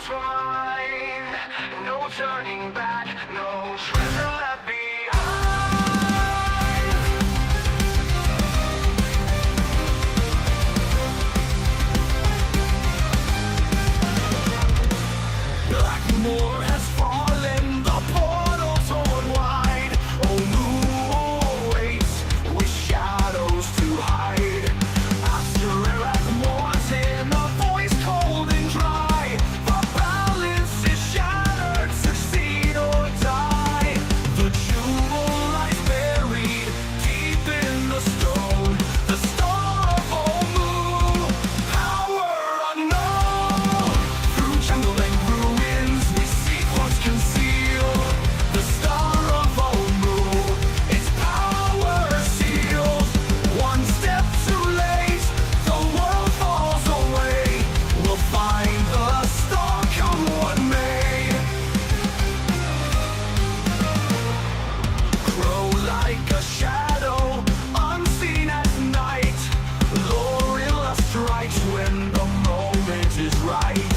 intertwined. No turning back, no treasure left behind. Blackmore has fallen, the portal torn wide. Oh, moon waits with shadows to hide. After Blackmore's in a voice cold and dry. The balance is shattered, succeed or die. The jewel lies buried deep in the stone. The star of all moon, power unknown. Through jungle and ruins, we seek what's concealed. The star of all moon, its power sealed. One step too late, the world falls away. We'll find the star, come what may. Grow like a shadow, unseen at night. Lorilla strikes when the moment is right.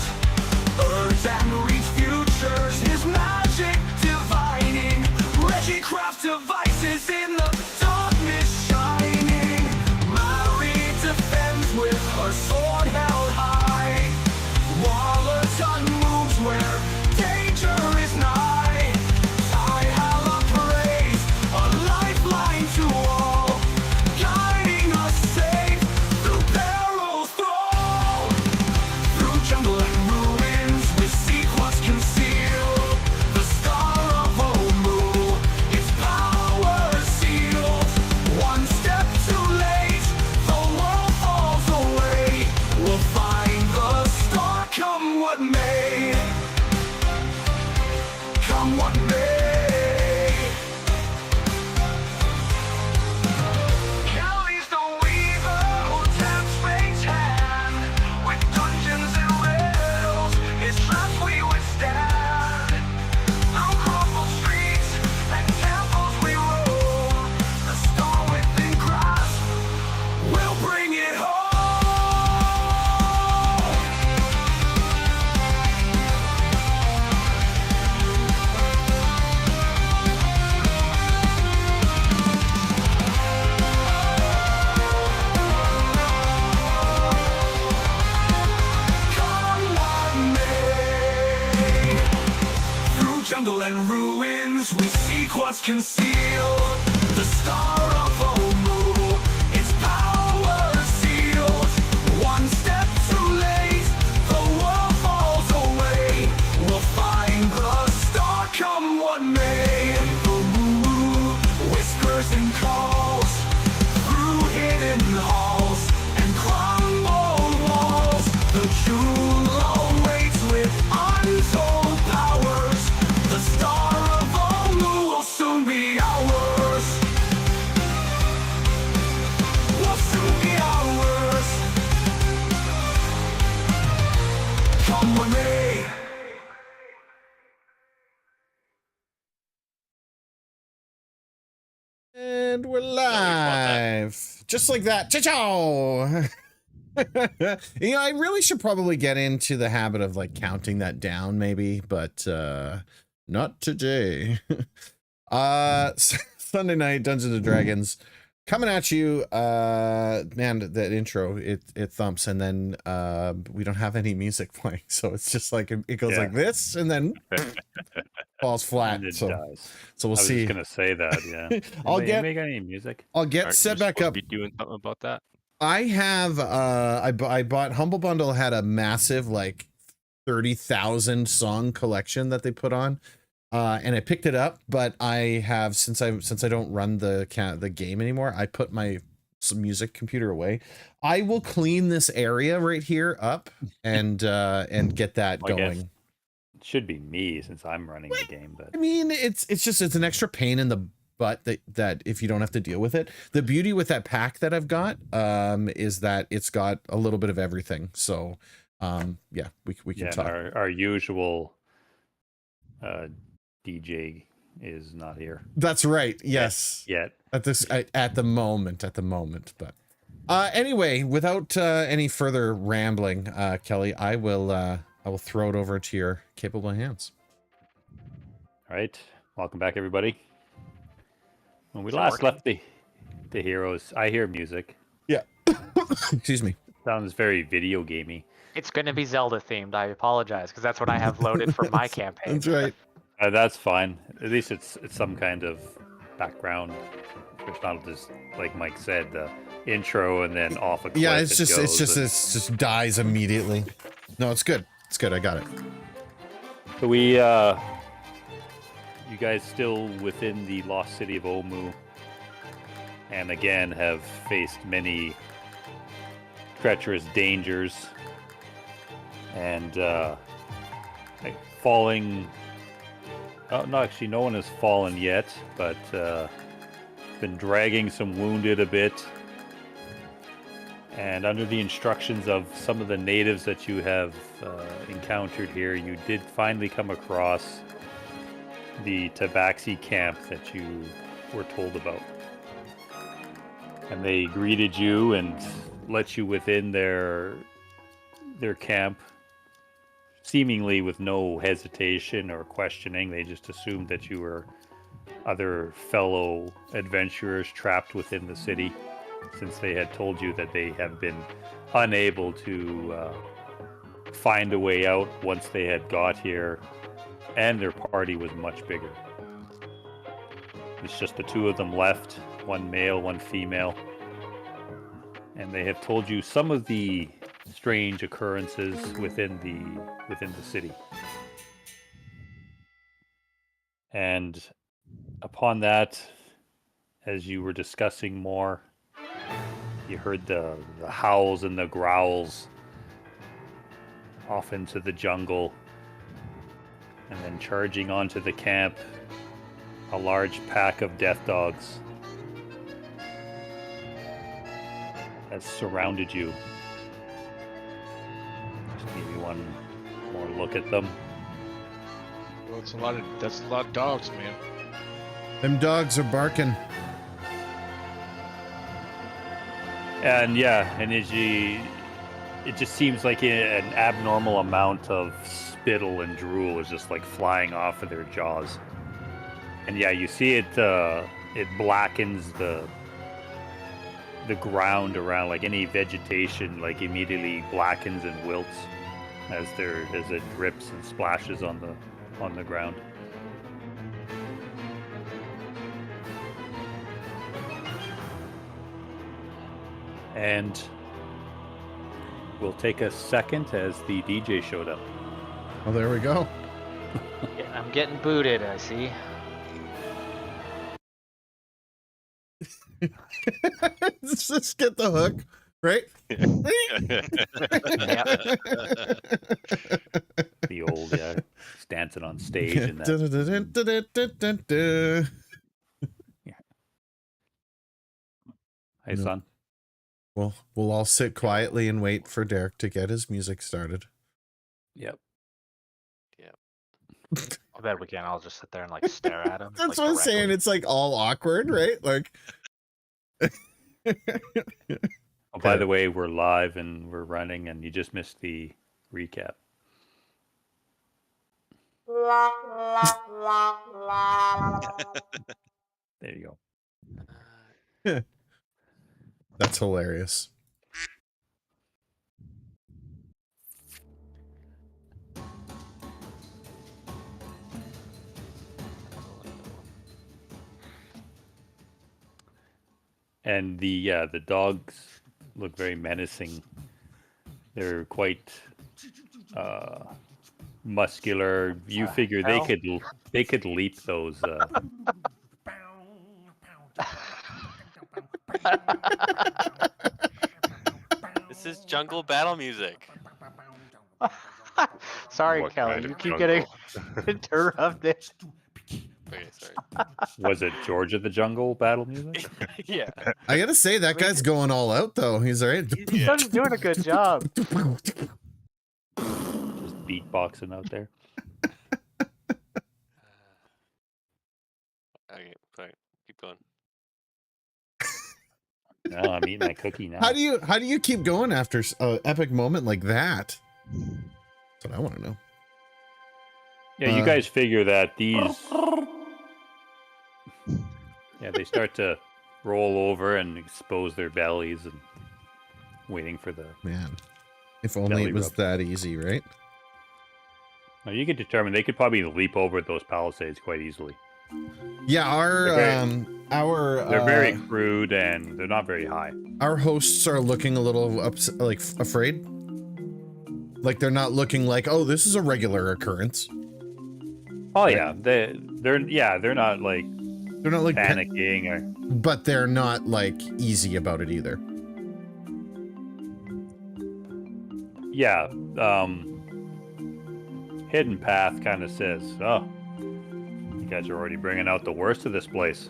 Earth and reach futures, his magic divining. Reggie crafts devices in the darkness shining. Mary defends with her sword held high. Wallerton moves where danger is nigh. Tyhala prays, a lifeline to all, guiding us safe through peril thrall. Through jungle and ruins, we seek what's concealed. The star of Omu, its power sealed. One step too late, the world falls away. We'll find the star, come what may. Come what may. Kelly's the weaver who taps fate's hand. With dungeons and riddles, his traps we withstand. Through crumbled streets and temples we roam. The star within grasp will bring it home. Come what may. Through jungle and ruins, we seek what's concealed. The star of Omu, its power sealed. One step too late, the world falls away. We'll find the star, come what may. Omu whispers and calls through hidden halls and crumbled walls. The jewel awaits with untold powers. The star of Omu will soon be ours. Will soon be ours. Come with me. And we're live. Just like that. Ciao! You know, I really should probably get into the habit of like counting that down maybe, but not today. Sunday night, Dungeons and Dragons. Coming at you, man, that intro, it thumps, and then we don't have any music playing, so it's just like it goes like this, and then falls flat. And it So does. we'll I was see. just gonna say that, yeah. I'll Anybody- get anybody got any music? I'll get Aren't set you back supposed up. to be doing something about that? I have I bought Humble Bundle had a massive like 30,000 song collection that they put on. And I picked it up, but I have since I don't run the game anymore, I put my music computer away. I will clean this area right here up and get that Well, I guess going. it should be me since I'm running the game, but I mean, it's an extra pain in the butt that if you don't have to deal with it. The beauty with that pack that I've got is that it's got a little bit of everything. So yeah, we can talk. Our usual DJ is not here That's right. Yes. yet. At the moment, but anyway, without any further rambling, Kelly, I will I will throw it over to your capable hands. All right. Welcome back, everybody. When we Is it last working? left the heroes, I hear music. Yeah. Excuse me. Sounds very video gamey. It's going to be Zelda themed. I apologize because that's what I have loaded for my campaign. That's right. That's fine. At least it's some kind of background. It's not just like Mike said, the intro and then off a cliff. Yeah, it's just and- just dies immediately. No, it's good. It's good. I got it. So we, you guys still within the lost city of Omu, and again have faced many treacherous dangers, and like falling. Oh, no, actually, no one has fallen yet, but been dragging some wounded a bit. And under the instructions of some of the natives that you have encountered here, you did finally come across the Tabaxi camp that you were told about. And they greeted you and let you within their camp, seemingly with no hesitation or questioning. They just assumed that you were other fellow adventurers trapped within the city, since they had told you that they have been unable to find a way out once they had got here, and their party was much bigger. It's just the two of them left, one male, one female, and they have told you some of the strange occurrences within the city. And upon that, as you were discussing more, you heard the howls and the growls off into the jungle, and then charging onto the camp, a large pack of death dogs has surrounded you. Just maybe one more look at them. Well, that's a lot of dogs, man. Them dogs are barking. And yeah, and it just seems like an abnormal amount of spittle and drool is just like flying off of their jaws. And yeah, you see it it blackens the ground around, like any vegetation like immediately blackens and wilts as it drips and splashes on the ground. And we'll take a second as the DJ showed up. Oh, there we go. Yeah, I'm getting booted, I see. Let's just get the hook, right? The old he's dancing on stage and that. Hey, No. son. Well, we'll all sit quietly and wait for Derek to get his music started. Yep. I bet we can. I'll just sit there and like stare at him. That's like, what I'm saying. directly. It's like all awkward, right? Like. Oh, by the way, we're live and we're running, and you just missed the recap. There you go. That's hilarious. And the dogs look very menacing. They're quite muscular. You figure hell? they could leap those. This is jungle battle music. Sorry, What Kelly. kind You of keep getting interrupted. Okay, sorry. Was it Georgia the Jungle battle music? Yeah. I gotta say, that guy's going all out, though. He's all right. He's doing a good job. Just beatboxing out there. Okay, fine. Keep going. No, I'm eating my cookie now. How do you keep going after an epic moment like that? That's what I want to know. Yeah, you guys figure that these... Yeah, they start to roll over and expose their bellies and waiting for the... Man, if only belly it was rub. that easy, right? Now, you could determine they could probably leap over those palisades quite easily. Yeah, They're very crude and they're not very high. our hosts are looking a little afraid. Like they're not looking like, oh, this is a regular occurrence. Oh yeah, they're not like They're not like panicking or. but they're not like easy about it either. Yeah, Hidden Path kind of says, oh, you guys are already bringing out the worst of this place.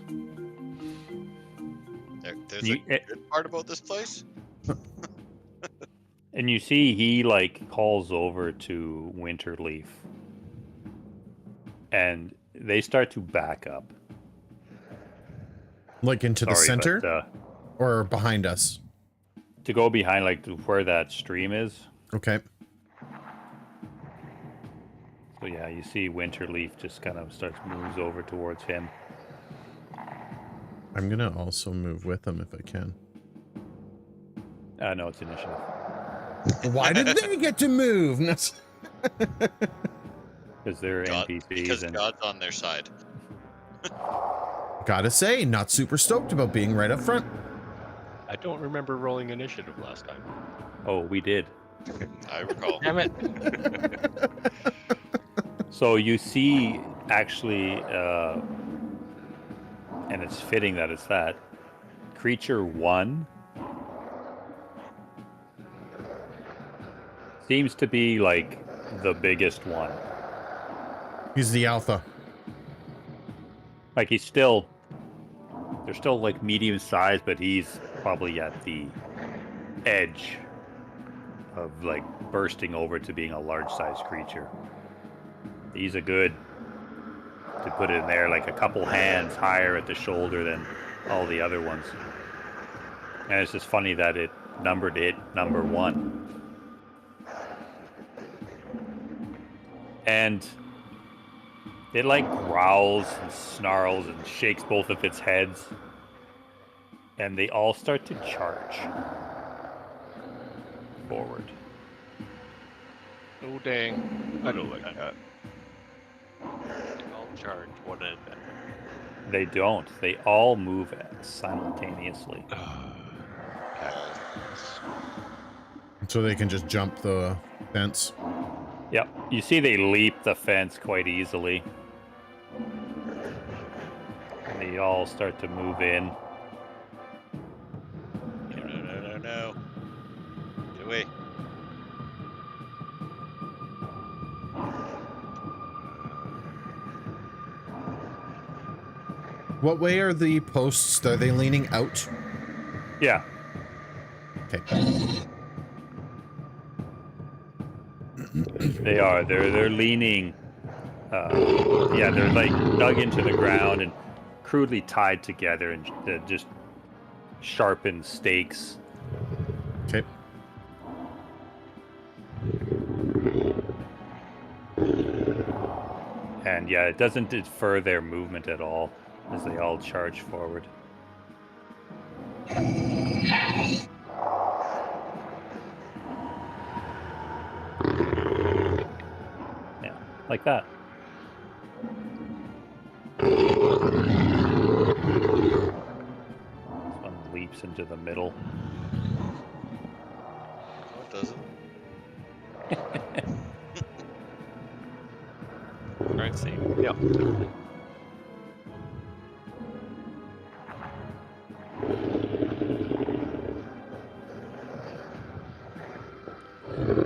There's a good part about this place. And you see he like calls over to Winterleaf. And they start to back up. Like into the center? But, or behind us? to go behind like where that stream is. Okay. So yeah, you see Winterleaf just kind of moves over towards him. I'm gonna also move with them if I can. No, it's initiative. Why did they get to move? Because they're NPCs. Because and God's on their side. Gotta say, not super stoked about being right up front. I don't remember rolling initiative last time. oh, we did. I recall. Damn it. So you see, actually, and it's fitting that it's that, creature 1 seems to be like the biggest one. He's the alpha. Like they're still like medium sized, but he's probably at the edge of like bursting over to being a large sized creature. He's a good, to put it in there, like a couple hands higher at the shoulder than all the other ones. And it's just funny that it numbered it number 1. And it like growls and snarls and shakes both of its heads. And they all start to charge forward. Oh dang. I don't like that. I'll charge one at a time. They don't. They all move simultaneously. So they can just jump the fence. Yep. You see they leap the fence quite easily. And they all start to move in. No. Get away. What way are the posts? Are they leaning out? Yeah. Okay. They are. They're leaning. Yeah, they're like dug into the ground and crudely tied together and just sharpened stakes. Okay. And yeah, it doesn't defer their movement at all as they all charge forward. Yeah, like that. This one leaps into the middle. No, it doesn't. Alright, see. Yep.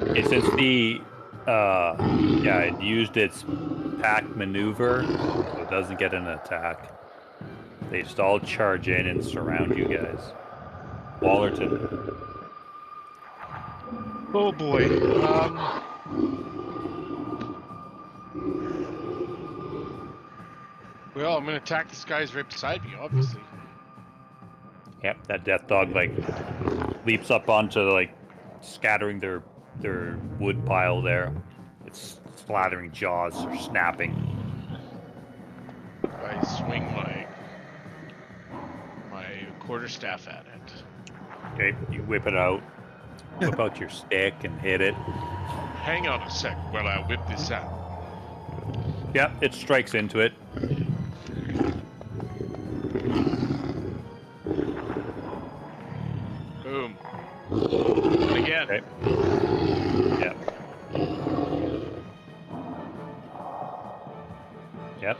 Okay, since the it used its pack maneuver, so it doesn't get an attack. They just all charge in and surround you guys. Wallerton. Oh boy. Well, I'm gonna attack this guy's right beside me, obviously. Yep, that death dog like leaps up onto like scattering their wood pile there. Its slathering jaws are snapping. I swing my quarterstaff at it. Okay, you whip it out. Whip out your stick and hit it. Hang on a sec while I whip this out. Yep, it strikes into it. Boom. And again. Okay. Yep. Yep.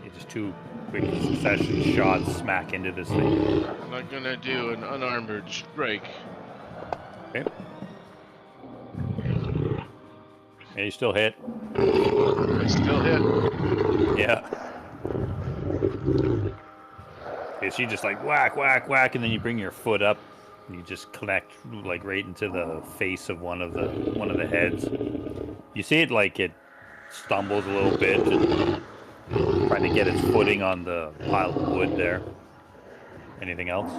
It's just two quick succession shots smack into this thing. I'm not gonna do an unarmored strike. Okay. And you still hit. I still hit. Yeah. Okay, so you just like whack, whack, whack, and then you bring your foot up and you just connect like right into the face of one of the heads. You see it like it stumbles a little bit and trying to get its footing on the pile of wood there. Anything else?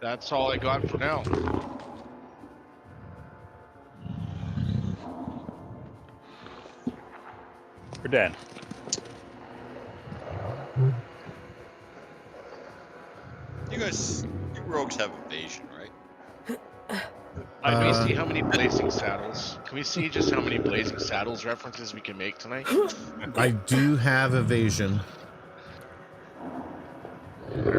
That's all I got for now. For Dan. You rogues have evasion, right? I may see how many blazing saddles. Can we see just how many blazing saddles references we can make tonight? I do have evasion. What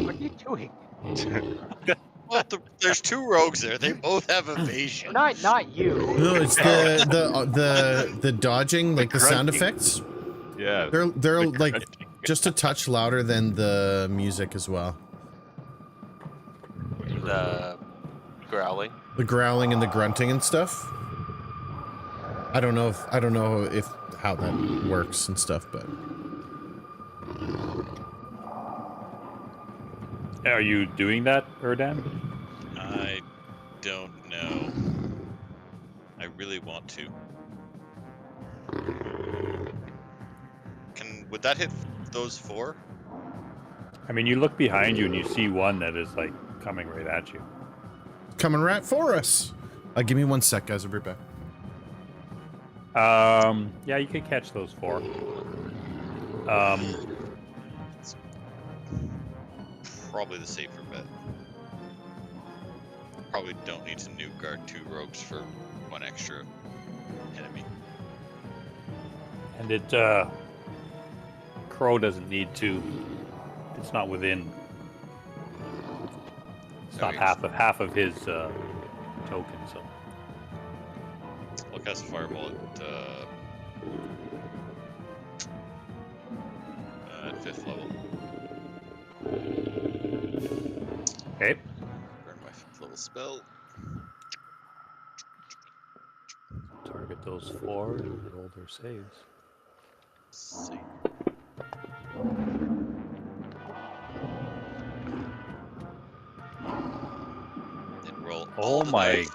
are you doing? Well, there's two rogues there. They both have evasion. Not you. No, it's the dodging, like the sound effects. Yeah. They're like just a touch louder than the music as well. The growling. The growling and the grunting and stuff. I don't know if how that works and stuff, but Are you doing that, Erdan? I don't know. I really want to. Would that hit those four? I mean, you look behind you and you see one that is like coming right at you. coming right for us. Give me 1 sec, guys. I'll be back. Yeah, you could catch those four. Probably the safer bet. Probably don't need to nuke our two rogues for one extra enemy. And it, Crow doesn't need to. It's not within. It's not half of his token, so. I'll cast a fireball at 5th level. Okay. Burn my 5th level spell. Target those four and roll their saves. Let's see. And roll. Oh my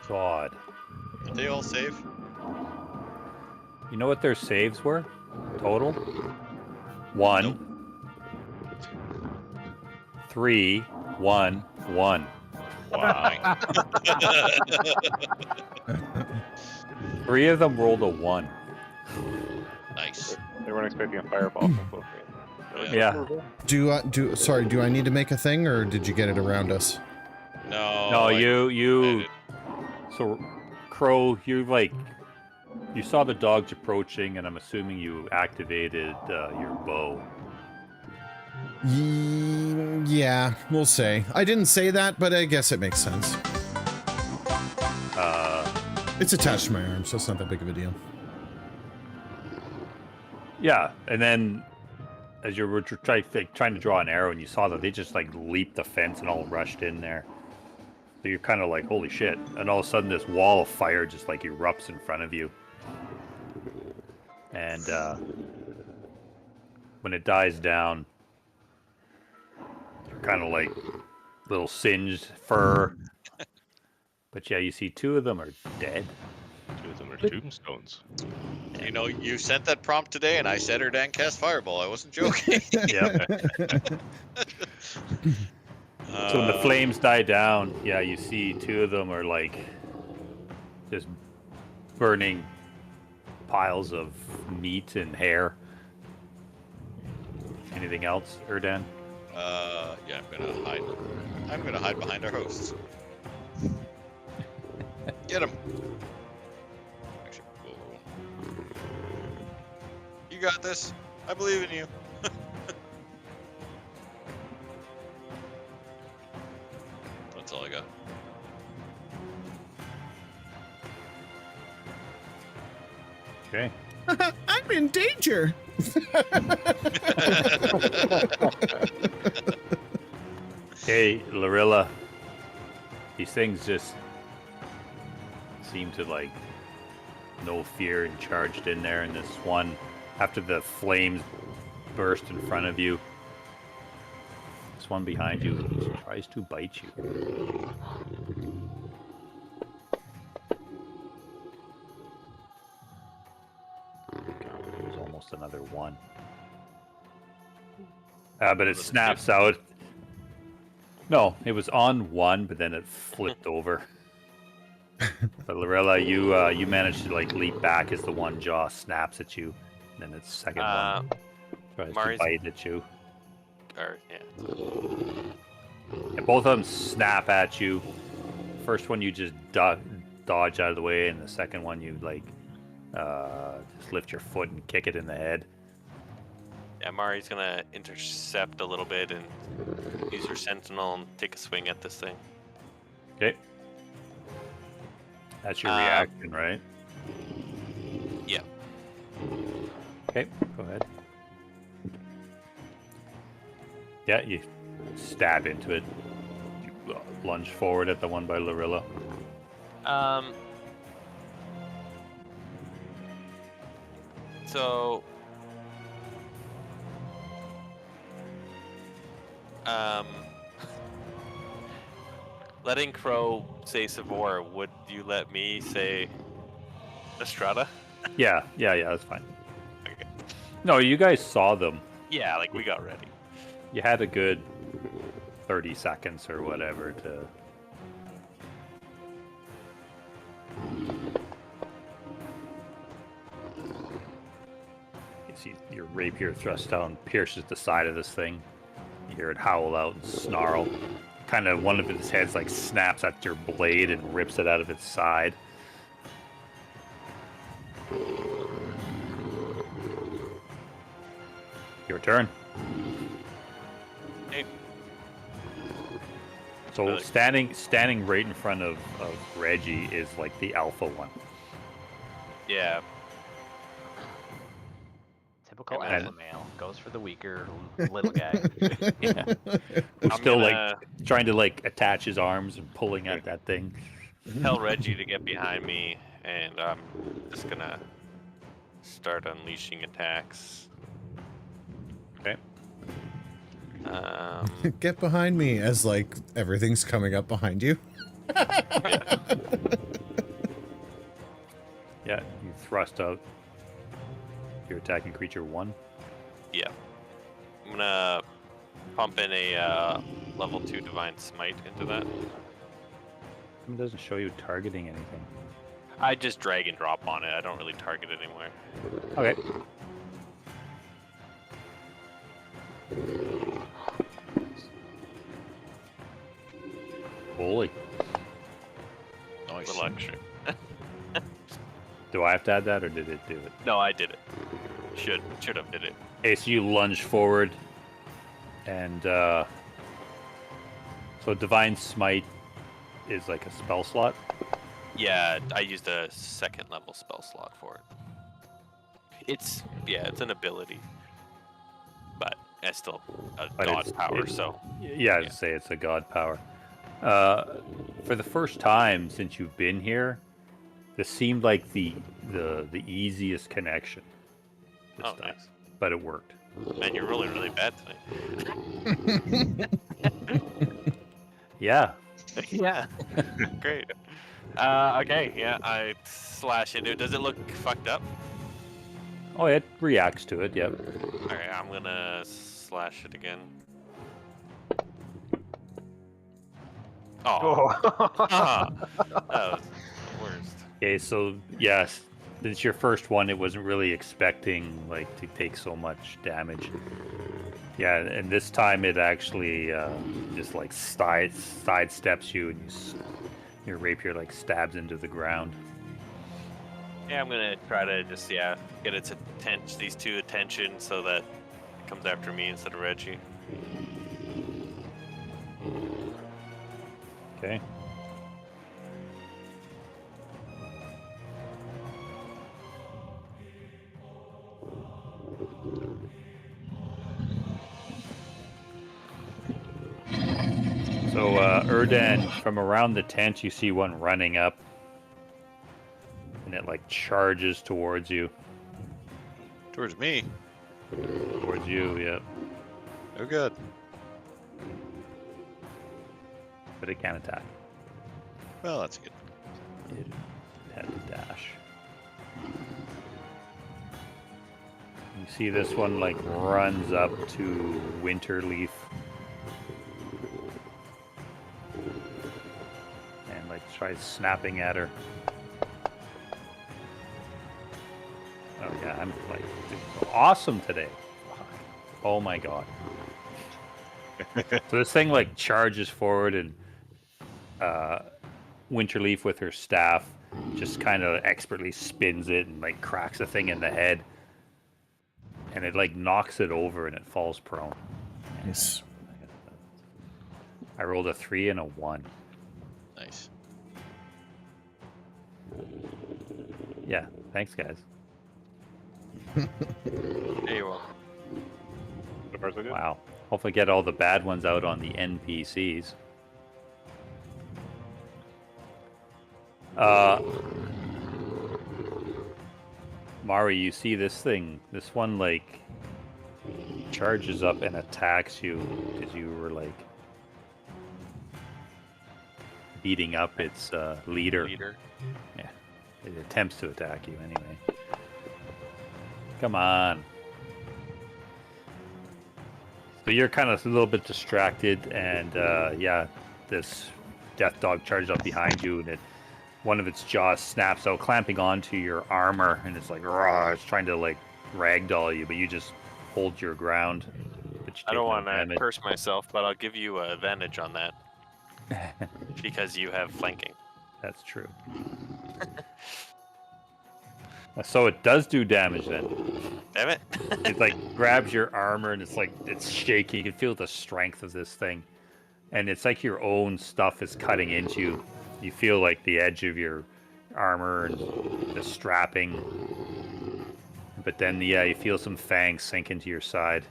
god. Did they all save? You know what their saves were? Total? 1, Nope. 3, 1, 1. Wow. 3 of them rolled a 1. Nice. They weren't expecting a fireball from both of you. Yeah. Do I need to make a thing, or did you get it around us? No. No, I you. did it. So, Crow, you saw the dogs approaching, and I'm assuming you activated your bow. Yeah, we'll say. I didn't say that, but I guess it makes sense. It's attached to my arm, so it's not that big of a deal. Yeah, and then as you were trying to draw an arrow, and you saw that they just like leaped the fence and all rushed in there. So you're kind of like, holy shit! And all of a sudden, this wall of fire just like erupts in front of you. And when it dies down, you're kind of like little singed fur. But yeah, you see 2 of them are dead. 2 of them There's tombstones. You know, you sent that prompt today, and I said Erdan cast Fireball. I wasn't joking. Yep. So when the flames die down, yeah, you see two of them are like just burning piles of meat and hair. Anything else, Erdan? Yeah, I'm gonna hide. I'm gonna hide behind our hosts. Get him. Actually, whoa. You got this. I believe in you. That's all I got. Okay. I'm in danger. Hey, Lorilla. These things just seem to like no fear and charged in there. And this one, after the flames burst in front of you, this one behind you tries to bite you. It was almost another one. But it snaps out. No, it was on one, but then it flipped over. But Lorella, you managed to like leap back as the one jaw snaps at you, and then its second one tries Mari's- to bite at you. Or, yeah. And both of them snap at you. First one you just dodge out of the way, and the second one you like just lift your foot and kick it in the head. Yeah, Mari's gonna intercept a little bit and use her sentinel and take a swing at this thing. Okay. That's your reaction, right? Yeah. Okay, go ahead. Yeah, you stab into it. You lunge forward at the one by Lorilla. So, letting Crow say Savor, would you let me say Estrada? Yeah, that's fine. Okay. No, you guys saw them. Yeah, like we got ready. You had a good 30 seconds or whatever to... You see your rapier thrust down, pierces the side of this thing. You hear it howl out and snarl. Kind of one of its heads like snaps at your blade and rips it out of its side. Your turn. Hey. So Really? standing right in front of Reggie is like the alpha one. Yeah. Typical And- alpha male goes for the weaker little guy. Yeah. Who's still like trying to like attach his arms and pulling at that thing. Tell Reggie to get behind me, and I'm just gonna start unleashing attacks. Okay. Get behind me as like everything's coming up behind you. Yeah, you thrust out your attacking creature 1. Yeah. I'm gonna pump in a level 2 Divine Smite into that. It doesn't show you targeting anything. I just drag and drop on it. I don't really target it anywhere. Okay. Holy. Nice. Little extra. Do I have to add that or did it do it? No, I did it. Should have did it. Okay, so you lunge forward and so Divine Smite is like a spell slot. Yeah, I used a 2nd level spell slot for it. It's an ability, but it's still a But god it's- power. it's- So Yeah, I'd say it's a god power. For the first time since you've been here, this seemed like the easiest connection this oh, time, nice. but it worked. Man, you're rolling really bad tonight. Yeah. Yeah, great. Okay, yeah, I slash into it. Does it look fucked up? Oh, it reacts to it. Yep. Alright, I'm gonna slash it again. Oh, that was the worst. Okay, so yes, since your first one, it wasn't really expecting like to take so much damage. Yeah, and this time it actually just like sidesteps you, and your rapier like stabs into the ground. Yeah, I'm gonna try to just get its attention, these two attention, so that it comes after me instead of Reggie. Okay. So, Erdan, from around the tent, you see one running up, and it like charges towards you. Towards me. Towards you, yep. Oh, good. But it can't attack. Well, that's good. It had to dash. You see this one like runs up to Winterleaf. And like tries snapping at her. Oh yeah, I'm like awesome today. Oh my god. So this thing like charges forward, and Winterleaf with her staff just kind of expertly spins it and like cracks the thing in the head, and it like knocks it over and it falls prone. Nice. I rolled a 3 and a 1. Nice. Yeah, thanks guys. Hey, you're welcome. So far, so good. Wow. Hopefully get all the bad ones out on the NPCs. Mari, you see this thing? This one like charges up and attacks you because you were like beating up its leader. Yeah, it attempts to attack you anyway. Come on. So you're kind of a little bit distracted, and yeah, this death dog charges up behind you, and one of its jaws snaps out, clamping onto your armor, and it's like, raw, it's trying to like ragdoll you, but you just hold your ground. But you I don't want to damage. curse myself, but I'll give you advantage on that because you have flanking. That's true. So it does do damage then. Damn it! It like grabs your armor, and it's like it's shaking. You can feel the strength of this thing, and it's like your own stuff is cutting into you. You feel like the edge of your armor and the strapping, but then yeah, you feel some fangs sink into your side.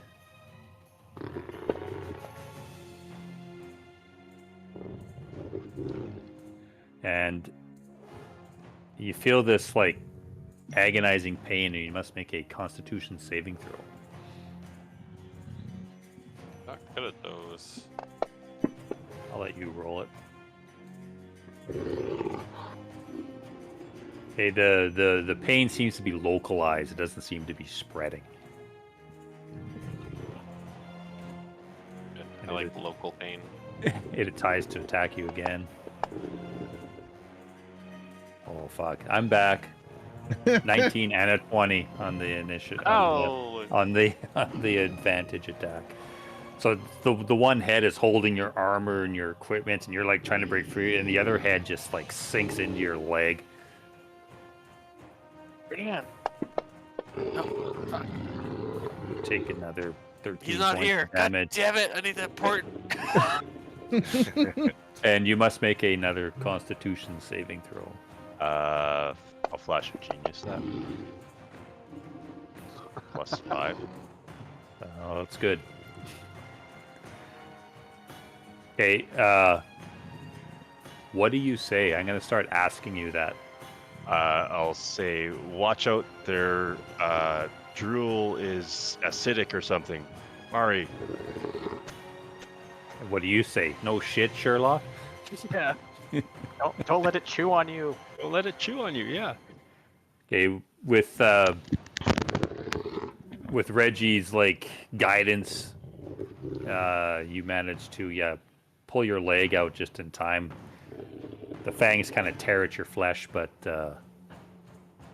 And you feel this like agonizing pain, and you must make a Constitution saving throw. Not good at those. I'll let you roll it. Okay, the pain seems to be localized. It doesn't seem to be spreading. I like local pain. It tries to attack you again. Oh fuck! I'm back. 19 and a 20 on the initiative. Oh. On the advantage attack. So the one head is holding your armor and your equipment, and you're like trying to break free, and the other head just like sinks into your leg. Dan. No, fuck. You take another 13 He's not points here. of God damage, damn it! I need that port. and you must make another Constitution saving throw. I'll flash of genius that. +5. Oh, that's good. Okay, what do you say? I'm gonna start asking you that. I'll say, watch out, their drool is acidic or something. Mari. What do you say? No shit, Sherlock? Yeah. Don't let it chew on you. Don't let it chew on you. Yeah. Okay, with Reggie's like guidance, you manage to pull your leg out just in time. The fangs kind of tear at your flesh, but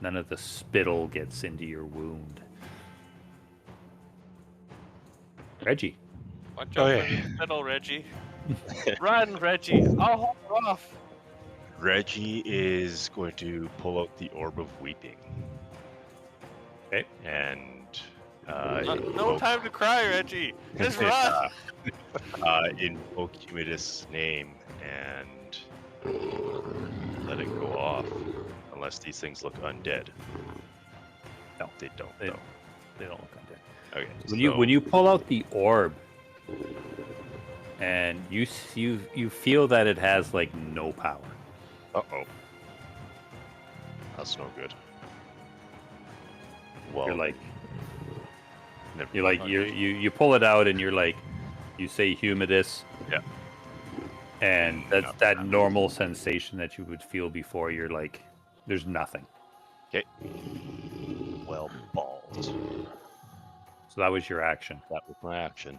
none of the spittle gets into your wound. Reggie. Watch out for the spittle, Reggie. Run, Reggie. I'll hold her off. Reggie is going to pull out the Orb of Weeping. Okay. And No time to cry, Reggie. Just run. invoke Humidus' name and let it go off. Unless these things look undead. No, they don't. They though. They don't look undead. Okay. When you pull out the orb, and you feel that it has like no power. Uh-oh. That's no good. Well, you pull it out and you're like, you say Humidus. Yeah. And that's that normal sensation that you would feel before. You're like, there's nothing. Okay. Well, balls. So that was your action. That was my action.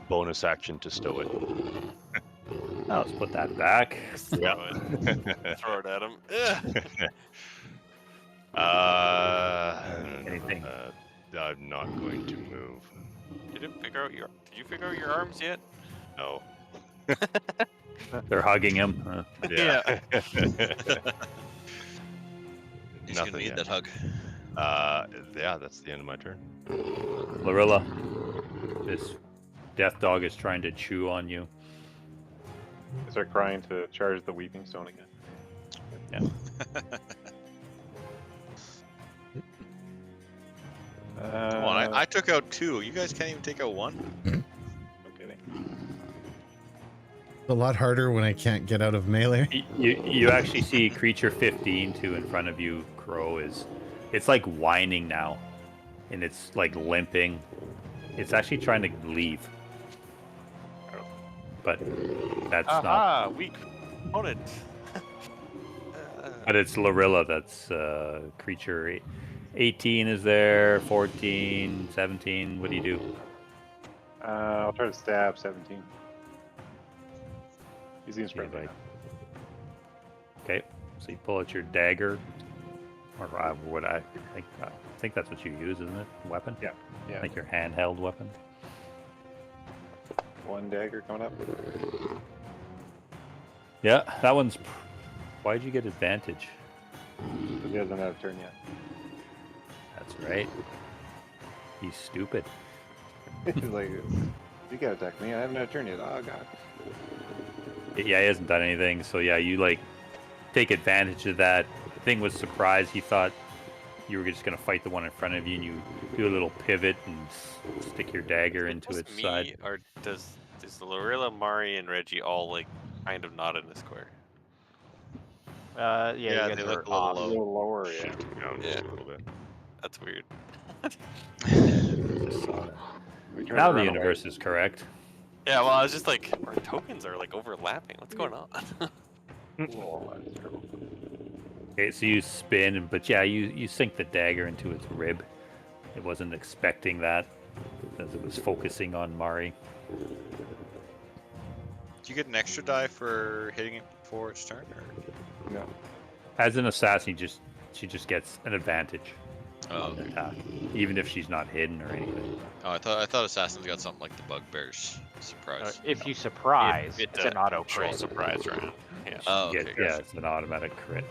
Bonus action to stow it. Now let's put that back. Yeah. Throw it at him. Anything? I'm not going to move. Did you figure out your arms yet? No. They're hugging him. Yeah. He's gonna need that hug. Yeah, that's the end of my turn. Lorilla, this death dog is trying to chew on you. I start crying to charge the weeping stone again. Yeah. Come on, I took out 2. You guys can't even take out 1? I'm kidding. It's a lot harder when I can't get out of melee. You actually see creature 15 too in front of you. Crow it's like whining now, and it's like limping. It's actually trying to leave, but that's not. Weak opponent. But it's Lorilla. That's creature 18 is there. 14, 17. What do you do? I'll try to stab 17. He's gonna sprint Okay, right Okay, so you pull out your dagger, or what I think that's what you use, isn't it? Weapon? Yeah, yeah. Like your handheld weapon. now. One dagger coming up. Yeah, that one's. Why'd you get advantage? Because he hasn't had a turn yet. That's right. He's stupid. He's like, you gotta attack me. I haven't had a turn yet. Oh god. Yeah, he hasn't done anything. So yeah, you like take advantage of that. The thing was surprised. He thought you were just gonna fight the one in front of you, and you do a little pivot and stick your dagger into its side. Or does the Lorilla, Mari, and Reggie all like kind of not in the square? Yeah, you Yeah, guys they are look a off. A little low. little lower, yeah. Down Yeah. just a little bit. That's weird. Just saw that. We turned Now around the away. universe is correct. Yeah, well, I was just like, our tokens are like overlapping. What's going on? Oh, that's cool. Okay, so you spin, but yeah, you sink the dagger into its rib. It wasn't expecting that, as it was focusing on Mari. Do you get an extra die for hitting it before its turn? Or? No. As an assassin, she just gets an advantage Oh, on the okay. attack, even if she's not hidden or anything. Oh, I thought assassins got something like the bugbear's surprise. If you surprise, It's it's an auto control crit. surprise round. Yeah. Oh, okay. Yeah, it's an automatic crit.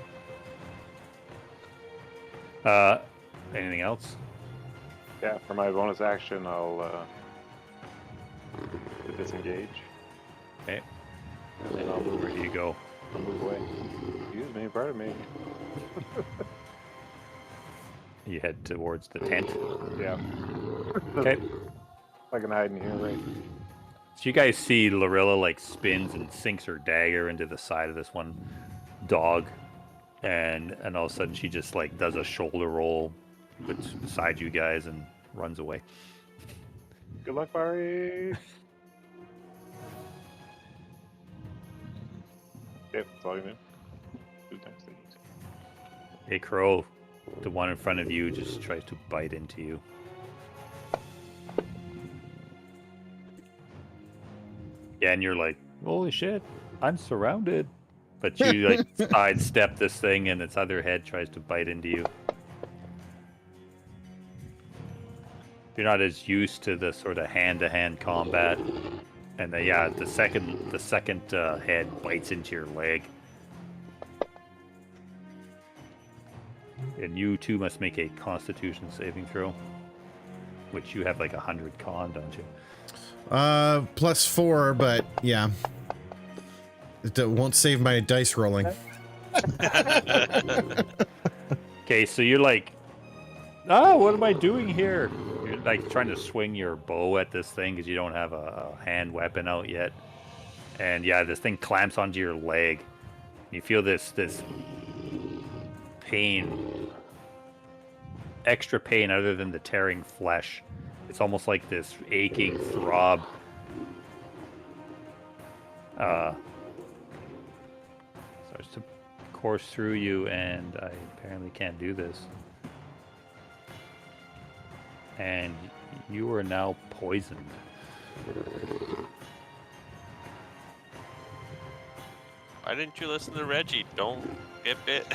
Anything else? Yeah, for my bonus action, I'll disengage. Okay. And then I'll move, Where do you go? I'll move away. Excuse me, pardon me. You head towards the tent. Yeah. Okay. I can hide in here, right? So you guys see Lorilla like spins and sinks her dagger into the side of this one dog, and all of a sudden she just like does a shoulder roll beside you guys and runs away. Good luck, Barry. Okay, that's all you need. 2 times the easy. Hey, Crow, the one in front of you just tries to bite into you. Yeah, and you're like, holy shit, I'm surrounded. But you like sidestep this thing, and its other head tries to bite into you. You're not as used to the sort of hand-to-hand combat, and the second head bites into your leg, and you too must make a Constitution saving throw, which you have like 100 con, don't you? +4, but yeah. It won't save my dice rolling. Okay, so you're like, what am I doing here? You're like trying to swing your bow at this thing because you don't have a hand weapon out yet. And yeah, this thing clamps onto your leg. You feel this pain, extra pain other than the tearing flesh. It's almost like this aching throb. Starts to course through you, and I apparently can't do this. And you are now poisoned. Why didn't you listen to Reggie? Don't get bit.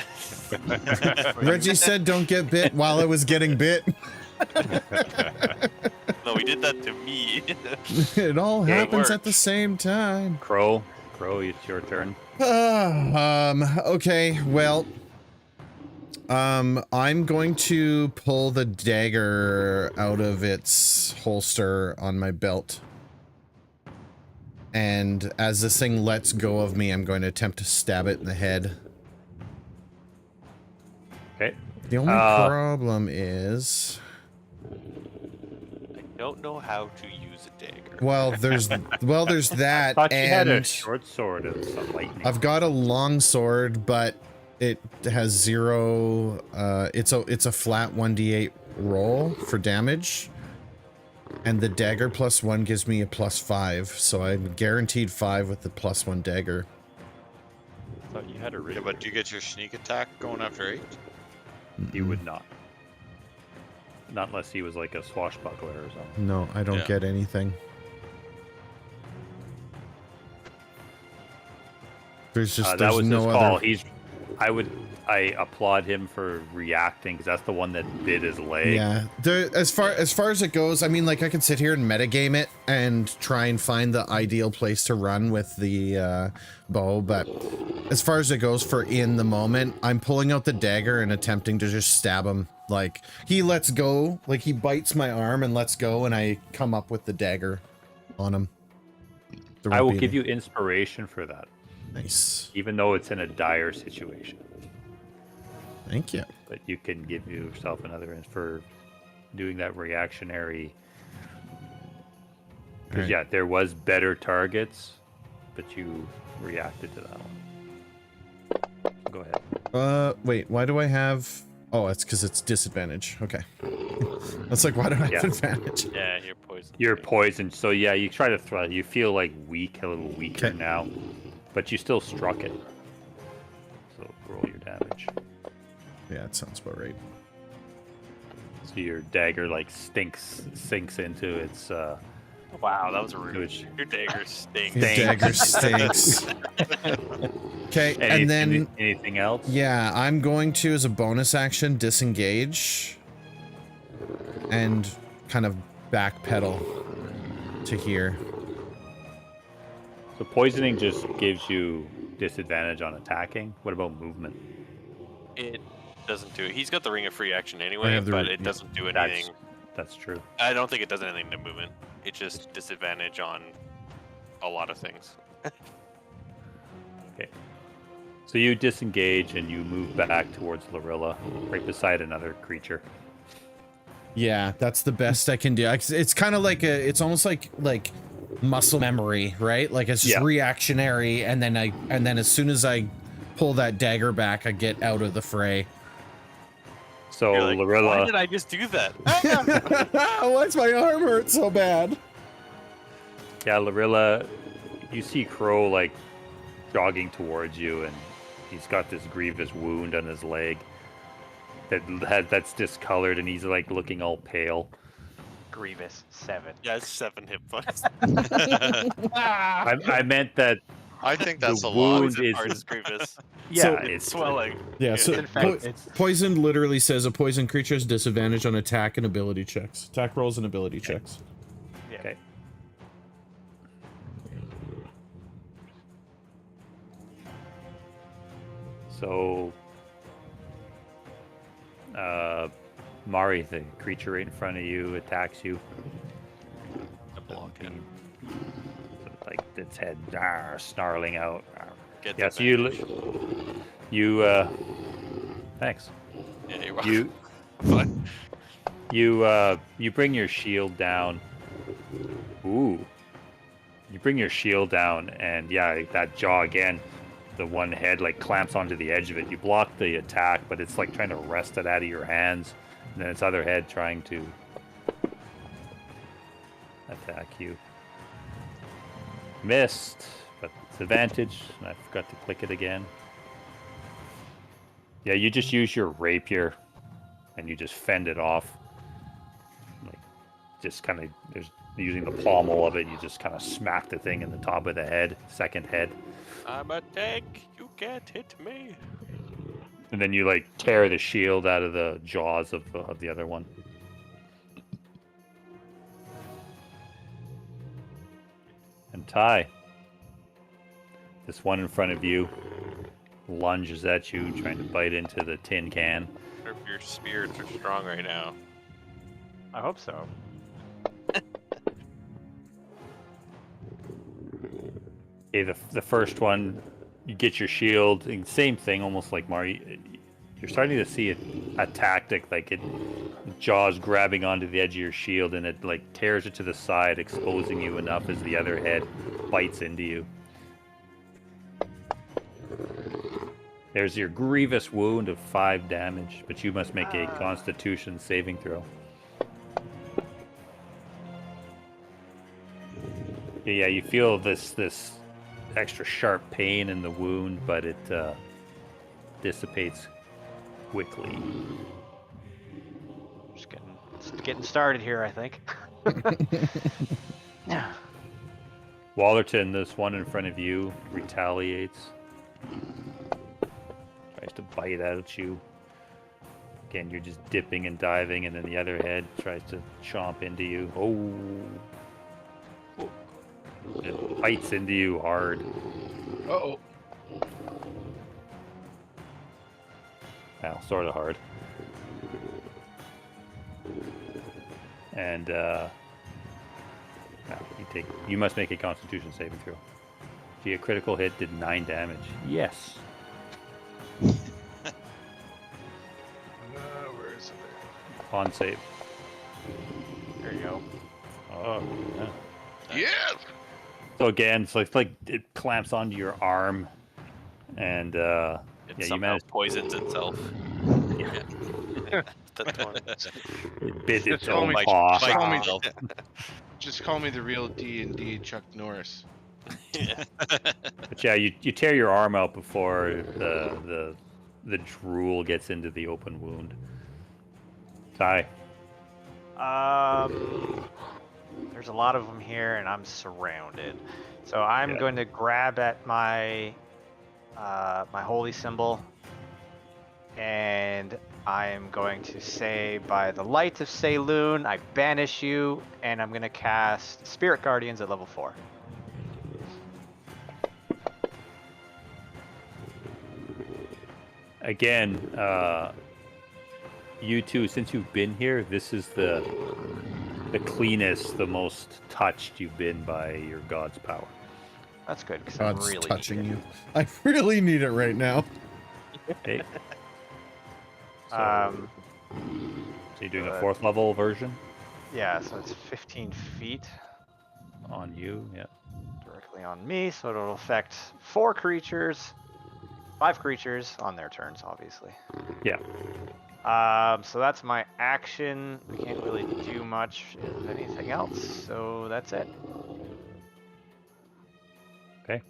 Reggie said don't get bit while I was getting bit. No, he did that to me. It all Yeah, it happens at worked. the same time. Crow, it's your turn. Okay, well, I'm going to pull the dagger out of its holster on my belt. And as this thing lets go of me, I'm going to attempt to stab it in the head. Okay. The only problem is... I don't know how to use a dagger. Well, there's that, I thought you had a and short sword and some lightning. I've got a long sword, but it has 0. It's a flat 1d8 roll for damage, and the dagger +1 gives me a +5, so I'm guaranteed 5 with the +1 dagger. I thought you had a Yeah, really. but do you get your sneak attack going after 8? You would not. Not unless he was like a swashbuckler or something. No, I don't Yeah. get anything. There's just That there's was no his call. other. I applaud him for reacting because that's the one that bit his leg. Yeah, as far as it goes, I mean, like I could sit here and metagame it and try and find the ideal place to run with the bow, but as far as it goes for in the moment, I'm pulling out the dagger and attempting to just stab him. Like he lets go, like he bites my arm and lets go, and I come up with the dagger on him. I will give you inspiration for that, Nice, even though it's in a dire situation. thank you. But you can give yourself another for doing that reactionary. Because Alright. yeah, there was better targets, but you reacted to that one. Go ahead. Wait, why do I have? Oh, it's because it's disadvantage. Okay. That's like, why do I have Yeah. advantage? Yeah, you're poisoned. You're poisoned, so yeah, you try to throw. You feel like weak, a little weaker Okay. now, but you still struck it. So roll your damage. Yeah, it sounds about right. So your dagger like sinks into its. Wow, that was rude. Which, Your dagger stinks. His dagger stinks. Okay, and then anything else? yeah, I'm going to, as a bonus action, disengage and kind of backpedal to here. So poisoning just gives you disadvantage on attacking. What about movement? It doesn't do it. He's got the ring of free action I anyway, have the but ri- it doesn't do That's anything. that's true. I don't think it does anything to movement. It's just disadvantage on a lot of things. Okay. So you disengage and you move back towards Lorilla, right beside another creature. Yeah, that's the best I can do. It's kind of like it's almost like muscle memory, right? Like it's just Yeah. reactionary, and then as soon as I pull that dagger back, I get out of the fray. So You're like, why Lorilla, did I just do that? Why's my arm hurt so bad? yeah, Lorilla, you see Crow like jogging towards you, and he's got this grievous wound on his leg that's discolored, and he's like looking all pale. Grievous 7. Yeah, it's 7 hit points. I meant that I think that's the a lot. wound Poison is part is grievous. Yeah, So- it's Swelling. Yeah, so in fact, it's poisoned literally says a poisoned creature has disadvantage on attack and ability checks. Attack rolls and ability checks. yeah. okay. So, Mari, the creature right in front of you, attacks you. A block it. Like its head snarling out. Get Yeah, the so advantage. you thanks. Yeah, you're You welcome. Fine. you bring your shield down. Ooh. You bring your shield down, and yeah, that jaw again. The one head like clamps onto the edge of it. You block the attack, but it's like trying to wrest it out of your hands, and then its other head trying to attack you. Missed, but it's advantage, and I forgot to click it again. Yeah, you just use your rapier, and you just fend it off. Like, just kind of, there's using the pommel of it, you just kind of smack the thing in the top of the head, second head. I'm a tank. You can't hit me. And then you like tear the shield out of the jaws of the other one. And Ty, this one in front of you lunges at you, trying to bite into the tin can. I wonder if your spirits are strong right now. I hope so. Okay, the first one, you get your shield, and same thing, almost like Mario. You're starting to see a tactic, like jaws grabbing onto the edge of your shield, and it like tears it to the side, exposing you enough as the other head bites into you. There's your grievous wound of 5 damage, but you must make a Constitution saving throw. Yeah, you feel this extra sharp pain in the wound, but it dissipates quickly. Just getting started here, I think. Yeah. Wallerton, this one in front of you, retaliates. Tries to bite out at you. Again, you're just dipping and diving, and then the other head tries to chomp into you. Oh. It bites into you hard. Uh-oh. Well, sort of hard. And you must make a Constitution saving throw. Gee, a critical hit did 9 damage. Yes. Where is it? On save. There you go. Oh, yeah. Yes! So again, so it's like it clamps onto your arm, and It yeah, you somehow managed. poisons itself. Yeah. That's one. It bit its call own me- paw. just call me- Myself. Just call me the real D&D Chuck Norris. Yeah. But yeah, you tear your arm out before the drool gets into the open wound. Ty. There's a lot of them here, and I'm surrounded. So I'm Yeah. going to grab at my my holy symbol, and I am going to say, by the light of Saloon, I banish you, and I'm going to cast Spirit Guardians at level 4. Again, you two, since you've been here, this is the cleanest, the most touched you've been by your god's power. That's good, because I'm God's really touching needed. you. I really need it right now. Okay. So, Um, so you're doing a 4th level version yeah, so it's 15 feet on you. Yeah. directly on me, so it'll affect 4 creatures, 5 creatures on their turns, obviously. Yeah. So that's my action. We can't really do much of anything else, so that's it. Okay.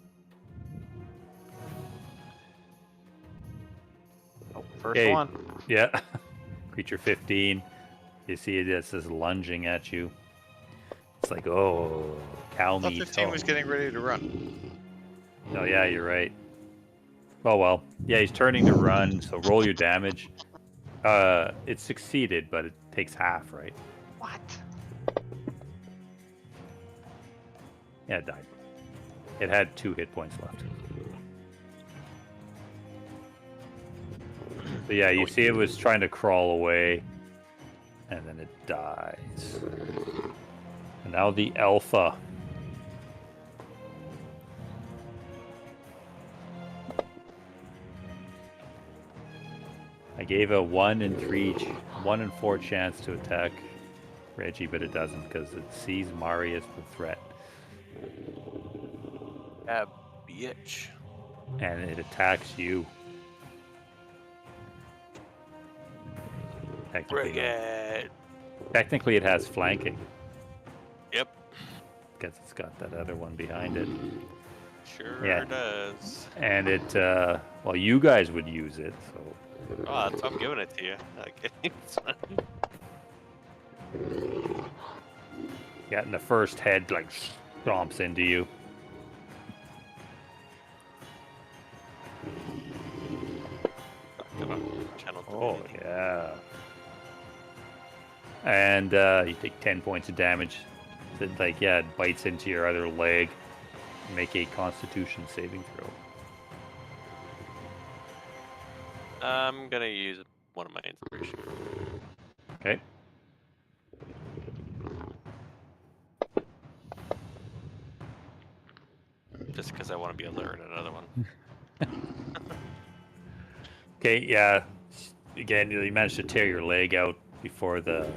First Okay. one. Yeah. Creature 15. You see it just is lunging at you. It's like, oh, cow I thought meat. 15 Oh. was getting ready to run. Oh, yeah, you're right. Oh, well. Yeah, he's turning to run, so roll your damage. It succeeded, but it takes half, right? What? Yeah, it died. It had 2 hit points left. So yeah, you see it was trying to crawl away, and then it dies. And now the alpha. I gave a 1 in 4 chance to attack Reggie, but it doesn't because it sees Mari as the threat. Yeah, bitch. And it attacks you. Bring it. Technically it has flanking. Yep. Because it's got that other one behind it. Sure Yeah. does. And it, well, you guys would use it, so. Oh, that's why I'm giving it to you. Not kidding. It's fine. Yeah, and the first head, like, stomps into you. Come on. Channel Oh, divinity. yeah. And you take 10 points of damage. So, like, yeah, it bites into your other leg. Make a Constitution saving throw. I'm gonna use one of my inspiration. Okay. Just because I want to be able to earn another one. Okay, yeah. Again, you managed to tear your leg out before that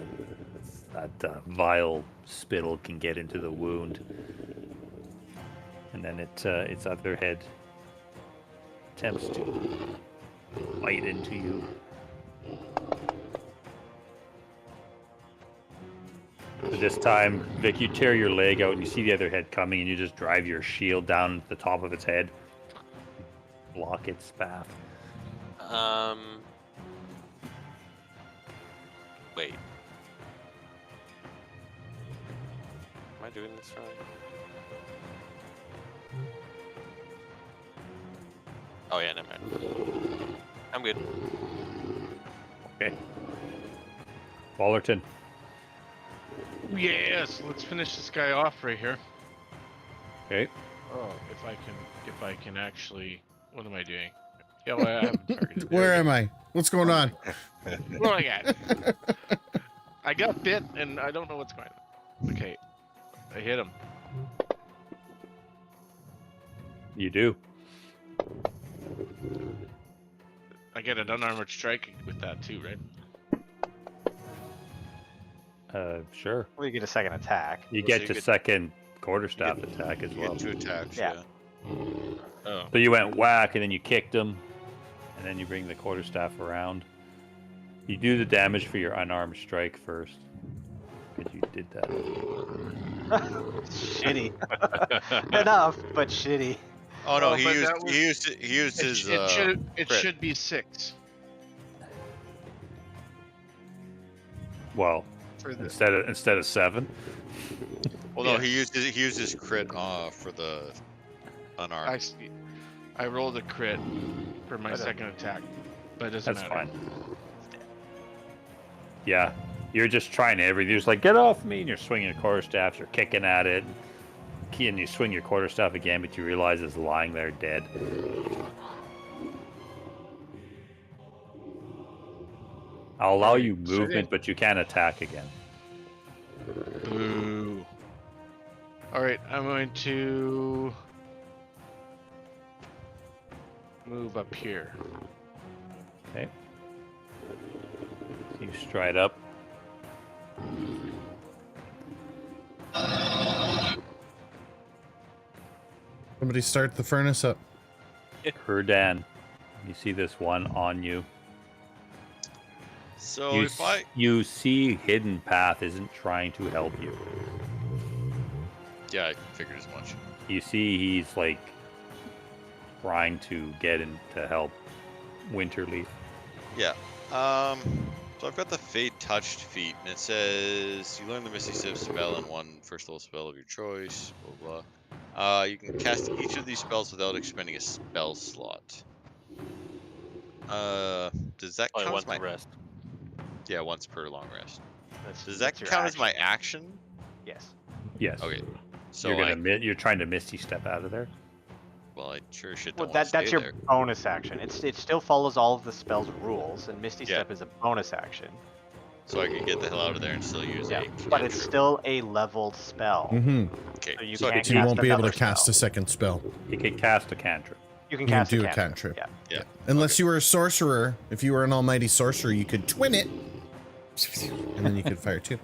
vile spittle can get into the wound. And then its other head attempts to bite into you. But this time, Vic, you tear your leg out and you see the other head coming and you just drive your shield down the top of its head. Block its path. Wait. Am I doing this right? Oh yeah, never mind. I'm good. Okay. Wallerton. Yes, let's finish this guy off right here. Okay. Oh, if I can actually, what am I doing? Yeah, well, I haven't targeted. Where am I? What's going on? What do I got? I got bit, and I don't know what's going on. Okay, I hit him. You do. I get an unarmored strike with that too, right? Sure. Well, you get a second attack. You So get you to get- second quarterstaff attack as You well. get 2 attacks, Yeah. Oh, So you went whack and then you kicked him, and then you bring the quarterstaff around. You do the damage for your unarmed strike first, because you did that. Shitty. Enough, but shitty. Oh no, Oh, he but used that was- he used his it crit. should be 6 Well, for the. instead of 7. Well, no, Yeah. he used his crit for the unarmed. I see. I rolled a crit for my second attack, but it doesn't That's matter. fine. Yeah, you're just trying everything. You're just like, get off me, and you're swinging your quarterstaff. You're kicking at it, and you swing your quarterstaff again, but you realize it's lying there dead. I'll allow you movement, but you can't attack again. Boo. Alright, I'm going to move up here. Okay. You stride up. Somebody start the furnace up. Herdan, you see this one on you. So You, if I you see Hidden Path isn't trying to help you. yeah, I figured as much. You see he's like trying to get in to help Winterleaf. Yeah. So I've got the Fade Touched feat, and it says you learn the Misty Step spell in one first level spell of your choice. Blah blah. You can cast each of these spells without expending a spell slot. Does that Only count once as my? rest. Yeah, once per long rest. Does That's that your count as my action? Yes. Yes. Okay. So You're trying to misty step out of there. well, I sure shit Well, don't want to that's stay your there. bonus action. It still follows all of the spell's rules, and Misty Yeah. Step is a bonus action. So I can get the hell out of there and still use Yeah, a but it's cantrip. still a leveled spell. Mm-hmm. Okay. So you So I can't So you cast won't be able to another cast spell. a second spell. You can cast a cantrip. You can You can cast do a a cantrip. cantrip. Yeah. Unless you were a sorcerer. If you were an almighty sorcerer, you could twin it. And then you could fire two.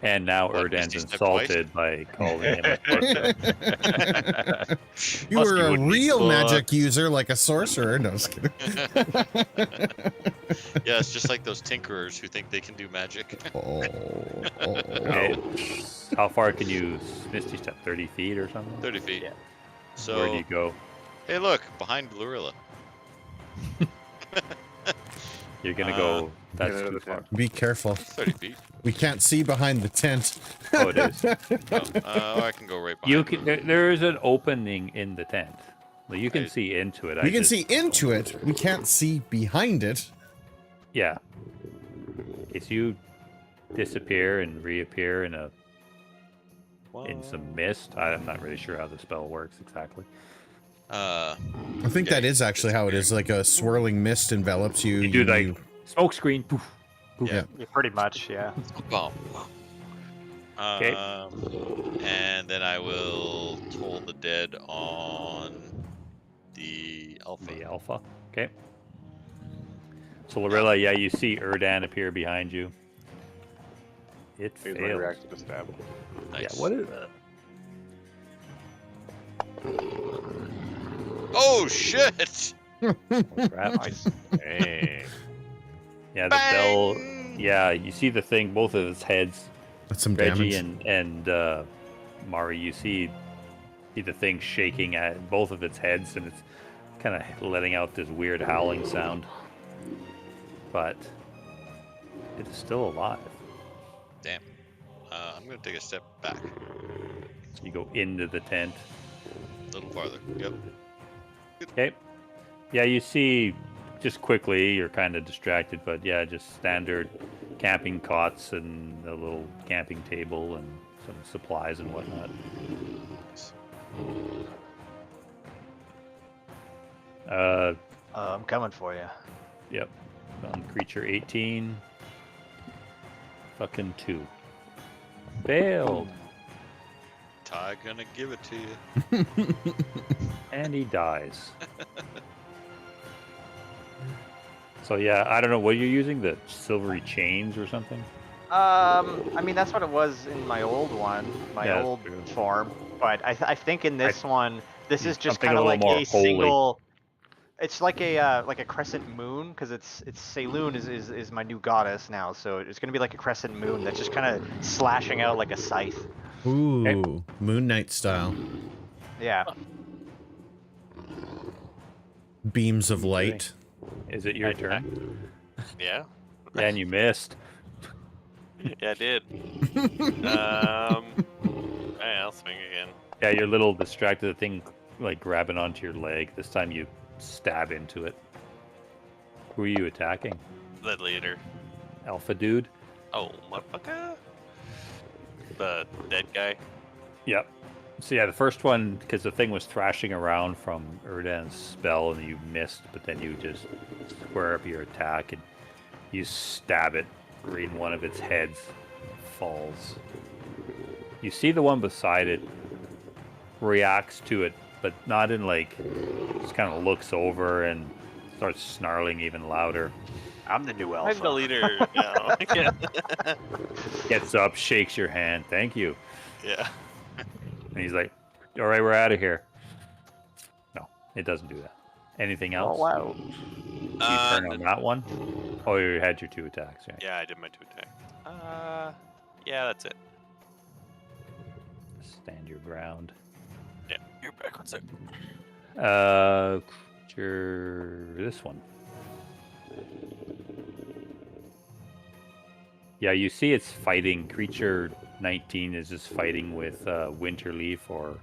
And now What, Erdan's Misty Step twice? insulted by calling him a sorcerer. You Must were be a wouldn't be real magic booked. user like a sorcerer. No, just kidding. Yeah, it's just like those tinkerers who think they can do magic. Okay. How far can you misty step? 30 feet or something? 30 feet. Yeah. So Where do you go? hey, look behind Glorilla. You're gonna go. That's out of too the far. Be careful. 30 feet. We can't see behind the tent. Oh, it is. Oh, I can go right behind. You can. There is an opening in the tent. Well, you can I- see into it. We can see into it. We can't see behind it. Yeah. If you disappear and reappear in some mist, I'm not really sure how the spell works exactly. I think that is actually how it is. Like a swirling mist envelops you. You do like smoke screen. Poof, poof. Yeah. Yeah, pretty much, yeah. Bomb. Okay. And then I will toll the dead on the alpha. The alpha. Okay. So Lorilla, yeah, you see Erdan appear behind you. It He's my fails. reaction to stab. Nice. Yeah. What is that? Oh shit! Crap. Dang. Yeah, the bell. Yeah, you see the thing. Both of its heads. That's some Reggie damage. and Mari, you see the thing shaking at both of its heads, and it's kind of letting out this weird howling sound. But it is still alive. Damn. I'm gonna take a step back. You go into the tent. A little farther. Yep. Okay. Yeah, you see, just quickly, you're kind of distracted, but yeah, just standard camping cots and a little camping table and some supplies and whatnot. I'm coming for you. Yep. Creature 18. Fucking 2. Failed. Ty gonna give it to you. And he dies. So yeah, I don't know what you're using, the silvery chains or something? I mean, that's what it was in my old one, my Yeah, old true. form. But I think in this one, this is just something kind a of little like more a holy. single. It's like a crescent moon because it's Saloon is my new goddess now, so it's gonna be like a crescent moon that's just kind of slashing out like a scythe. Ooh, Moon Knight style. Yeah. Beams of light. Is it your turn? Yeah. Yeah, and you missed. Yeah, I did. Yeah, I'll swing again. Yeah, you're a little distracted. The thing like grabbing onto your leg. This time you stab into it. Who are you attacking? The leader. Alpha dude? Oh, motherfucker. The dead guy. Yep. So yeah, the first one, because the thing was thrashing around from Erdan's spell and you missed, but then you just square up your attack and you stab it right in one of its heads. Falls. You see the one beside it reacts to it, but not in like, just kind of looks over and starts snarling even louder. I'm the new alpha. I'm the leader now. Yeah. Gets up, shakes your hand. Thank you. Yeah. And he's like, all right, we're out of here. No, it doesn't do that. Anything else? Oh wow. You turn on that one? Oh, you had your 2 attacks. Right? Yeah, I did my 2 attack. Yeah, that's it. Stand your ground. Yeah, you're back. What's it? Creature, this one. Yeah, you see it's fighting. Creature 19 is just fighting with Winterleaf or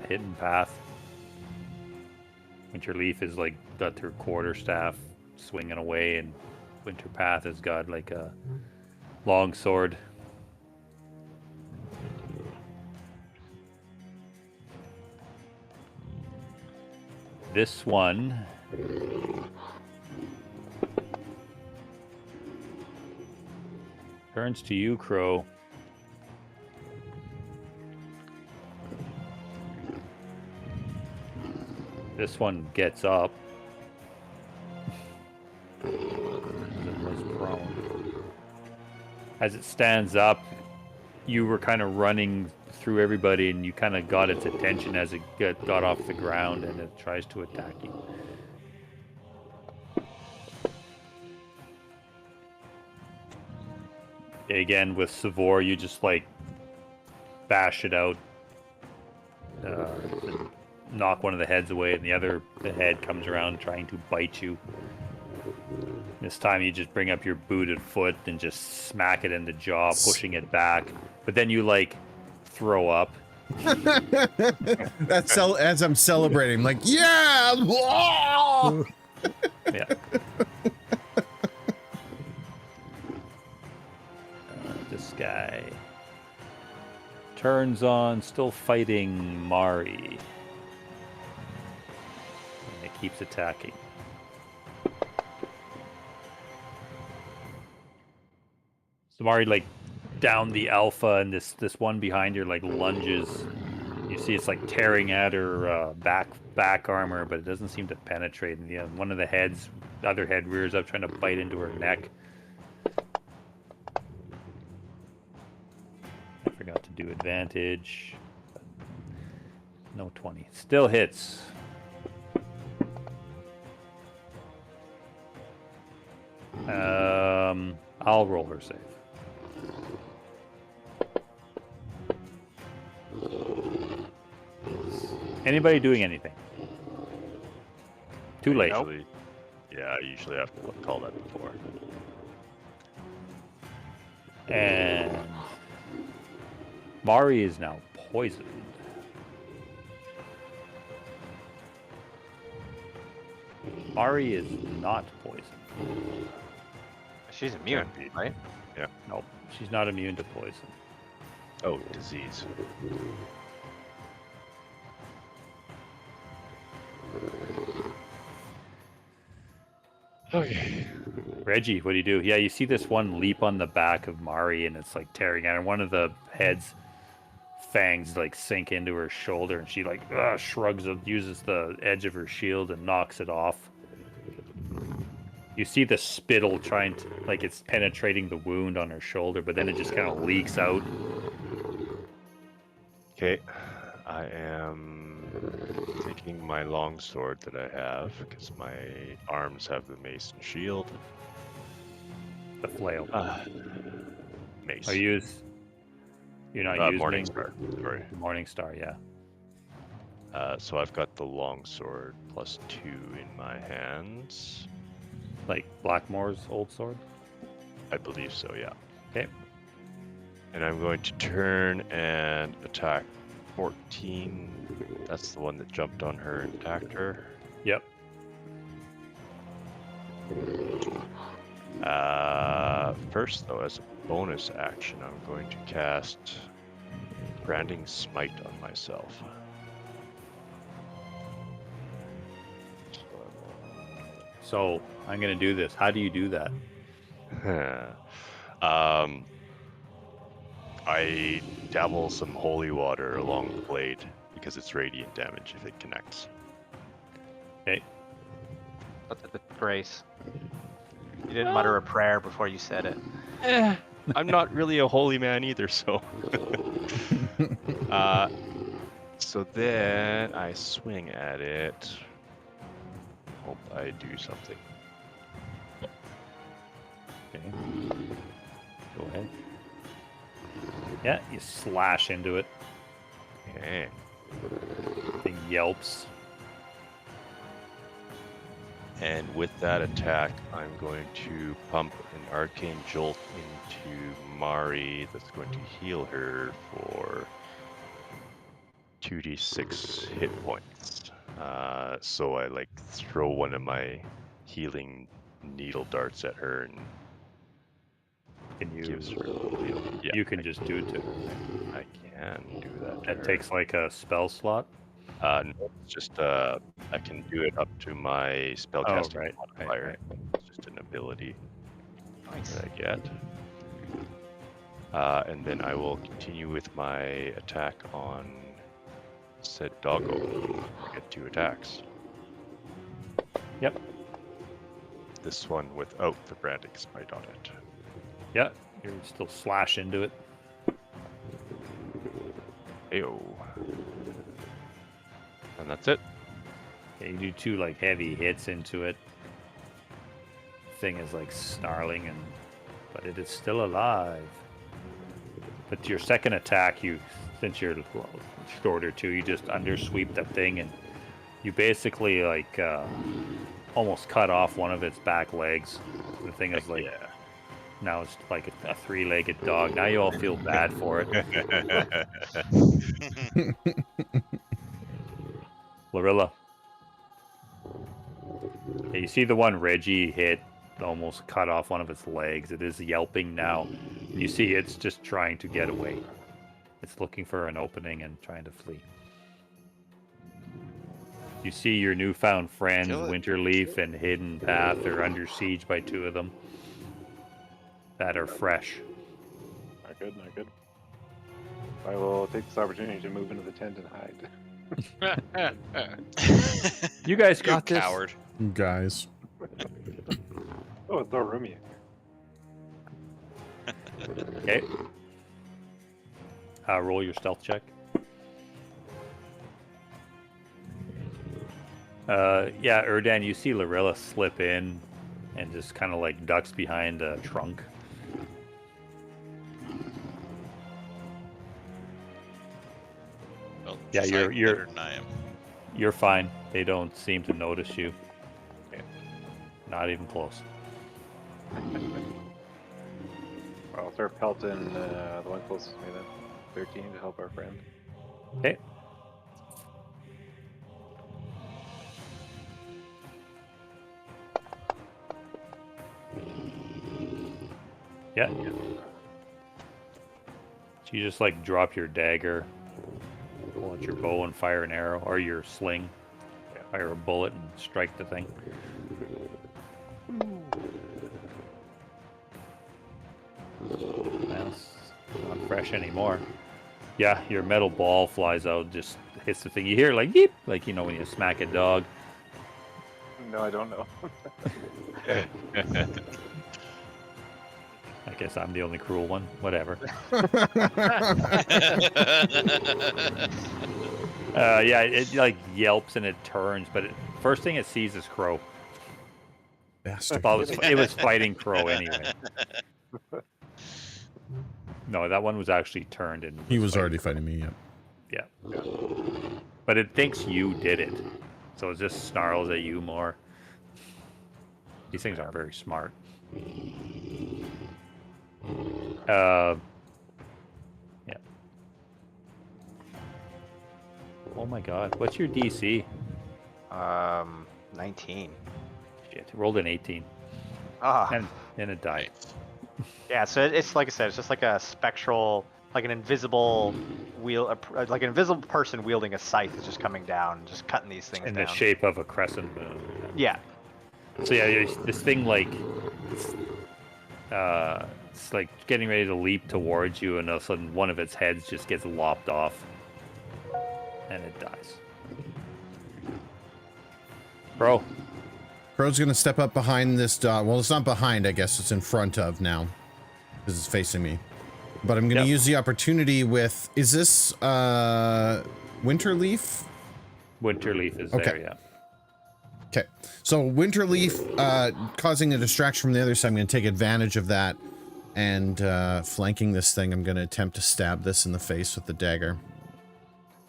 Hidden Path. Winterleaf is like got her quarterstaff swinging away, and Winterpath has got like a long sword. This one turns to you, Crow. This one gets up. It was prone. As it stands up, you were kind of running through everybody, and you kind of got its attention as it got off the ground, and it tries to attack you. Again, with Savor, you just like bash it out, knock one of the heads away, and the head comes around trying to bite you. This time you just bring up your booted foot and just smack it in the jaw, pushing it back. But then you like throw up. That's as I'm celebrating, like, yeah! Whoa! Yeah. This guy turns on, still fighting Mari. And it keeps attacking. So Mari like down the alpha, and this one behind her like lunges. You see it's like tearing at her back armor, but it doesn't seem to penetrate. And one of the other head rears up trying to bite into her neck. I forgot to do advantage. No 20. Still hits. I'll roll her save. Anybody doing anything? Too late. Usually, yeah, I usually have to call that before. And Mari is now poisoned. Mari is not poisoned. She's immune, right? Yeah. Nope, she's not immune to poison. Oh, disease. Okay. Reggie, what do you do? Yeah, you see this one leap on the back of Mari, and it's like tearing at her. One of the head's fangs like sink into her shoulder, and she like shrugs it, uses the edge of her shield and knocks it off. You see the spittle trying to, like, it's penetrating the wound on her shoulder, but then it just kind of leaks out. Okay. I am taking my longsword that I have, because my arms have the mace and shield. The flail. Mace. You're not using Morningstar. Sorry. Morningstar, yeah. So I've got the longsword plus 2 in my hands. Like Blackmore's old sword? I believe so, yeah. Okay. And I'm going to turn and attack 14. That's the one that jumped on her and attacked her. Yep. First, though, as a bonus action, I'm going to cast Branding Smite on myself. So I'm going to do this. How do you do that? I dabble some holy water along the blade because it's radiant damage if it connects. Okay. That's the grace. You didn't mutter a prayer before you said it. I'm not really a holy man either, so. So then I swing at it. Hope I do something. Okay. Go ahead. Yeah, you slash into it. Okay. Thing yelps. And with that attack, I'm going to pump an Arcane Jolt into Mari that's going to heal her for 2d6 hit points. So I like throw one of my healing needle darts at her and Can you? gives her a little heal. Yeah, You can just do it to her. I can do that. To That her. takes like a spell slot. No, it's just I can do it up to my spellcasting right, modifier. right. It's just an ability Nice. that I get. And then I will continue with my attack on said doggo. I get 2 attacks. Yep. This one without the branding smite on it. Yeah, you still slash into it. Ayo. And that's it. Yeah, you do 2 like heavy hits into it. Thing is like snarling but it is still alive. But your second attack, since you're shorter too, you just undersweep that thing and you basically like almost cut off one of its back legs. The thing is like now it's like a 3-legged dog. Now you all feel bad for it. Lorilla. Yeah, you see the one Reggie hit almost cut off one of its legs. It is yelping now. You see it's just trying to get away. It's looking for an opening and trying to flee. You see your newfound friends, Winterleaf and Hidden Path, are under siege by 2 of them that are fresh. Not good, not good. I will take this opportunity to move into the tent and hide. You guys You got this. coward. Guys. Oh, it's so roomy. Okay. Roll your stealth check. Yeah, Erdan, you see Lorilla slip in and just kind of like ducks behind a trunk. Well, Yeah, just you're- hide you're- better than I am. You're fine. They don't seem to notice you. Not even close. I'll start pelting the one closest to me then. 13 to help our friend. Okay. Yeah. So you just like drop your dagger, pull out your bow and fire an arrow, or your sling, fire a bullet and strike the thing. Well, it's not fresh anymore. Yeah, your metal ball flies out, just hits the thing. You hear like yeep, like you know when you smack a dog. No, I don't know. I guess I'm the only cruel one. Whatever. Yeah, it like yelps and it turns, but first thing it sees is Crow. Bastard. Well, it was fighting Crow anyway. No, that one was actually turned and He was fighting already Crow. fighting me, yeah. Yeah. But it thinks you did it, so it just snarls at you more. These things aren't very smart. Yeah. Oh my god, what's your DC? 19. Shit, rolled an 18. Ah. And it died. Yeah, so it's like I said, it's just like a spectral, like an invisible like an invisible person wielding a scythe is just coming down, just cutting these things In down. the shape of a crescent moon. Yeah. So yeah, this thing like it's like getting ready to leap towards you, and all of a sudden one of its heads just gets lopped off, and it dies. Bro, Crow's gonna step up behind this dog. Well, it's not behind, I guess it's in front of now, because it's facing me. But I'm gonna use the opportunity with. Is this Winterleaf? Winterleaf is Okay. there, yeah. Okay, so Winterleaf causing a distraction from the other side. I'm going to take advantage of that and flanking this thing. I'm going to attempt to stab this in the face with the dagger.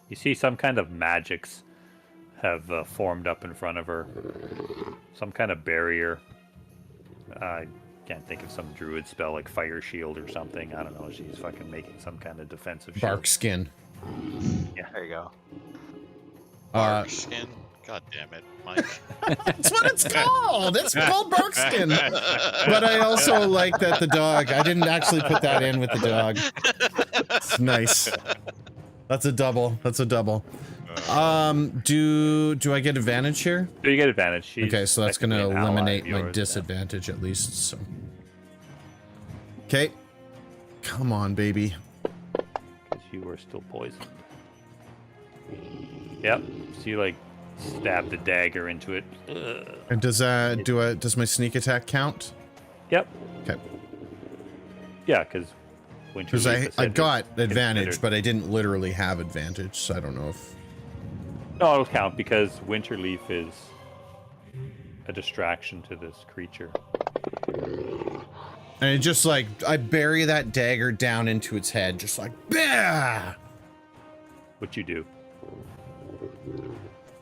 You see some kind of magics have formed up in front of her. Some kind of barrier. I can't think of some druid spell like Fire Shield or something. I don't know. She's fucking making some kind of defensive shield. Bark skin. Yeah, there you go. Bark skin? God damn it, Mike. That's what it's called. It's called bark skin. But I also like that the dog. I didn't actually put that in with the dog. It's nice. That's a double. That's a double. Do I get advantage here? So you get advantage. She's Okay, so that's gonna technically an ally eliminate of my yours, disadvantage at least. So. Okay. Come on, baby. because you were still poisoned. Yep. So you like stab the dagger into it. Ugh. And does does my sneak attack count? Yep. Okay. Yeah, because Winter Because Leaf I is got advantage, considered- but I didn't literally have advantage, so I don't know if. No, it'll count because Winter Leaf is a distraction to this creature. And it just like I bury that dagger down into its head, just like bah! What you do?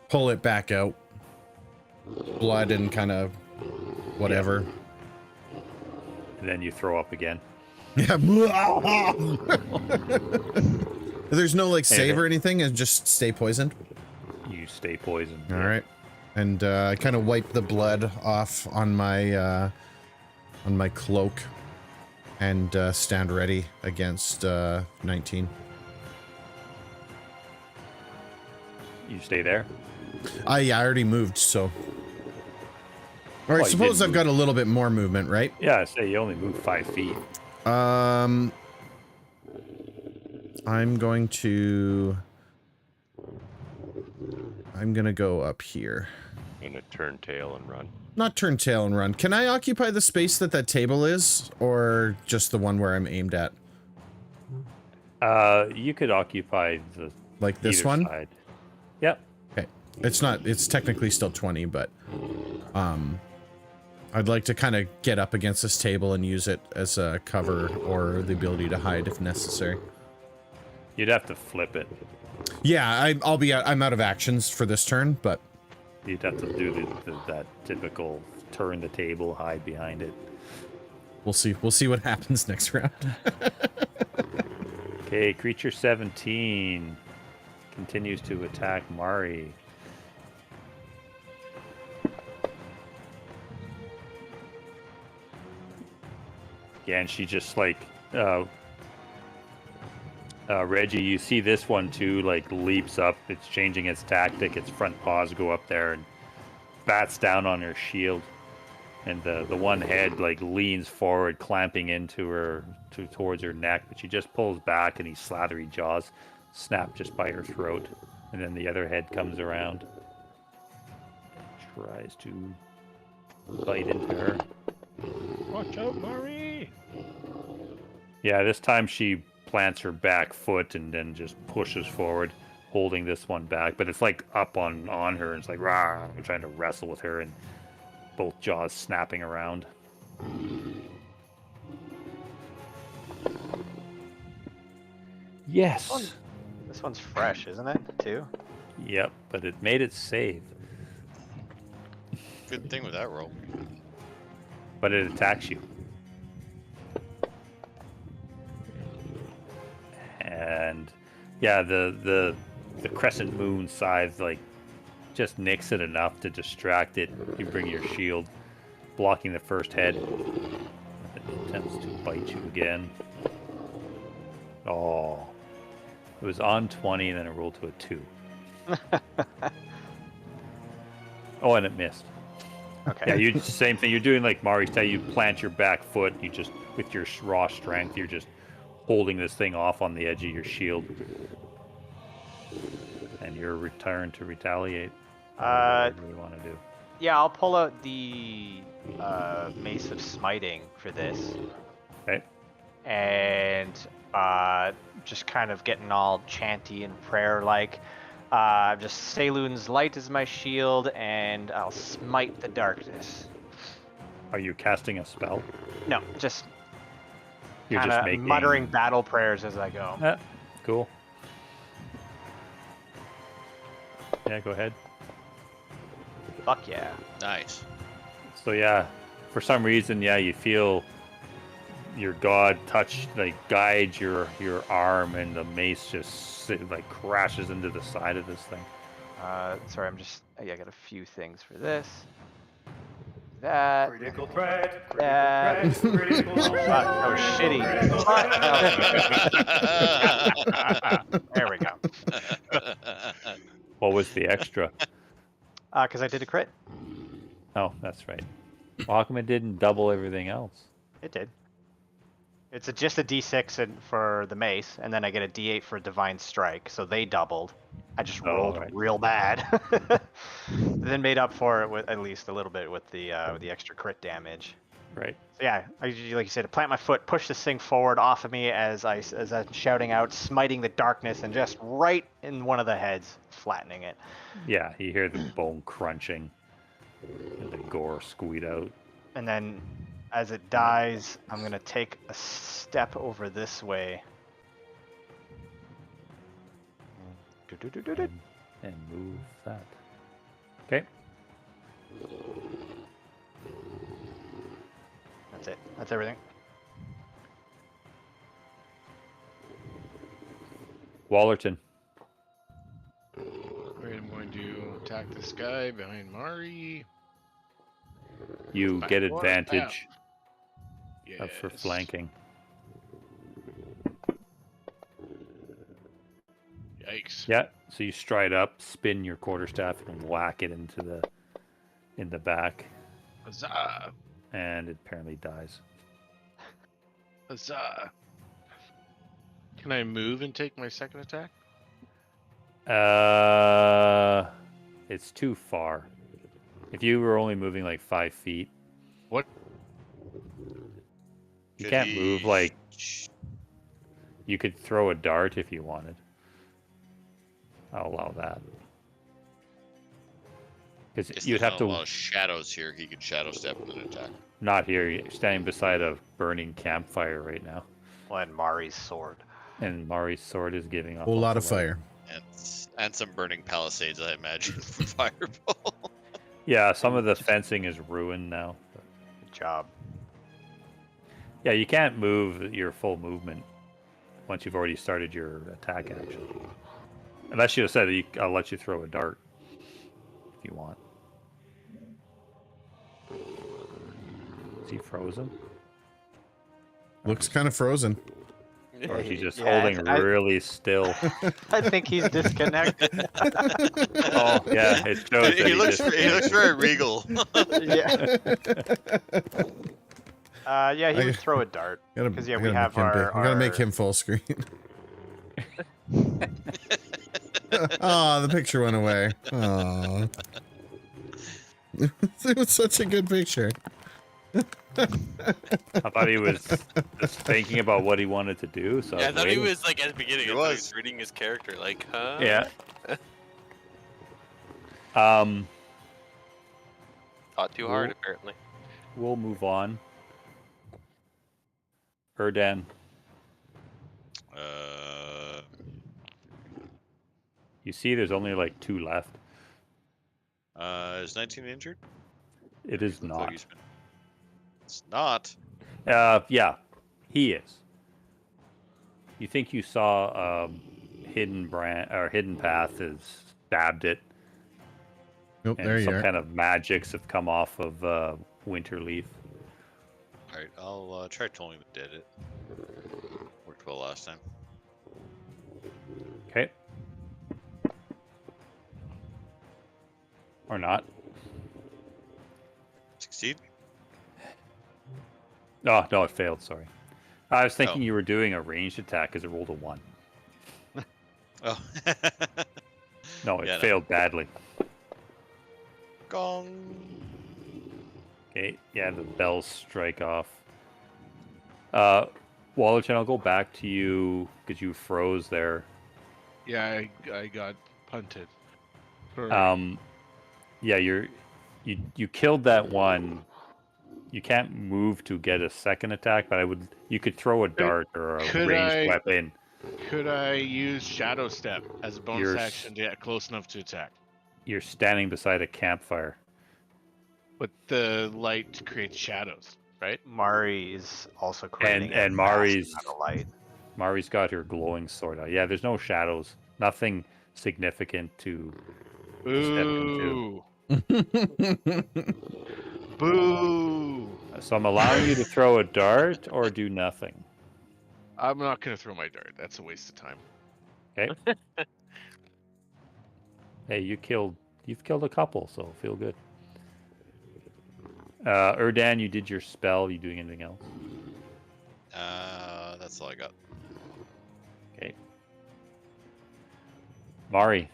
Pull it back out. Blood and kind of whatever. And then you throw up again. Yeah. There's no like save or anything, and just stay poisoned. You stay poisoned. All right. And I kind of wipe the blood off on my cloak, and stand ready against 19. You stay there. Yeah, I already moved, so. All right, Well, you suppose did I've got a little bit more movement, right? Yeah, I say you only move 5 feet. I'm gonna go up here. I'm gonna turn tail and run. Not turn tail and run. Can I occupy the space that table is, or just the one where I'm aimed at? You could occupy the Like this either one? side. Yep. Okay. It's technically still 20, but I'd like to kind of get up against this table and use it as a cover or the ability to hide if necessary. You'd have to flip it. Yeah, I'm out of actions for this turn, but You'd have to do that typical turn the table, hide behind it. we'll see. We'll see what happens next round. Okay, creature 17 continues to attack Mari. Yeah, and she just like Reggie, you see this one too, like leaps up. It's changing its tactic. Its front paws go up there and bats down on her shield. And the one head like leans forward, clamping into her towards her neck, but she just pulls back, and these slathery jaws snap just by her throat. And then the other head comes around, tries to bite into her. Watch out, Mari! Yeah, this time she plants her back foot and then just pushes forward, holding this one back. But it's like up on her, and it's like rah, trying to wrestle with her, and both jaws snapping around. Yes. This one's fresh, isn't it? Too. Yep, but it made it save. Good thing with that roll. But it attacks you. And yeah, the crescent moon scythe like just nicks it enough to distract it. You bring your shield, blocking the first head. It attempts to bite you again. Oh. It was on 20 and then it rolled to a 2. Oh, and it missed. Okay. Yeah, you same thing. You're doing like Mari's tell you, plant your back foot. You just, with your raw strength, you're just holding this thing off on the edge of your shield. And your return to retaliate. Whatever you want to do. Yeah, I'll pull out the Mace of Smiting for this. Okay. And just kind of getting all chanty and prayer-like. Just Saloon's Light is my shield, and I'll smite the darkness. Are you casting a spell? No, just You're kind just of making muttering battle prayers as I go. Cool. Yeah, go ahead. Fuck yeah. Nice. So yeah, for some reason, yeah, you feel your god touch, like, guides your arm, and the mace just like crashes into the side of this thing. Sorry, I got a few things for this. That. Critical threat. That. Critical Fuck, oh, shitty. There we go. What was the extra? Because I did a crit. Oh, that's right. Well, how come it didn't double everything else? It did. It's just a D6 for the mace, and then I get a D8 for Divine Strike, so they doubled. I just rolled right. real bad. Then made up for it with at least a little bit with the extra crit damage. Right. So yeah, I usually, like you said, plant my foot, push this thing forward off of me as I'm shouting out, smiting the darkness, and just right in one of the heads, flattening it. Yeah, you hear the bone crunching and the gore squeak out. And then as it dies, I'm going to take a step over this way. And move that. Okay. That's it. That's everything. Wallerton. I'm going to attack this guy behind Mari. You Back get one. advantage Yes. for flanking. Yikes. Yeah, so you stride up, spin your quarterstaff, and whack it in the back, Huzzah! and it apparently dies. Huzzah! Can I move and take my second attack? It's too far. If you were only moving like 5 feet, What? you Could can't he- move like. You could throw a dart if you wanted. I'll allow that. Guess Because you'd there's have not a to. lot of shadows here. He could shadow step and then attack. Not here. You're standing beside a burning campfire right now, Well, and Mari's sword. and Mari's sword is giving off Whole lot of lots light. fire. And some burning palisades, I imagine, from fireball. Yeah, some of the fencing is ruined now. But Good job. yeah, you can't move your full movement once you've already started your attack action. Unless you said I'll let you throw a dart if you want. Is he frozen? Looks kind of frozen. Or is he just Yeah, holding I- really still? I think he's disconnected. Oh, yeah, it shows that he looks very regal. Yeah. Yeah, he I- would throw a dart. Gotta- 'Cause, yeah, I we gotta have make him big. our- I gotta make our- him full screen. Oh, the picture went away. Oh, it was such a good picture. I thought he was just thinking about what he wanted to do. So Yeah, I was thought he waiting. was like at the beginning. He I thought he was. was reading his character, like, huh? Yeah. Thought too hard, apparently. We'll move on. Erdan, you see, there's only like 2 left. Is 19 injured? It is Looks like not. he's been- It's not. Yeah, he is. You think you saw hidden path has stabbed it, Nope, and there you some are. kind of magics have come off of Winterleaf. Alright, I'll try tolling the dead. It worked well last time. Okay. Or not. Succeed? Oh, no, it failed, sorry. I was thinking Oh. you were doing a ranged attack because it rolled a 1. Oh. No, it Yeah, no. failed badly. Gong. Okay, yeah, the bells strike off. Wallerton, I'll go back to you because you froze there. Yeah, I got punted. For, Yeah, you killed that one. You can't move to get a second attack, but you could throw a dart or a could ranged I- weapon. could I use Shadow Step as a bonus You're action to get close enough to attack? You're standing beside a campfire. But the light creates shadows, right? Mari is also creating And a Mari's vast amount of light. Mari's got her glowing sword out. Yeah, there's no shadows. Nothing significant to step into. Boo! Boo! So I'm allowing you to throw a dart or do nothing. I'm not gonna throw my dart. That's a waste of time. Okay. Hey, you've killed a couple, so feel good. Erdan, you did your spell. You doing anything else? That's all I got. Okay. Mari,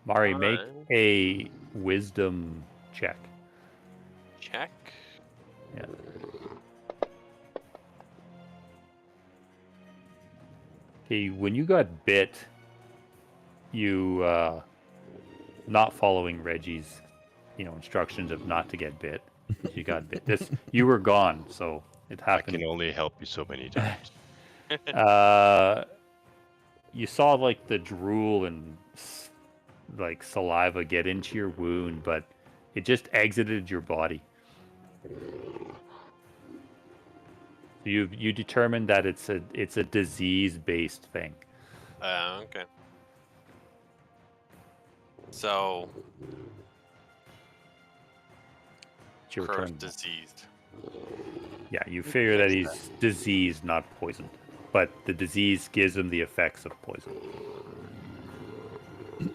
make Alright. a wisdom check. Check. Yeah. Okay, when you got bit, you not following Reggie's, instructions of not to get bit. You got bit. You were gone, so it I happened. can only help you so many times. You saw like the drool and like saliva get into your wound, but it just exited your body. You determined that it's a disease-based thing. Okay. So, It's your Crow's turn. diseased. Yeah, you figure that he's diseased, not poisoned. But the disease gives him the effects of poison.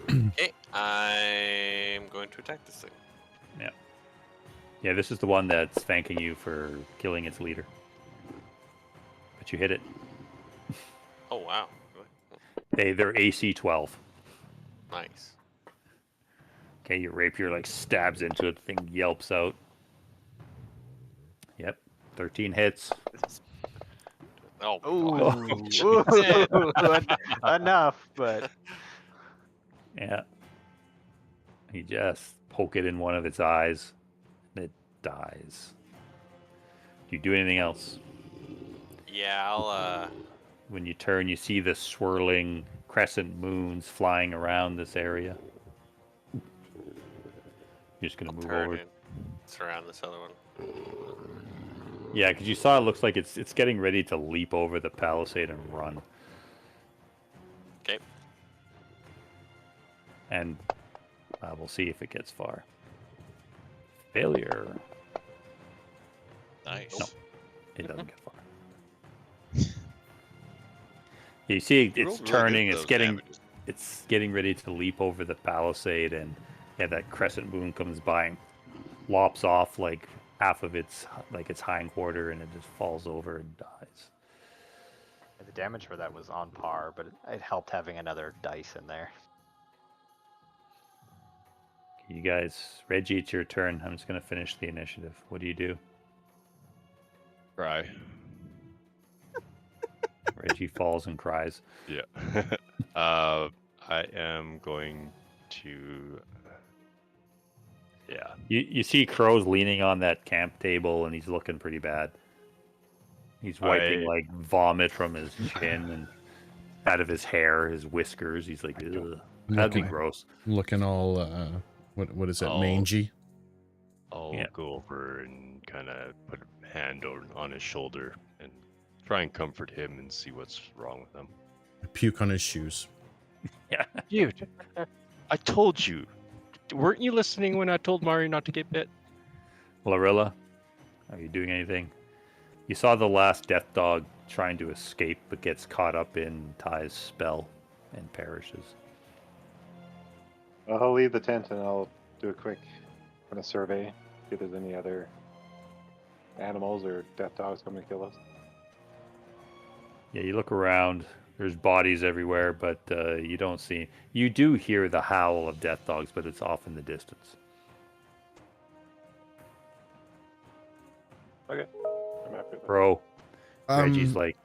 Okay, I'm going to attack this thing. Yeah, this is the one that's thanking you for killing its leader. But you hit it. Oh wow, really? They're AC 12. Nice. Okay, your rapier like stabs into it, the thing yelps out. Yep, 13 hits. Oh, Ooh, enough, but Yeah. You just poke it in one of its eyes, and it dies. Do you do anything else? yeah, I'll When you turn, you see the swirling crescent moons flying around this area. You're just gonna move turn over. and surround this other one. Yeah, because you saw it looks like it's getting ready to leap over the palisade and run. Okay. And we'll see if it gets far. Failure. Nice. No. It doesn't get far. You see You it's rolled really good turning, with it's those getting damages. it's getting ready to leap over the palisade, and that crescent moon comes by and lops off like half of its hindquarter, and it just falls over and dies. the damage for that was on par. But it helped having another dice in there. You guys, Reggie, it's your turn. I'm just gonna finish the initiative. What do you do? Cry. Reggie falls and cries. Yeah. I am going to. Yeah. You see Crow's leaning on that camp table, and he's looking pretty bad. He's wiping like vomit from his chin and out of his hair, his whiskers. He's like, ugh. That'd be gross. Looking all, what is it, Oh. mangy? I'll Yeah. go over and kind of put a hand on his shoulder and try and comfort him and see what's wrong with him. Puke on his shoes. Yeah. Dude, I told you. Weren't you listening when I told Mari not to get bit? Lorilla, are you doing anything? You saw the last death dog trying to escape, but gets caught up in Ty's spell and perishes. I'll leave the tent and I'll do a quick kind of survey, see if there's any other animals or death dogs coming to kill us. Yeah, you look around. There's bodies everywhere, but you don't see. You do hear the howl of death dogs, but it's off in the distance. Okay, I'm happy with that. Bro, Reggie's Um, like,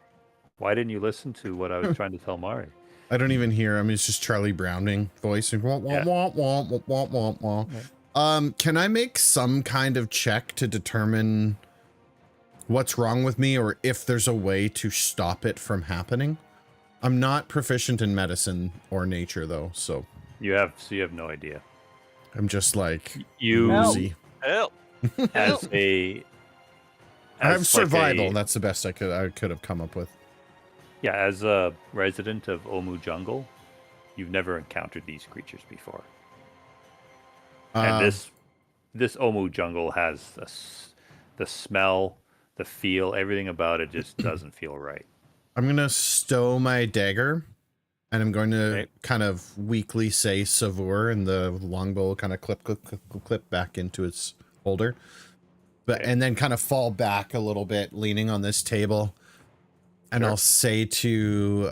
why didn't you listen to what I was trying to tell Mari? I don't even hear. I mean, it's just Charlie Browning voice. And wah, wah, Yeah. wah, wah, wah, wah, wah, wah. Can I make some kind of check to determine what's wrong with me, or if there's a way to stop it from happening? I'm not proficient in medicine or nature, though, so You have no idea. I'm just like You woozy. Help! as a I have as like survival. a- That's the best I could have come up with. yeah, as a resident of Omu Jungle, you've never encountered these creatures before. And this Omu Jungle has the smell, the feel, everything about it just doesn't feel right. I'm gonna stow my dagger, and I'm going to Okay. kind of weakly say "Savour," and the longbow will kind of clip back into its holder, but Okay. and then kind of fall back a little bit, leaning on this table, and Sure. I'll say to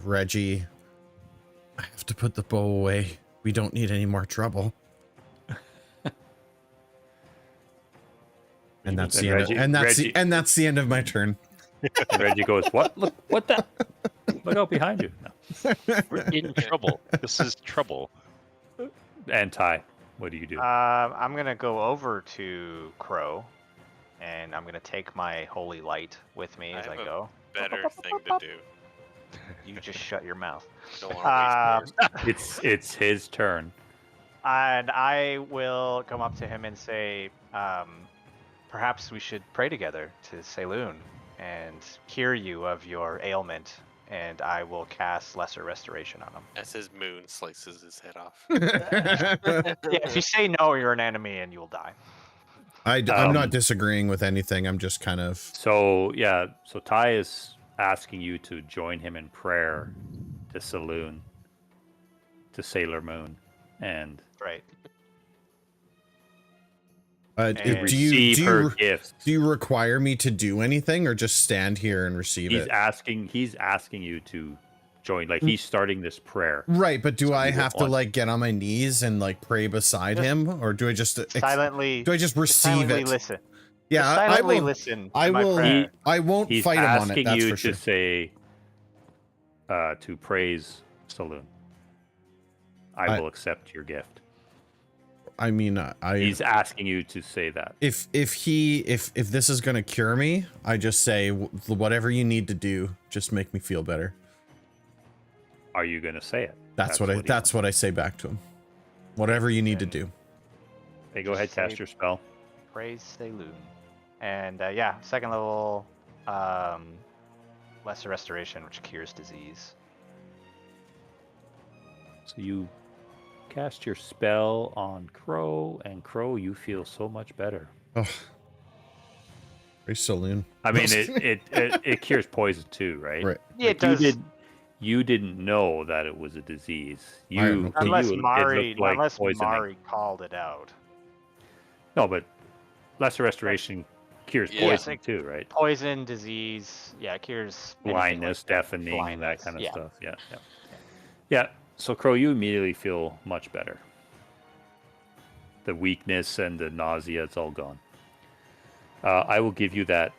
Reggie, "I have to put the bow away. We don't need any more trouble." And that's And the end. And that's the end of my turn. And Reggie goes, "What? Look! What the? Look out behind you!" No. We're in trouble. This is trouble. And Ty, what do you do? I'm gonna go over to Crow, and I'm gonna take my holy light with me as I have a go. Better thing to do. You just shut your mouth. Don't want to waste yours. It's his turn. And I will come up to him and say, perhaps we should pray together to Saloon and cure you of your ailment, and I will cast Lesser Restoration on him. As his moon slices his head off. Yeah, if you say no, you're an enemy and you'll die. I'm not disagreeing with anything. I'm just kind of. So yeah, so Ty is asking you to join him in prayer to Saloon, to Sailor Moon, and Right. to Do you receive her gifts. do you require me to do anything, or just stand here and receive He's it? asking you to join. Like he's starting this prayer. Right, but do So I you have to want- like get on my knees and like pray beside him, or do I just Silently. do I just receive silently it? listen. Yeah, Just I silently will. listen. I to my will. prayer. I won't He's fight him on it. asking That's you for to sure. say, to praise Saloon. I will accept your gift. I mean, He's asking you to say that. if this is gonna cure me, I just say whatever you need to do, just make me feel better. Are you going to say it? That's what I say back to him. Whatever you need to do. Okay, go ahead, Just say- cast your spell. Praise Saloon. And yeah, second level Lesser Restoration, which cures disease. So you cast your spell on Crow, and Crow, you feel so much better. Oh, very saloon. I mean, it cures poison too, right? Right. Yeah, it does. You didn't know that it was a disease. I don't know. To Unless you, it Mari, looked like unless poisoning. Mari called it out. No, but Lesser Restoration cures Yeah. poison too, right? Poison, disease, yeah, it cures anything Blindness, like that. deafening, Blindness, that kind of yeah. stuff. Yeah. So Crow, you immediately feel much better. The weakness and the nausea, it's all gone. I will give you that.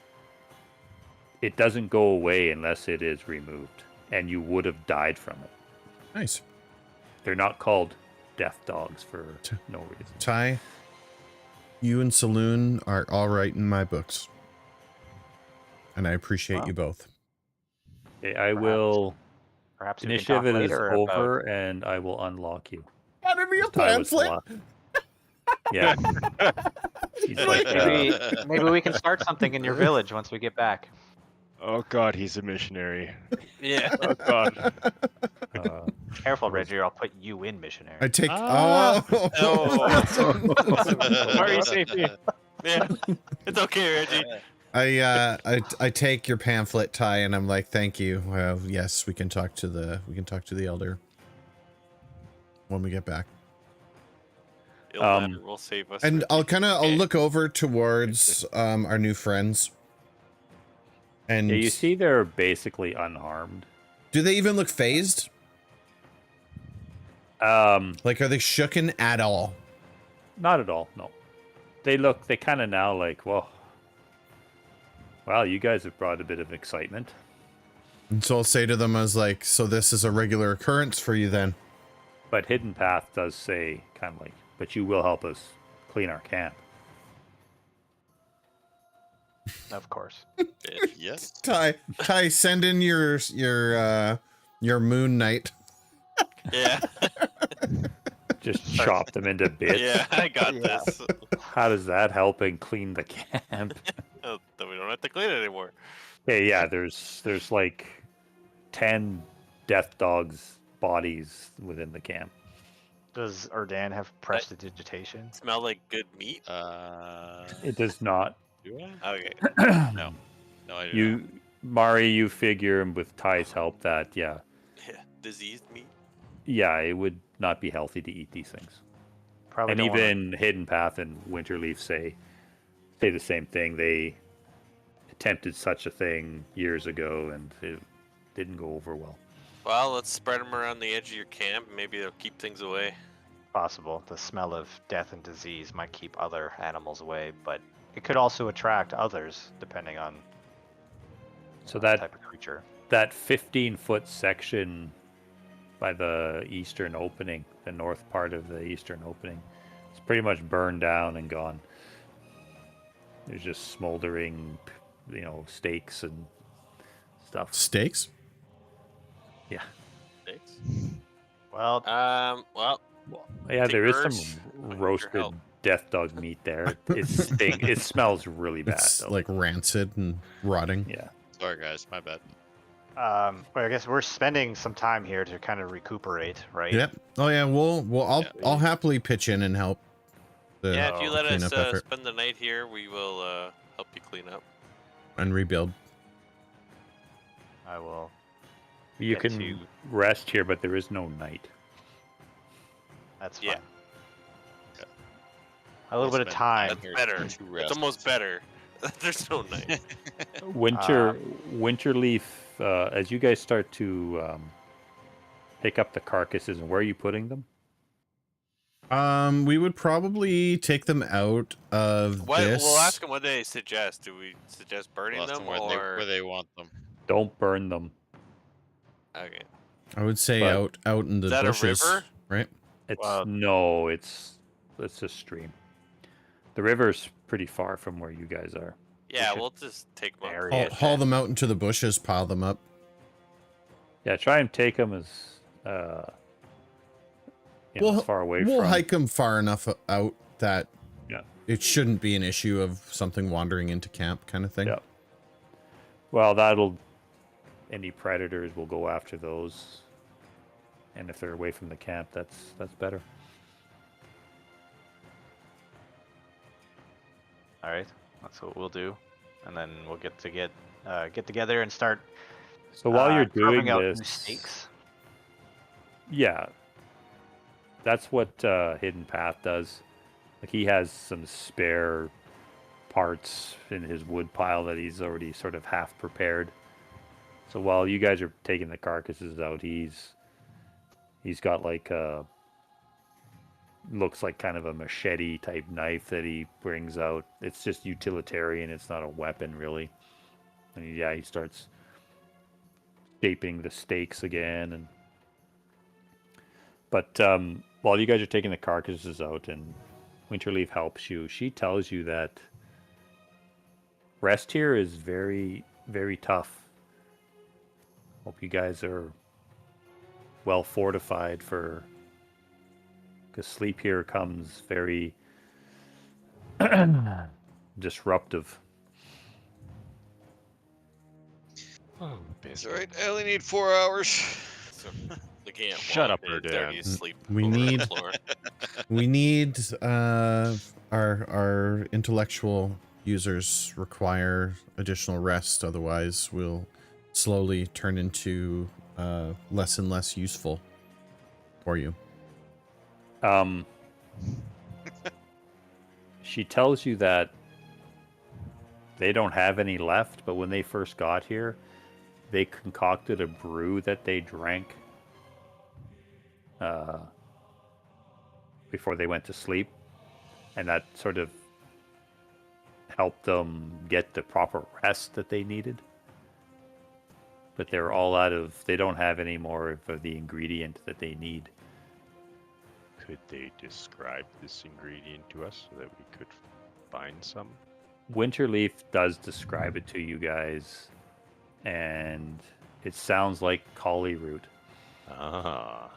It doesn't go away unless it is removed, and you would have died from it. Nice. They're not called death dogs for no reason. Ty, you and Saloon are all right in my books, and I appreciate you both. Okay, I will. Perhaps we can Initiative talk is later over, and I will unlock you. Gotta be a Ty was the pamphlet. Yeah. He's like, maybe we can start something in your village once we get back. Oh God, he's a missionary. Yeah. Oh God. Careful, Reggie, or I'll put you in missionary. I take. Ah. Mari, save me. Yeah. It's okay, Reggie. I take your pamphlet, Ty, and I'm like, thank you. Well, yes, we can talk to the elder when we get back. Ilmater will save us. And Reggie. I'll look over towards our new friends. And yeah, you see, they're basically unharmed. do they even look phased? Like, are they shooken at all? Not at all. No, they kind of now like, well, wow, you guys have brought a bit of excitement. And so I'll say to them, I was like, so this is a regular occurrence for you then? But Hidden Path does say kind of like, but you will help us clean our camp. Of course. Yes. Ty, send in your Moon Knight. Yeah. Just chop them into bits. Yeah, I got Yeah. this. How does that help and clean the camp? Oh, then we don't have to clean it anymore. Okay, yeah, there's like 10 death dogs bodies within the camp. Does Erdan have prestidigitation? Smell like good meat. It does not. Do I? Okay. No, I do not. You, Mari, you figure with Ty's help that yeah, Diseased meat. yeah, it would not be healthy to eat these things. Probably And don't wanna- even Hidden Path and Winterleaf say the same thing. They attempted such a thing years ago, and it didn't go over well. Well, let's spread them around the edge of your camp. Maybe they'll keep things away. possible. The smell of death and disease might keep other animals away, but it could also attract others depending on So the that type of creature. that 15-foot section by the eastern opening, the north part of the eastern opening, it's pretty much burned down and gone. There's just smoldering, stakes and stuff. Steaks? Yeah. Thanks. Well, Well, Yeah, The there is urge, some I need your roasted help. death dog meat there. It smells really bad, It's though. like rancid and rotting. Yeah. Sorry, guys. My bad. well, I guess we're spending some time here to kind of recuperate, right? Yep. Oh yeah. I'll happily pitch in and help. The yeah, if you let us cleanup effort spend the night here, we will help you clean up. and rebuild. I will. You Get can to- rest here, but there is no night. That's fine. Yeah. A little bit of time. That's better. It's almost better. There's no night. Winterleaf, as you guys start to pick up the carcasses, and where are you putting them? We would probably take them out of this. We'll ask them what they suggest. Do we suggest burning We'll ask them them or? where they want them. Don't burn them. Okay. I would say But- out in the Is that a bushes, river? right? It's Well- no, it's a stream. The river's pretty far from where you guys are. Yeah, should we'll just take them. bury out. it. Haul them out into the bushes, pile them up. Yeah, try and take them as as far away We'll from. hike them far enough out that Yeah. it shouldn't be an issue of something wandering into camp, kind of thing. Yeah. Well, any predators will go after those, and if they're away from the camp, that's better. All right, that's what we'll do, and then we'll get together and start. So while you're doing carving out new this, stakes. yeah, that's what Hidden Path does. Like he has some spare parts in his wood pile that he's already sort of half prepared. So while you guys are taking the carcasses out, he's got like looks like kind of a machete type knife that he brings out. It's just utilitarian. It's not a weapon really. And he starts shaping the stakes again. But while you guys are taking the carcasses out and Winterleaf helps you, she tells you that rest here is very, very tough. Hope you guys are well fortified because sleep here comes very disruptive. It's alright. I only need 4 hours. So, they can't Shut walk, up, they're Erdan. already asleep We over the need- floor. We need our intellectual users require additional rest, otherwise we'll slowly turn into less and less useful for you. She tells you that they don't have any left, but when they first got here, they concocted a brew that they drank before they went to sleep, and that sort of helped them get the proper rest that they needed. But they're all they don't have any more of the ingredient that they need. Could they describe this ingredient to us so that we could find some? Winterleaf does describe it to you guys, and it sounds like collie root. Ah.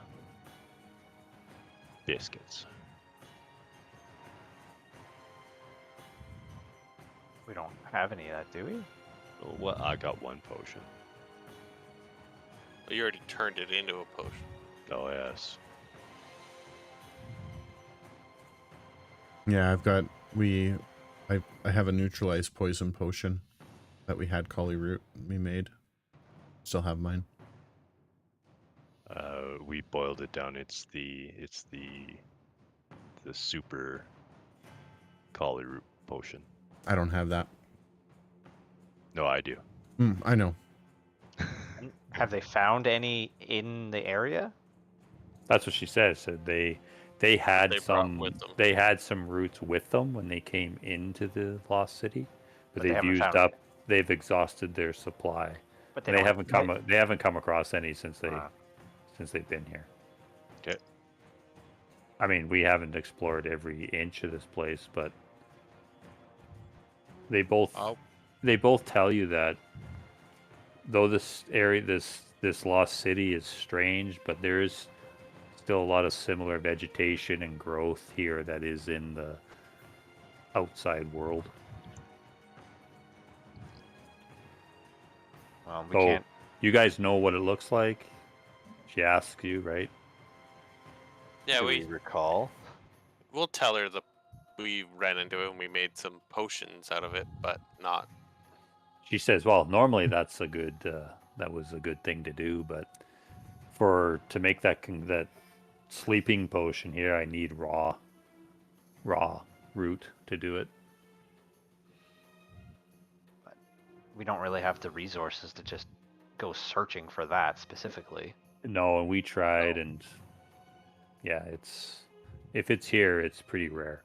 biscuits. We don't have any of that, do we? Oh, well, I got one potion. Well, you already turned it into a potion. Oh yes. Yeah, I've got I have a neutralized poison potion that we had Collie Root we made. Still have mine. We boiled it down. It's the super collie root potion. I don't have that. No, I do. I know. Have they found any in the area? That's what she says. So they had They brought some with them. they had some roots with them when they came into the lost city, but But they they've haven't used found up. it. They've exhausted their supply. But They haven't come across any since Ah. they've been here. Okay. I mean, we haven't explored every inch of this place, but they both tell you that though this area, this lost city is strange, but there is still a lot of similar vegetation and growth here that is in the outside world. We can't. You guys know what it looks like? She asks you, right? Yeah, Do we recall? we'll tell her we ran into it and we made some potions out of it, but not. She says, "Well, normally that's a good that was a good thing to do, but to make that sleeping potion here, I need raw root to do it." We don't really have the resources to just go searching for that specifically. No, and we tried, and yeah, if it's here, it's pretty rare.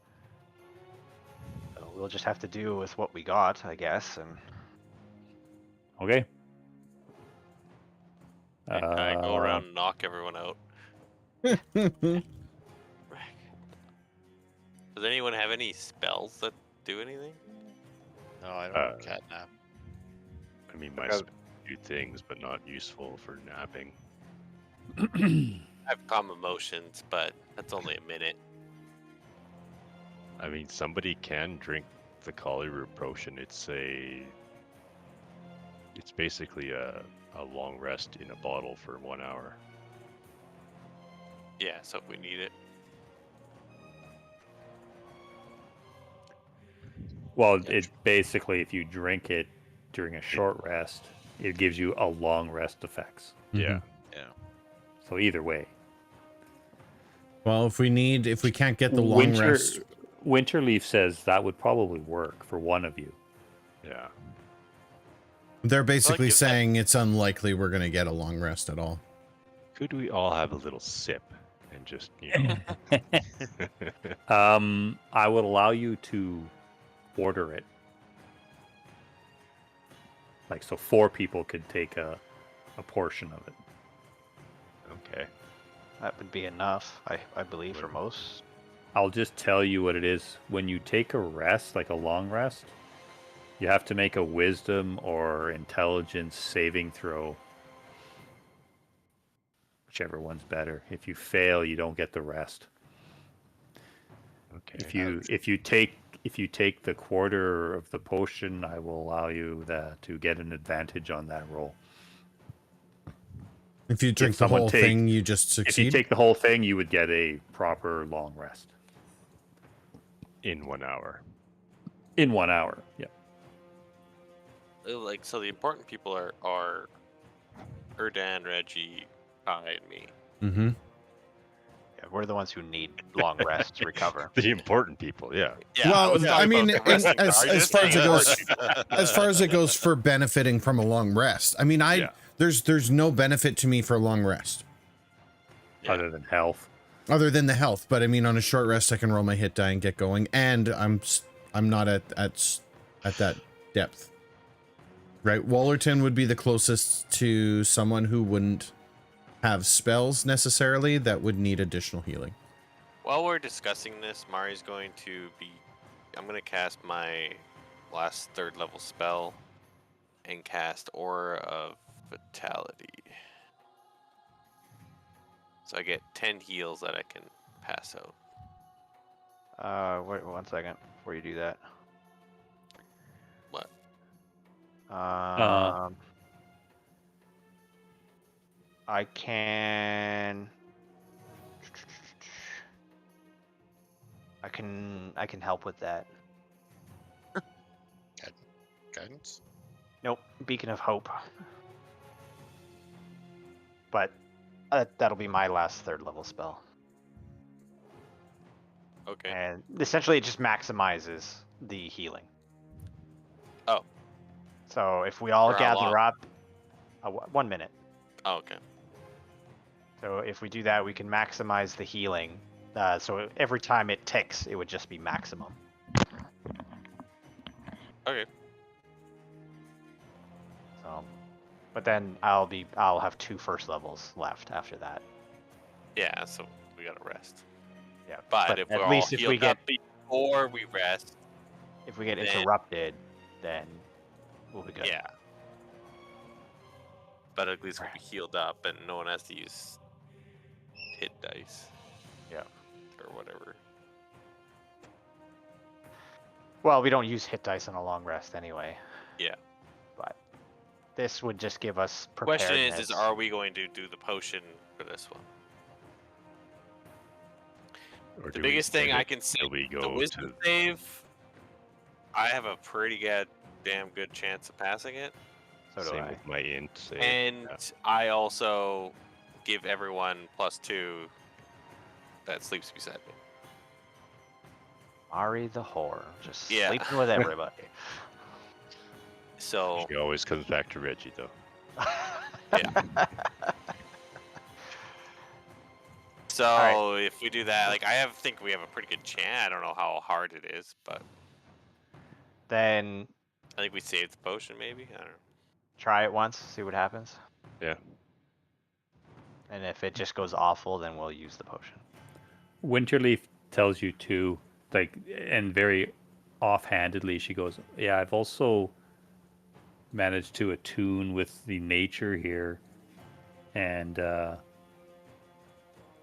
So we'll just have to do with what we got, I guess. And Okay. Can I go around and knock everyone out? Does anyone have any spells that do anything? No, I don't have catnap. I mean, my spells do things, but not useful for napping. I have calm emotions, but that's only a minute. I mean, somebody can drink the collie root potion. It's basically a long rest in a bottle for 1 hour. Yeah, so if we need it. Well, it basically, if you drink it during a short rest, it gives you a long rest effects. Yeah. Yeah. So either way. Well, if we can't get the long rest, Winterleaf says that would probably work for one of you. Yeah. they're basically give that- saying it's unlikely we're going to get a long rest at all. Could we all have a little sip and just, you know? I would allow you to order it. Like, so 4 people could take a portion of it. Okay. that would be enough, I believe, for most. I'll just tell you what it is. When you take a rest, like a long rest, you have to make a wisdom or intelligence saving throw. Whichever one's better. If you fail, you don't get the rest. Okay. If you take the quarter of the potion, I will allow you to get an advantage on that roll. If you drink the someone whole thing, you just If you succeed. take the whole thing, you would get a proper long rest. In 1 hour. In 1 hour, yeah. Like, so the important people are Erdan, Reggie, I, and me. Mm-hmm. Yeah, we're the ones who need long rests to recover. The important people, yeah. Yeah, Well, was I talking mean, about the rest of the as far as it goes, as far as it goes for benefiting from a long rest. I mean, Yeah. there's no benefit to me for a long rest Yeah. Other than health. other than the health. But I mean, on a short rest, I can roll my hit die and get going, and I'm not at that depth. Right, Wallerton would be the closest to someone who wouldn't have spells necessarily that would need additional healing. While we're discussing this, Mari's going to be... I'm going to cast my last 3rd level spell and cast Aura of Vitality. So I get 10 heals that I can pass out. Wait 1 second before you do that. What? I can. I can help with that. Guidance? Nope, Beacon of Hope. But that'll be my last 3rd level spell. Okay. And essentially it just maximizes the healing. Oh. So if we all For how gather long? up, 1 minute. Oh, okay. So if we do that, we can maximize the healing. So every time it ticks, it would just be maximum. Okay. So, but then I'll have 2 first levels left after that. Yeah, so we gotta rest. Yeah. But if at we're all least if healed we get up before we rest, if we get then- interrupted, then we'll be good. yeah. But at least we'll be healed up, and no one has to use hit dice. Yeah. Or whatever. Well, we don't use hit dice on a long rest anyway. Yeah. But this would just give us Question preparedness. is are we going to do the potion for this one? Or The do we biggest thing save I it can see, till we the go wisdom to save, I have a pretty damn good chance of passing it. So do same I. with my int save. And yeah. I also give everyone +2 that sleeps beside me. Ari the whore, just Yeah. sleeping with everybody. So She always comes back to Reggie though. So if we do that, like think we have a pretty good chance. I don't know how hard it is, but Then I think we saved the potion. Maybe I don't know. try it once, see what happens. Yeah. And if it just goes awful, then we'll use the potion. Winterleaf tells you to, like, and very offhandedly, she goes, "Yeah, I've also managed to attune with the nature here, and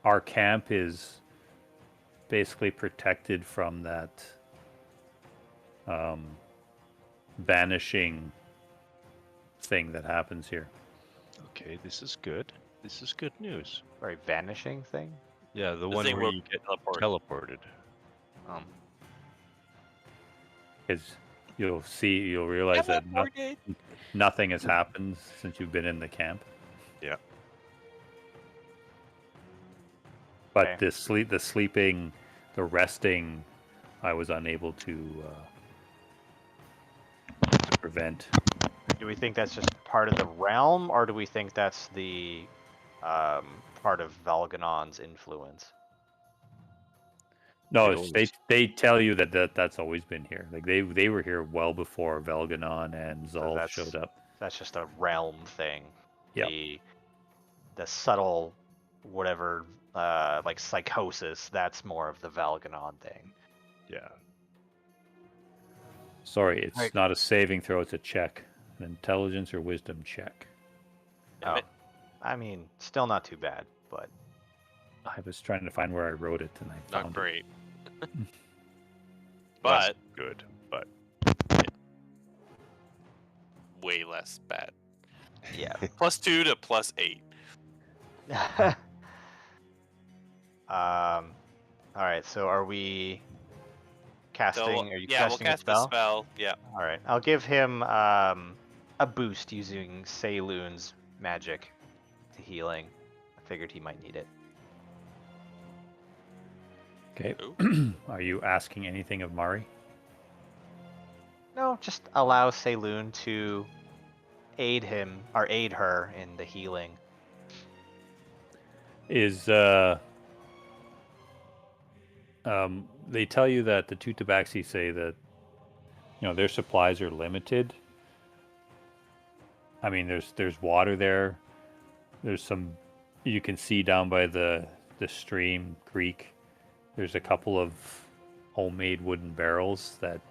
our camp is basically protected from that vanishing thing that happens here." Okay, this is good. This is good news. Very vanishing thing. Yeah, the The one thing where where you get teleport. teleported. Because you'll realize that Teleported. nothing has happened since you've been in the camp. Yeah. But Okay. the sleeping, the resting, I was unable to prevent. Do we think that's just part of the realm, or do we think that's the part of Valganon's influence? No, They they tell you that's always been here. Like they were here well before Velganon and So Zolf that's- showed up. That's just a realm thing. Yeah. The subtle, whatever, like psychosis. That's more of the Valganon thing. Yeah. Sorry, it's Right. not a saving throw, it's a check. An intelligence or wisdom check. Damn Oh, it. I mean, still not too bad, but I was trying to find where I wrote it and I Not found great. That's But good. But way less bad. yeah. +2 to +8. All right. So are we casting? So Are you yeah, we'll casting a cast the spell? spell. Yeah. All right. I'll give him a boost using Seiloon's magic to healing. I figured he might need it. Okay. Ooh. Are you asking anything of Mari? No, just allow Seiloon to aid him or aid her in the healing. Is they tell you that the two tabaxi say that their supplies are limited. I mean, there's water there. There's some you can see down by the stream creek. There's a couple of homemade wooden barrels that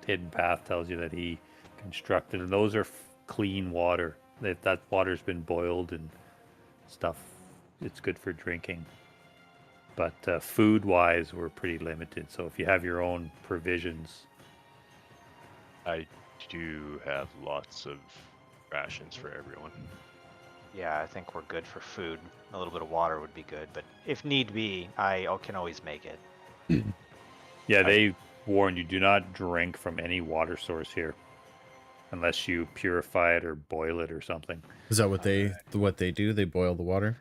Hidden Path tells you that he constructed, and those are clean water. That water's been boiled and stuff. It's good for drinking. But food-wise, we're pretty limited. So if you have your own provisions, I do have lots of rations for everyone. Yeah, I think we're good for food. A little bit of water would be good, but if need be, I can always make it. yeah, they warn you, do not drink from any water source here, unless you purify it or boil it or something. Is that what they do? They boil the water?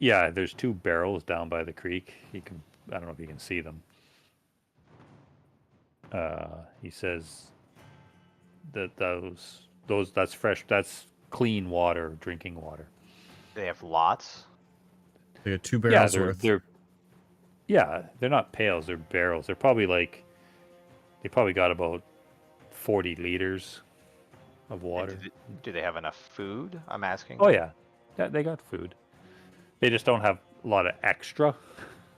Yeah, there's 2 barrels down by the creek. You can, I don't know if you can see them. He says that that's fresh, that's clean water, drinking water. They have lots. They got 2 barrels worth. They're not pails, they're barrels. They're probably like, they probably got about 40 liters of water. Do they have enough food? I'm asking. Oh yeah, they got food. They just don't have a lot of extra.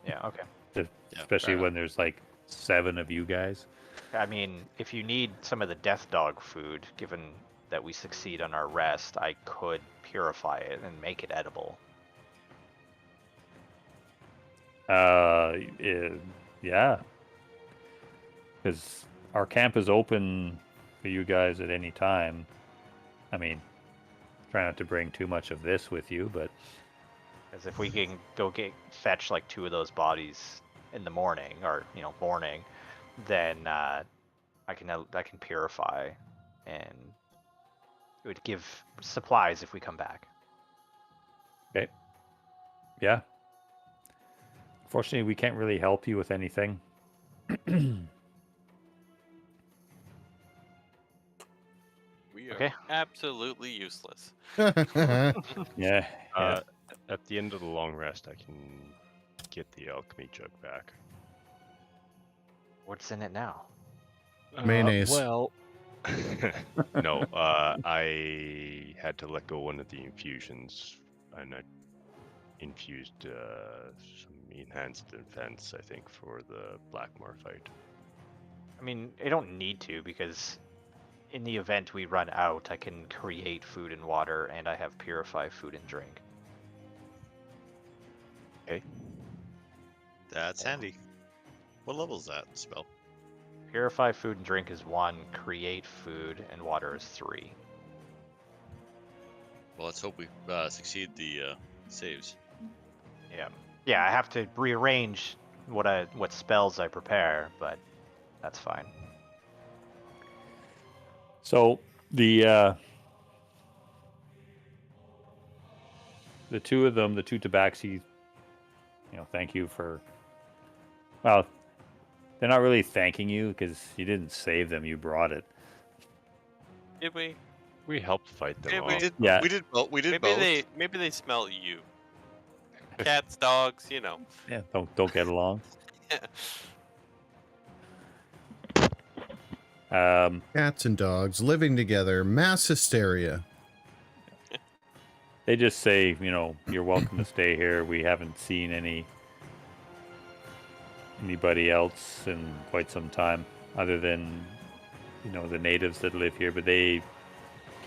Yeah, okay. Especially when there's like 7 of you guys. I mean, if you need some of the death dog food, given that we succeed on our rest, I could purify it and make it edible. Yeah. Because our camp is open for you guys at any time. I mean, try not to bring too much of this with you, but As if we can go fetch like 2 of those bodies in the morning, or morning, then I can purify, and it would give supplies if we come back. okay. Yeah. Unfortunately, we can't really help you with anything. We are Okay. absolutely useless. Yeah. At the end of the long rest, I can get the alchemy jug back. What's in it now? Mayonnaise. Well, no. I had to let go one of the infusions, and I infused some enhanced defense, I think, for the Blackmore fight. I mean, I don't need to, because in the event we run out, I can create food and water, and I have purify food and drink. Okay. That's handy. What level is that spell? Purify food and drink is 1, create food and water is 3. Well, let's hope we succeed the saves. Yeah, I have to rearrange what spells I prepare, but that's fine. So the 2 of them, the 2 tabaxi, thank you for. Well, they're not really thanking you because you didn't save them; you brought it. Did we? We helped fight them Yeah, off. we did. Yeah. We did both. We did Maybe both. maybe they smell you. Cats, dogs, Yeah, don't get along. Cats and dogs living together, mass hysteria. They just say, you're welcome to stay here. We haven't seen anybody else in quite some time, other than, the natives that live here, but they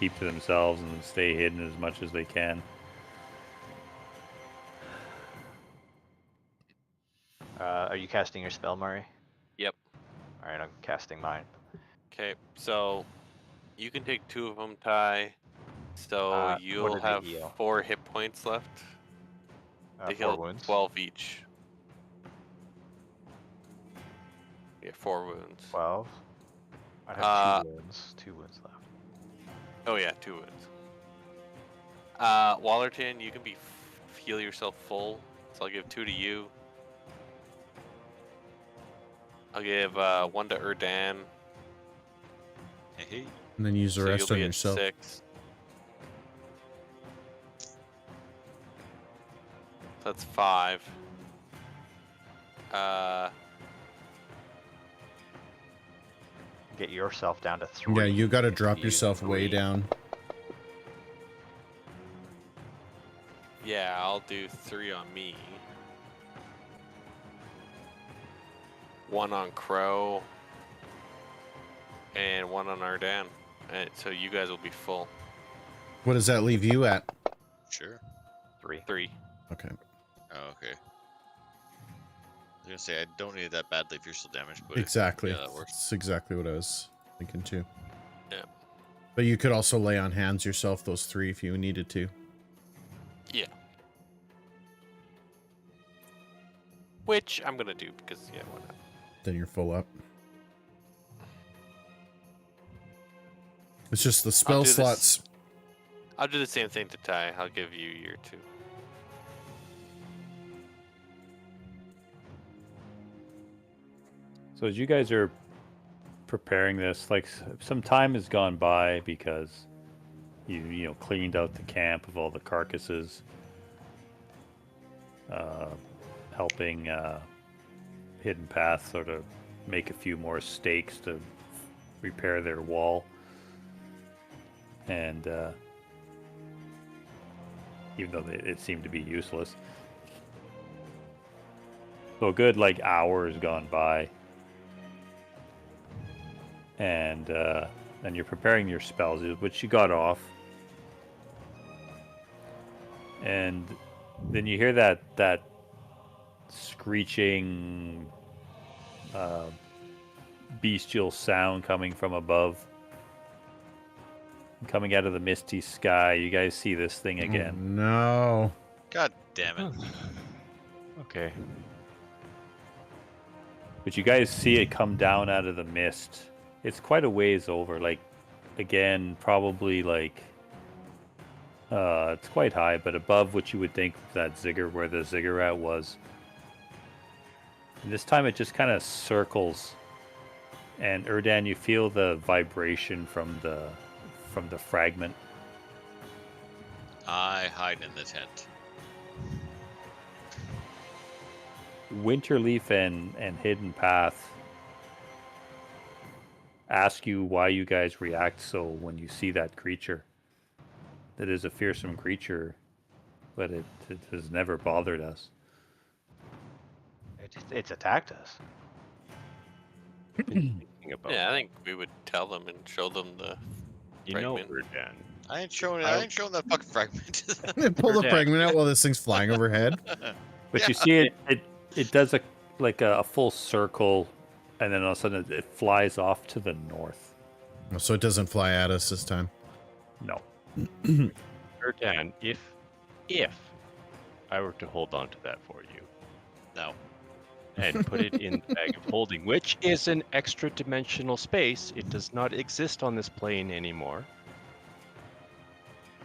keep to themselves and stay hidden as much as they can. Are you casting your spell, Murray? Yep. Alright, I'm casting mine. Okay, so you can take 2 of them, Ty. So What you'll do they have heal? 4 hit points left. They 4 heal wounds. 12 each. Yeah, 4 wounds. 12. I have 2 wounds. 2 wounds left. Oh yeah, 2 wounds. Wallerton, you can heal yourself full. So I'll give 2 to you. I'll give 1 to Erdan. Hey. And then use the So rest you'll on be at yourself. 6. So that's 5. Get yourself down to 3. Yeah, you gotta drop You yourself way 3. down. Yeah, I'll do 3 on me. 1 on Crow. And 1 on Ardan. And so you guys will be full. What does that leave you at? Sure. 3. 3. Okay. Oh, okay. was gonna say I don't need it that badly if you're still damaged, but Exactly. yeah, that works. That's exactly what I was thinking too. Yeah. But you could also lay on hands yourself those 3 if you needed to. Yeah. Which I'm gonna do because yeah, why not? Then you're full up. It's just the spell do this. slots. I'll do the same thing to Ty. I'll give you your 2. So as you guys are preparing this, like some time has gone by because you know cleaned out the camp of all the carcasses, helping Hidden Path sort of make a few more stakes to repair their wall, and even though it seemed to be useless, so a good like hour has gone by. And you're preparing your spells, which you got off, and then you hear that screeching, bestial sound coming from above, coming out of the misty sky. You guys see this thing again. Oh, no. God damn it. Okay. But you guys see it come down out of the mist. It's quite a ways over, like, again, probably like, it's quite high, but above what you would think that where the ziggurat was. And this time it just kind of circles, and Erdan, you feel the vibration from the fragment. I hide in the tent. Winterleaf and Hidden Path ask you why you guys react so when you see that creature. That is a fearsome creature, but it has never bothered us. It's attacked us. Yeah, I think we would tell them and show them the You know, fragment. Erdan. I ain't showing that fucking fragment. Pull the Erdan. fragment out while this thing's flying overhead. But you see it does a full circle, and then all of a sudden it flies off to the north. So it doesn't fly at us this time. No. Erdan, if I were to hold on to that for you No. and put it in the bag of holding, which is an extra dimensional space, it does not exist on this plane anymore.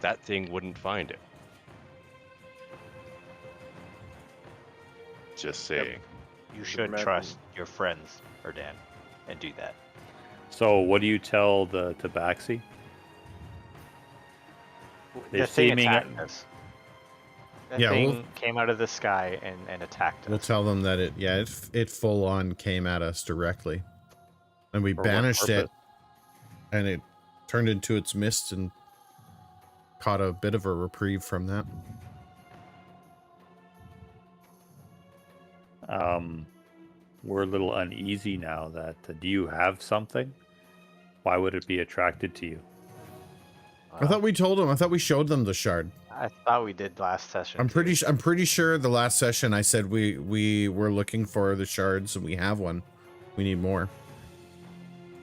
That thing wouldn't find it. Just saying. You should Imagine- trust your friends, Erdan, and do that. So what do you tell the Tabaxi? They're The thing seeming- attacked us. That Yeah, thing we'll- came out of the sky and attacked us. We'll tell them that it full on came at us directly. And we For what banished it, purpose? and it turned into its mist and caught a bit of a reprieve from that. We're a little uneasy now that do you have something? Why would it be attracted to you? I thought we told them. I thought we showed them the shard. I thought we did last session. I'm too. pretty sure the last session I said we were looking for the shards and we have one. We need more.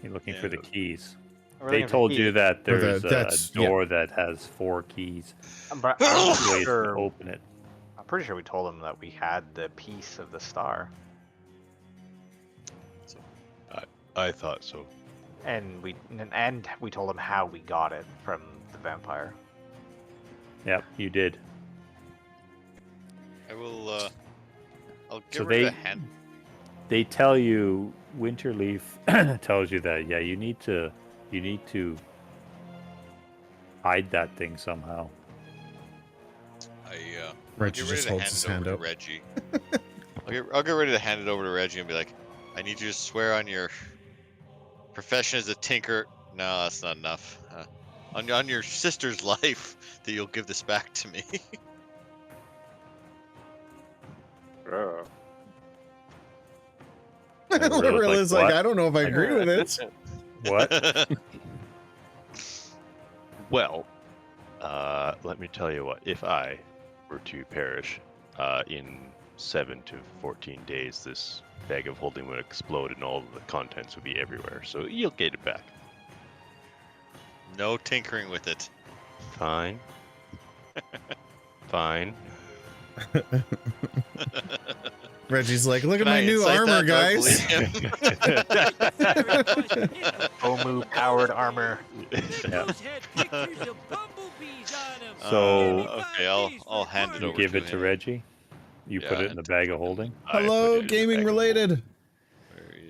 You're looking for the keys. We're They looking for told keys. you that Or there's that's- a door that has 4 keys. But Ways to open it. I'm pretty sure we told him that we had the piece of the star, I thought so. and we told him how we got it from the vampire. Yep, you did. I will. I'll get So rid of they- the hand. They tell you, Winterleaf tells you that yeah, you need to hide that thing somehow. I'll Reggie get ready just to holds hand his it over hand to up. Reggie. I'll get ready to hand it over to Reggie and be like, I need you to swear on your profession as a tinker. No, that's not enough. On your sister's life that you'll give this back to me. Oh. Lorilla's like, what? I don't know if I agree with it. What? Well, let me tell you what. If I were to perish in 7 to 14 days, this bag of holding would explode and all of the contents would be everywhere. So you'll get it back. No tinkering with it. Fine. Fine. Reggie's like, look at Can my I new incite armor, that? Do I guys. believe him? Omu powered armor. So Okay, I'll hand it you over give to it to him. Reggie. You put Yeah, it in the bag of holding. I Hello, put it in the gaming bag of related.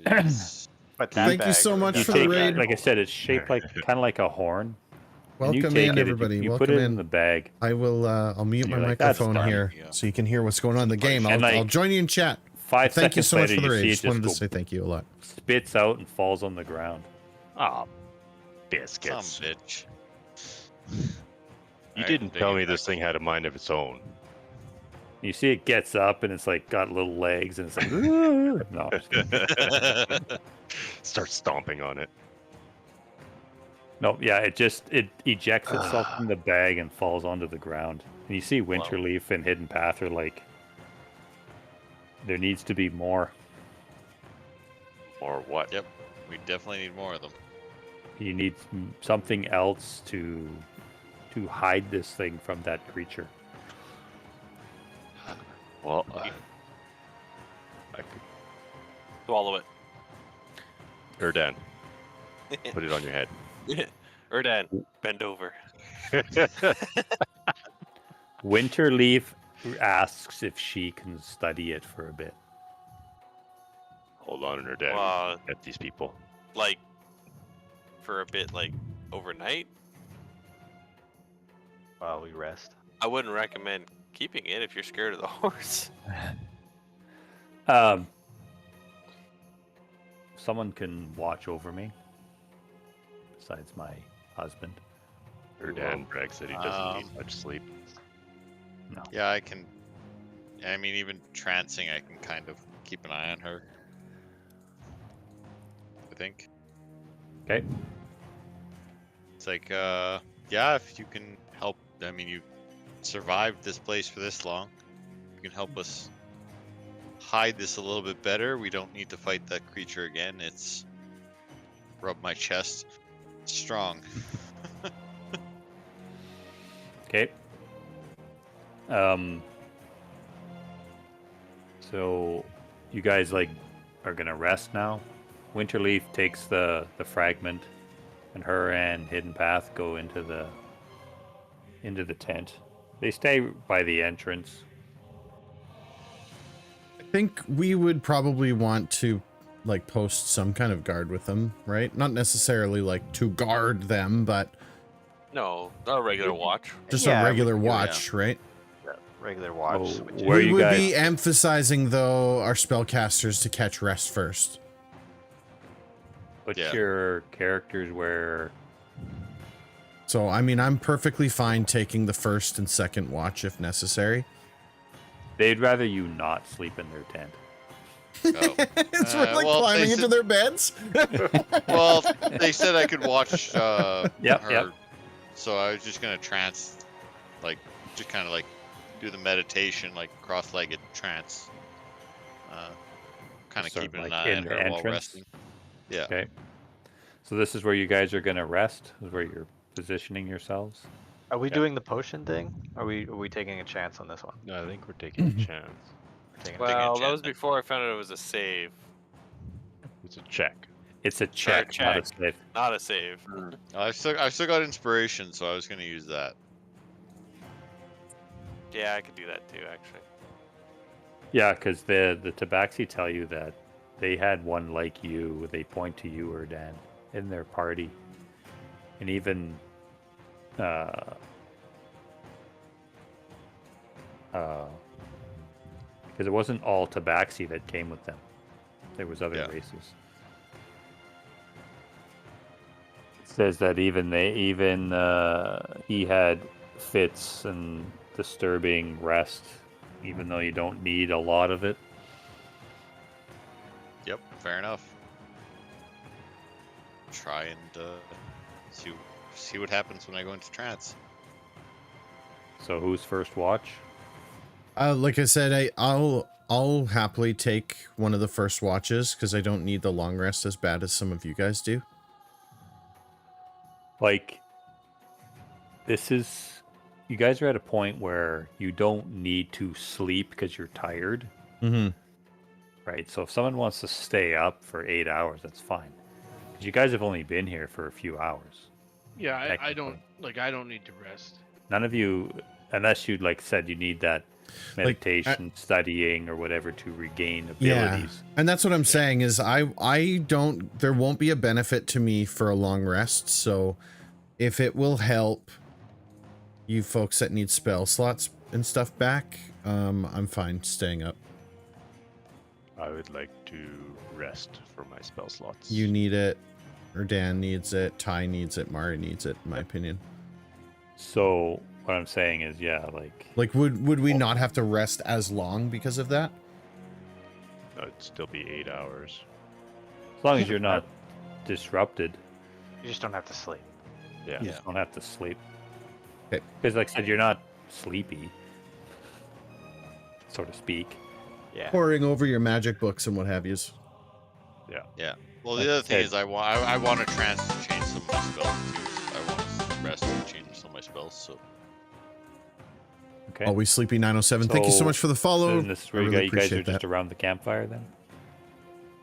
Where is- But that Thank you bag so or much You that for the take, raid. like I said, it's shaped like kind of like a horn. And you Welcome take in, it, everybody. You Welcome put it in. in the bag. I will. I'll mute my You're like, "That's microphone done." here Yeah. so you can hear what's going on in the game. And, I'll like, join you in chat. 5 Thank you seconds so much later, for the you raid. see it Just wanted to just say thank you a lot. spits out and falls on the ground. Ah, some biscuits. bitch? You Alright, didn't take tell it me back. this thing had a mind of its own. You see it gets up and it's like got little legs and it's like, "Ooh." No, I'm just kidding. Start stomping on it. No, yeah, it ejects itself from the bag and falls onto the ground. And you see Winterleaf and Hidden Path are like, there needs to be more. Or what? Yep, we definitely need more of them. You need something else to hide this thing from that creature. Well, I could. Swallow it. Erdan, put it on your head. Erdan, bend over. Winterleaf asks if she can study it for a bit. Hold on, Erdan. Wow. At these people. Like, for a bit, like, overnight? while we rest. I wouldn't recommend keeping it if you're scared of the horse. Someone can watch over me besides my husband. Erdan brags that he doesn't need much sleep. No. Yeah, I can. I mean, even trancing, I can kind of keep an eye on her. I think. Okay. It's like, yeah, if you can help. I mean, you survived this place for this long. You can help us hide this a little bit better. We don't need to fight that creature again. It's rub my chest. It's strong. Okay. So you guys like are gonna rest now. Winterleaf takes the fragment, and her and Hidden Path go into the tent. They stay by the entrance. I think we would probably want to like post some kind of guard with them, right? Not necessarily like to guard them, but No, not a regular watch. just Yeah, a regular we- yeah. watch, right? Regular watch. Oh, which is- where We you would guys? be emphasizing though our spellcasters to catch rest first. Put Yeah. your characters where. So I mean, I'm perfectly fine taking the first and second watch if necessary. They'd rather you not sleep in their tent. Oh. It's like well, climbing they into said- their beds. Well, they said I could watch Yep, her, yep. so I was just gonna trance, like, just kind of like do the meditation, like cross-legged trance, kind of Sort of keeping like an eye in on the her while entrance? resting. Yeah. Okay. So this is where you guys are gonna rest. This is where you're positioning yourselves. Are we doing the potion thing? Are we taking a chance on this one? No, I think we're taking a chance. We're taking a Well, that was enchantment. before I found out it was a save, It's a check. It's a check, not a check. save. not a save. I've still got inspiration, so I was gonna use that. Yeah, I could do that too, actually. Yeah, because the Tabaxi tell you that they had one like you. They point to you, Erdan, in their party, and even because it wasn't all Tabaxi that came with them. There was other Yeah. races. It says that he had fits and disturbing rest, even though you don't need a lot of it. Yep, fair enough. Try and see what happens when I go into trance. So who's first watch? Like I said, I'll happily take one of the first watches because I don't need the long rest as bad as some of you guys do. Like, this is, you guys are at a point where you don't need to sleep because you're tired, Mm-hmm. right? So if someone wants to stay up for 8 hours, that's fine. Because you guys have only been here for a few hours. Yeah, I Technically. don't like. I don't need to rest. None of you, unless you like said you need that Like, meditation, studying, or whatever to regain Yeah, abilities. and that's what I'm saying is I don't, there won't be a benefit to me for a long rest, so if it will help you folks that need spell slots and stuff back, I'm fine staying up. I would like to rest for my spell slots. You need it, or Dan needs it, Ty needs it, Mari needs it, in my opinion. So what I'm saying is, yeah, Like, would we not have to rest as long because of that? It'd still be 8 hours. as long as you're not disrupted, You just don't have to sleep. Yeah. you just don't have to sleep. Okay. Because, like I said, you're not sleepy, so to speak. Yeah. Poring over your magic books and what have yous. Yeah. Well, Like the I other thing said- is I want a trance to change some of my spells too. I want to rest and change some of my spells. So Okay. Always Sleepy 907. Thank you so So, much for the follow. And this is I where really you guys are appreciate just that. around the campfire then?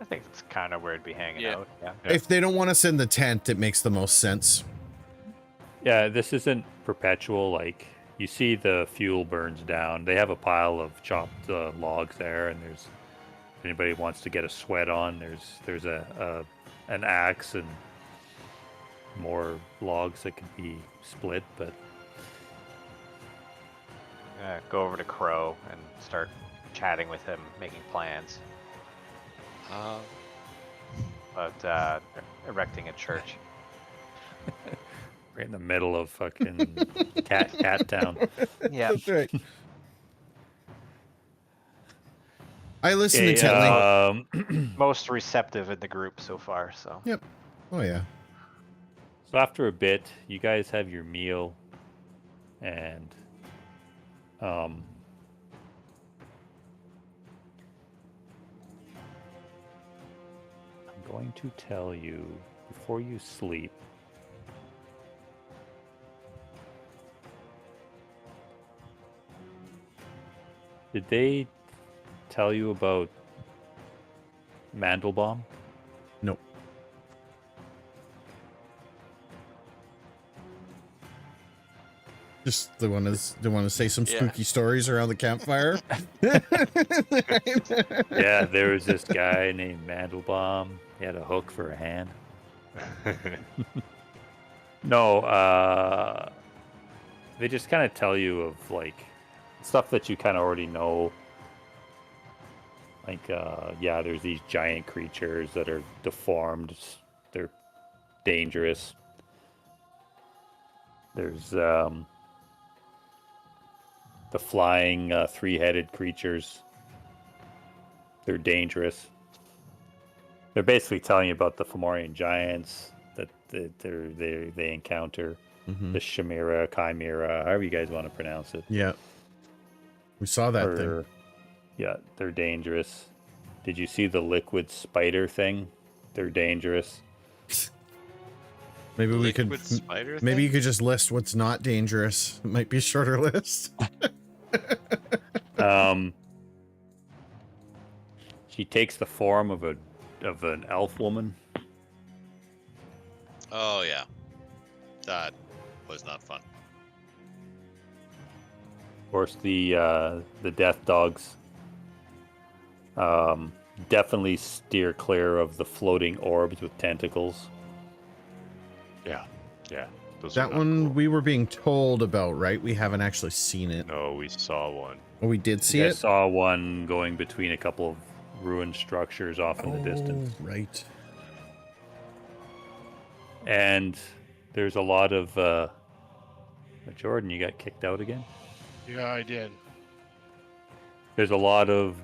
I think it's kind of where it'd be hanging Yeah. out. Yeah. If they don't want us in the tent, it makes the most sense. Yeah, this isn't perpetual. Like, you see the fuel burns down. They have a pile of chopped logs there, and there's, if anybody wants to get a sweat on, there's an axe and more logs that can be split. But Go over to Crow and start chatting with him, making plans about erecting a church. right in the middle of fucking cat town. Yeah. That's right. I listen Okay, intently. Most receptive in the group so far. So. Yep. Oh, yeah. So after a bit, you guys have your meal, and I'm going to tell you before you sleep. Did they tell you about Mandelbaum? Nope. Just they want to say some Yeah. spooky stories around the campfire. Yeah, there was this guy named Mandelbaum. He had a hook for a hand. No, they just kind of tell you of like stuff that you kind of already know. Like, yeah, there's these giant creatures that are deformed. They're dangerous. There's the flying three-headed creatures. They're dangerous. They're basically telling you about the Fomorian giants that they encounter. The Chimera, Chimera, however you guys want to pronounce it. Yeah. We saw that thing. Yeah, they're dangerous. Did you see the liquid spider thing? They're dangerous. Maybe we could. liquid spider. Maybe you thing? could just list what's not dangerous. It might be a shorter list. She takes the form of an elf woman. Oh yeah, that was not fun. Of course, the death dogs. Definitely steer clear of the floating orbs with tentacles. Yeah. Those That are not one cool. we were being told about, right? We haven't actually seen it. No, we saw one. Oh, we did see I it. saw one going between a couple of ruined structures off in the distance. Right. And there's a lot of Jordan, you got kicked out again? Yeah, I did. There's a lot of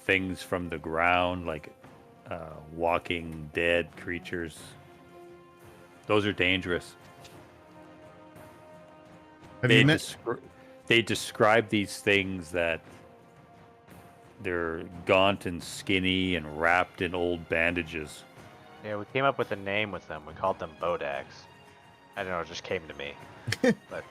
things from the ground, like walking dead creatures. Those are dangerous. Have you met? they describe these things that they're gaunt and skinny and wrapped in old bandages. Yeah, we came up with a name with them. We called them Bodags. I don't know, it just came to me. But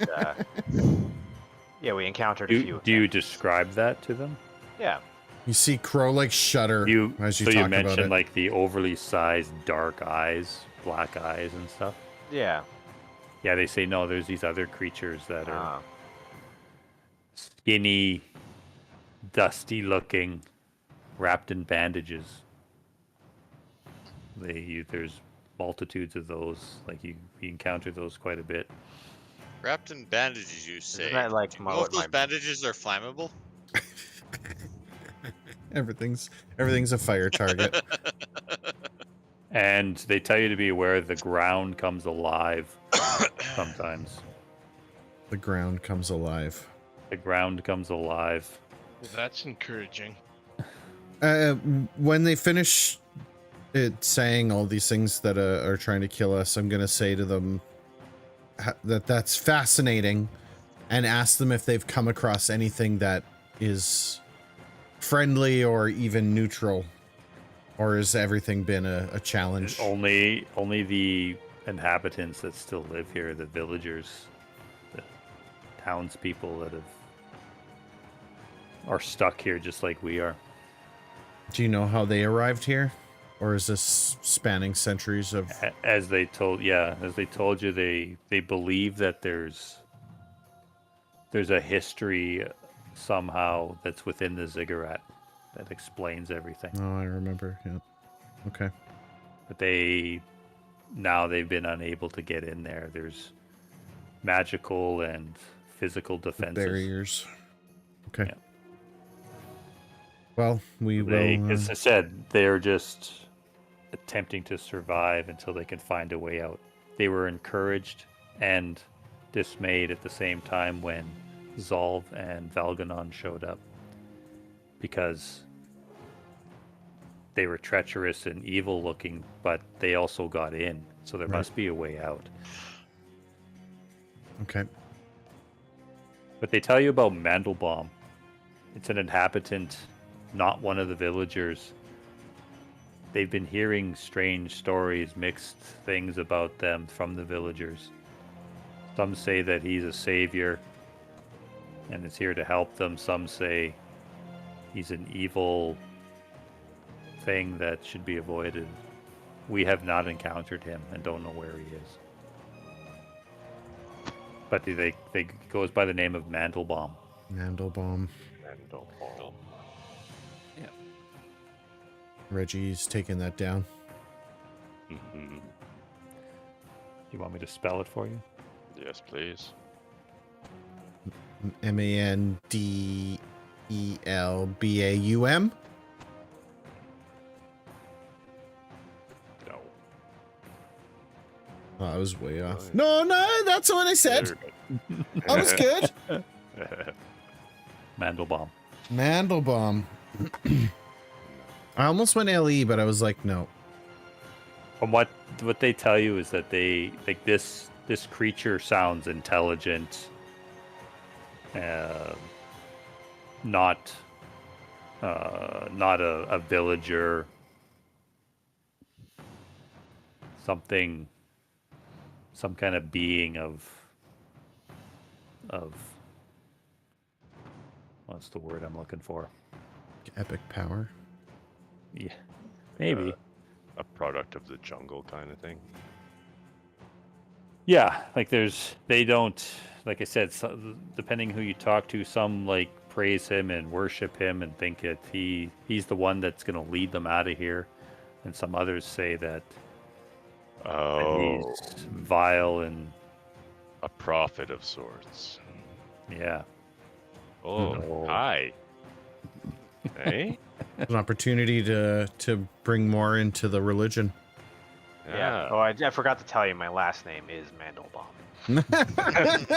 yeah, we encountered a few. Do you describe that to them? Yeah. You see Crow like shudder as you so talk you about mentioned it. like the overly sized dark eyes, black eyes and stuff. Yeah. Yeah, they say no, there's these other creatures that are Uh, skinny, dusty looking, wrapped in bandages. There's multitudes of those. Like you encounter those quite a bit. Wrapped in bandages, you say. Isn't that like Do you know if those bandages are flammable? Everything's a fire target. And they tell you to be aware the ground comes alive sometimes. The ground comes alive. The ground comes alive. Well, that's encouraging. When they finish it saying all these things that are trying to kill us, I'm gonna say to them that's fascinating, and ask them if they've come across anything that is friendly or even neutral, or has everything been a challenge? Only the inhabitants that still live here, the villagers, the townspeople that are stuck here just like we are. Do you know how they arrived here? Or is this spanning centuries of... As they told you, they believe that there's a history somehow that's within the ziggurat that explains everything. Oh, I remember, yeah. Okay. But they've been unable to get in there. There's magical and physical defenses. Barriers. Okay. Yeah. Well, we will... As I said, they're just attempting to survive until they can find a way out. They were encouraged and dismayed at the same time when Zolv and Valganon showed up, because they were treacherous and evil looking, but they also got in, so there must be a way out. Okay. But they tell you about Mandelbaum. It's an inhabitant, not one of the villagers. They've been hearing strange stories, mixed things about them from the villagers. Some say that he's a savior and is here to help them. Some say he's an evil thing that should be avoided. We have not encountered him and don't know where he is. But they goes by the name of Mandelbaum. Mandelbaum. Yeah. Reggie's taking that down. Mm-hmm. You want me to spell it for you? Yes, please. Mandelbaum. No. Oh, I was way off. No, that's what I said. I was good. Mandelbaum. Mandelbaum. I almost went LE, but I was like, no. From what they tell you is that they like this creature sounds intelligent, not a villager. Some kind of being of what's the word I'm looking for? Epic power. Yeah, maybe. A product of the jungle kind of thing. Yeah, like they don't, like I said, depending who you talk to, some like praise him and worship him and think that he's the one that's going to lead them out of here, and some others say that he's vile and a prophet of sorts. Yeah. Oh, No. Hi. Hey? An opportunity to bring more into the religion. Yeah. Oh, I forgot to tell you, my last name is Mandelbaum.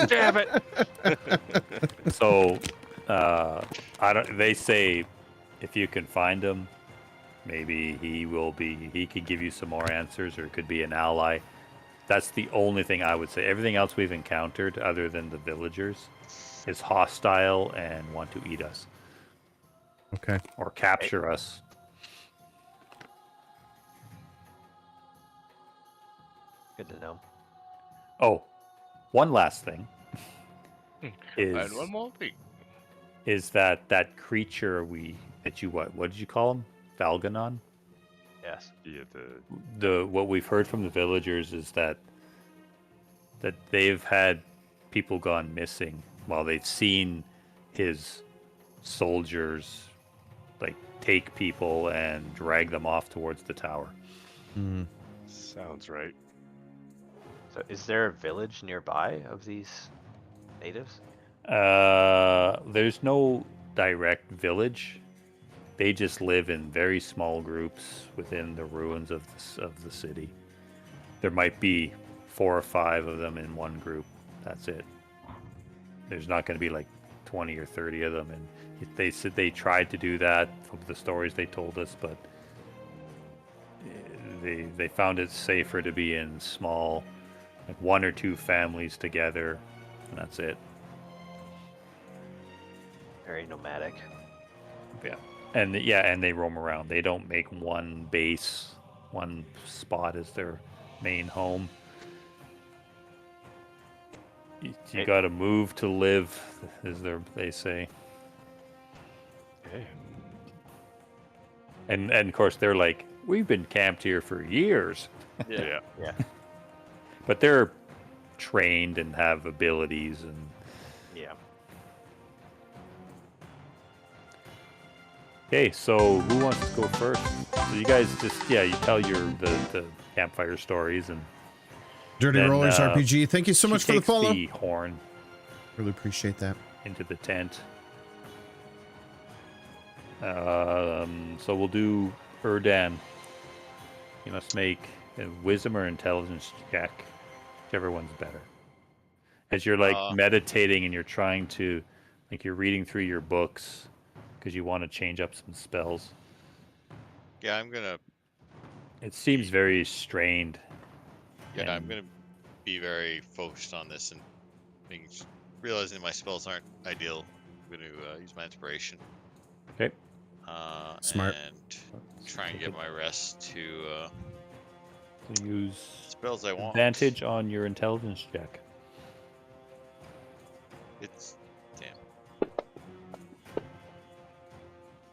Damn it. So, they say if you can find him, maybe he could give you some more answers, or it could be an ally. That's the only thing I would say. Everything else we've encountered, other than the villagers, is hostile and want to eat us Okay. or capture us. Good to know. Oh, one last thing And is one more thing. that creature that you what did you call him? Valganon? Yes. Yeah, What we've heard from the villagers is that they've had people gone missing while they've seen his soldiers like take people and drag them off towards the tower. sounds right. So, is there a village nearby of these natives? There's no direct village. They just live in very small groups within the ruins of the city. There might be 4 or 5 of them in one group. That's it. There's not going to be like 20 or 30 of them. And they said they tried to do that from the stories they told us, but they found it safer to be in small, like 1 or 2 families together, and that's it. Very nomadic. Yeah. And and they roam around. They don't make one base, one spot as their main home. You got to move to live, they say. Okay. And of course they're like, we've been camped here for years. Yeah. Yeah. But they're trained and have abilities and Yeah. okay, so who wants to go first? So you guys just you tell the campfire stories and Dirty then, Rollers RPG. Thank you so she much for the takes follow. the horn Really appreciate that. into the tent. So we'll do Erdan. You must make a wisdom or intelligence check, whichever one's better. As you're like meditating and you're trying to, like you're reading through your books because you want to change up some spells. Yeah, I'm gonna. It seems very strained. Yeah, I'm gonna be very focused on this and realizing my spells aren't ideal. I'm gonna use my inspiration. Okay. Smart. And try and get my rest to So use spells I want. advantage on your intelligence check. It's damn.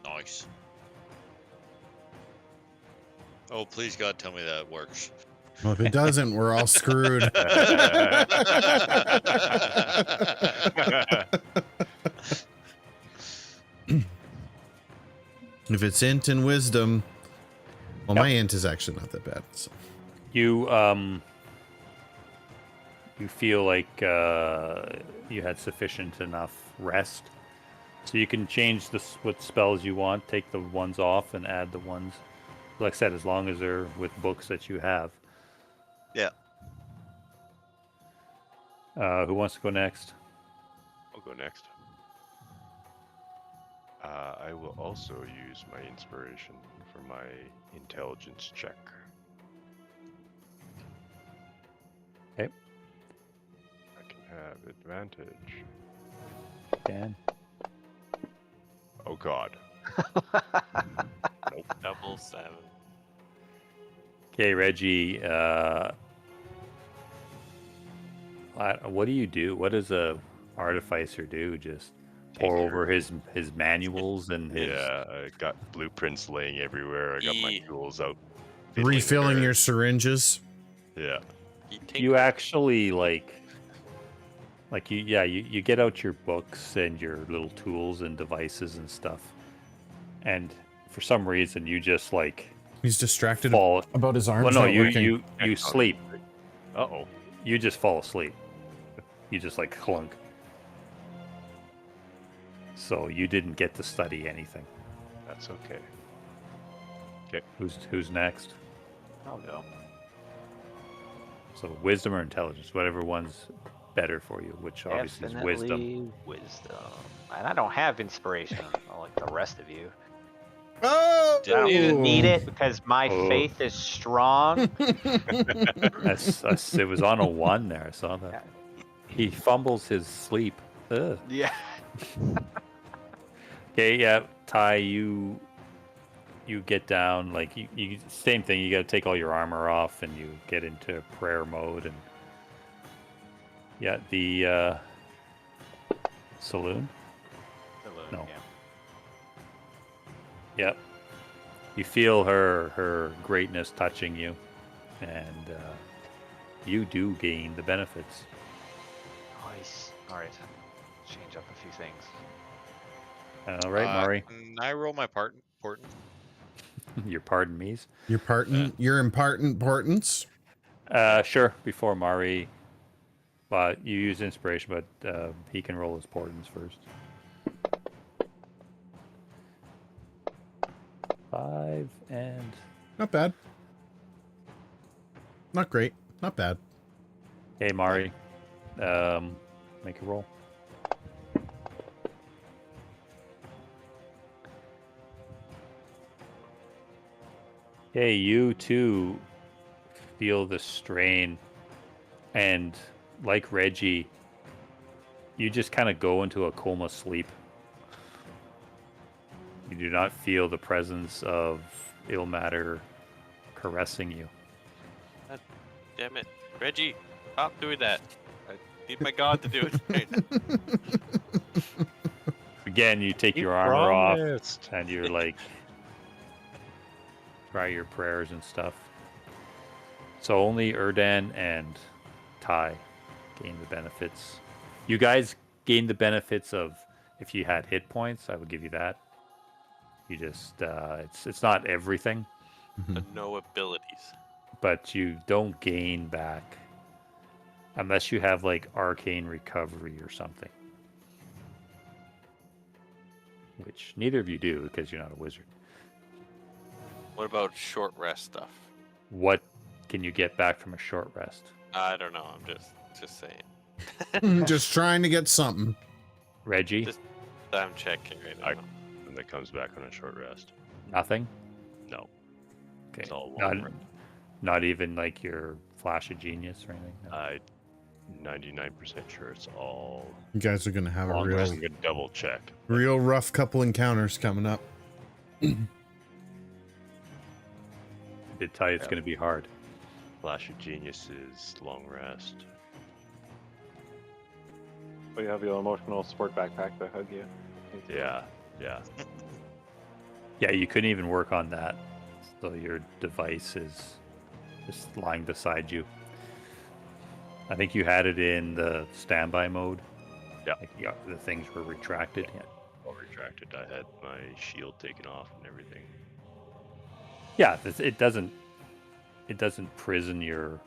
Nice. Oh, please God, tell me that works. Well, if it doesn't, we're all screwed. If it's int and wisdom, well, my int is actually not that bad. So. You feel like you had sufficient enough rest, so you can change what spells you want, take the ones off, and add the ones. Like I said, as long as they're with books that you have. Yeah. Who wants to go next? I'll go next. I will also use my inspiration for my intelligence check. Okay. I can have advantage. Dan. Oh God. Double 7. Okay, Reggie. What do you do? What does a artificer do? Just pour over his manuals and his... Yeah, I got blueprints laying everywhere. I got my tools out. Refilling your syringes. Yeah. You actually like you get out your books and your little tools and devices and stuff, and for some reason you just like he's distracted fall about his arms. well no not you working. sleep. Uh-oh. You just fall asleep. You just like clunk. So you didn't get to study anything. That's okay. Okay, who's next? I'll go. So wisdom or intelligence, whatever one's better for you, which obviously is wisdom. Definitely wisdom. And I don't have inspiration like the rest of you. Oh, I don't even need it because my faith is strong. It was on a 1 there. I saw that. He fumbles his sleep. Ugh. Yeah. Okay, yeah, Ty, you get down, like you same thing. You got to take all your armor off, and you get into prayer mode, and yeah, the saloon. No. Yeah. Yep. You feel her greatness touching you, and you do gain the benefits. Nice. All right. Change up a few things. All right, Mari. Can I roll my important? Your pardon me's. Your important importance. Sure. Before Mari, you use inspiration, but he can roll his portents first. 5 and Not bad. Not great. Not bad. hey, Mari, make a roll. Hey, you too feel the strain, and like Reggie, you just kind of go into a coma sleep. You do not feel the presence of ill matter caressing you. God damn it. Reggie, stop doing that. I need my god to do it right now. Again, you take You your armor off, promised. and you're like, try your prayers and stuff. So only Erdan and Ty gain the benefits. You guys gain the benefits of if you had hit points. I would give you that. You just it's not everything, But no abilities. but you don't gain back unless you have like arcane recovery or something, which neither of you do because you're not a wizard. What about short rest stuff? What can you get back from a short rest? I don't know. I'm just saying. Just trying to get something. Reggie, Just- I'm checking right now. And that comes back on a short rest. nothing. No. Okay, It's all long rest. not even like your flash of genius or anything. No. I'm 99% sure it's all You guys are gonna have a long rest. real, I'm gonna double check. real rough couple encounters coming up. Did tell you it's Yeah. going to be hard. Flash of Genius is long rest. But you have your emotional support backpack to hug you. Yeah, yeah. Yeah, you couldn't even work on that. So your device is just lying beside you. I think you had it in the standby mode. Yeah. Like the things were retracted. Yeah. All retracted. I had my shield taken off and everything. Yeah, it doesn't prison your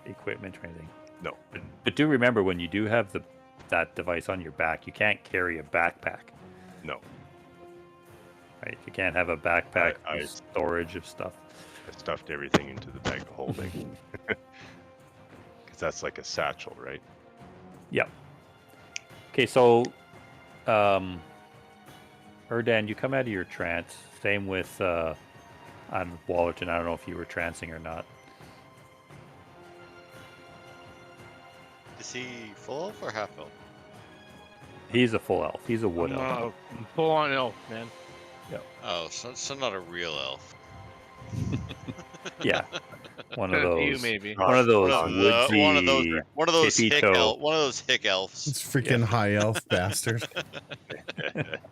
equipment or anything. No. But do remember when you do have that device on your back, you can't carry a backpack. No. Right? You can't have a backpack I with storage of stuff. I stuffed everything into the bag of holding. Because that's like a satchel, right? Yep. Okay, so Erdan, you come out of your trance. Same with Wallerton. I don't know if you were trancing or not. Is he full elf or half elf? He's a full elf. He's a wood elf. Full on elf, man. Oh, so not a real elf. Yeah, one of You those. maybe. One of those woodsy. One of those tippy hick toe. one of those hick elves. It's freaking high elf bastard.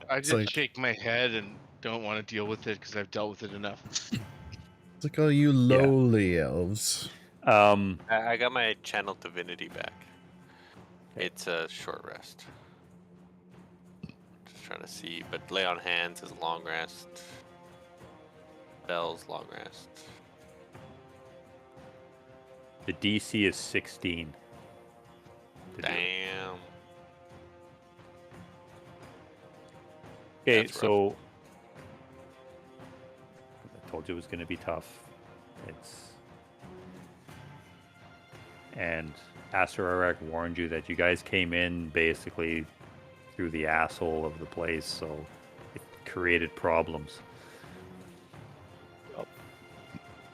I It's just like- shake my head and don't want to deal with it because I've dealt with it enough. It's like, oh, you lowly elves. I got my channel divinity back. It's a short rest. Just trying to see, but lay on hands is long rest. Bells long rest. The DC is 16. to do it. Damn. Okay, That's rough. so I told you it was going to be tough. And Aster Arak warned you that you guys came in basically through the asshole of the place, so it created problems.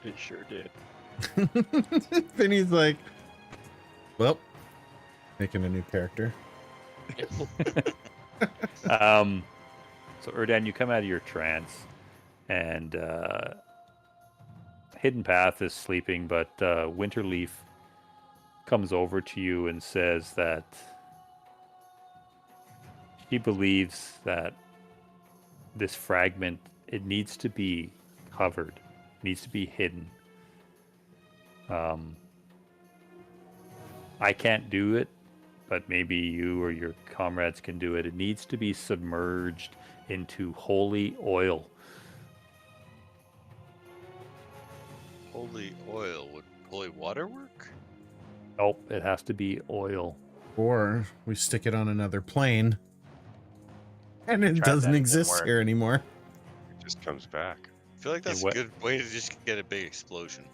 It sure did. Vinny's like, well, making a new character. So Erdan, you come out of your trance, and Hidden Path is sleeping, but Winterleaf comes over to you and says that he believes that this fragment, it needs to be covered, needs to be hidden. I can't do it, but maybe you or your comrades can do it. It needs to be submerged into holy oil. Holy oil. Would holy water work? Nope, it has to be oil. Or we stick it on another plane, and it Tried that, doesn't it didn't exist work. here anymore. It just comes back. I feel like that's a what- good way to just get a big explosion.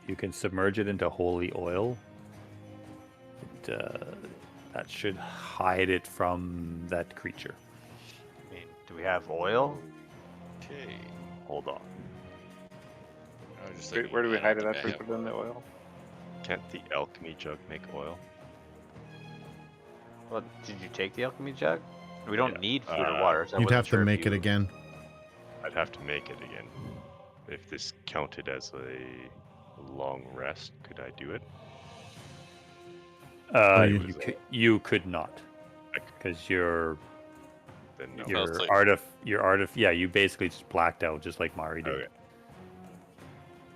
You can submerge it into holy oil. That should hide it from that creature. I mean, do we have oil? Okay. Hold on. I was just Where, thinking where do we I hide don't it think after I we have put it in the oil? Can't the alchemy jug make oil? Well, did you take the alchemy jug? We don't Yeah, need food or water. So I You'd wasn't have to sure if make it you- again. I'd have to make it again. If this counted as a long rest, could I do it? You could not, because your Then no. Fell asleep. yeah, you basically just blacked out, just like Mari did. Okay.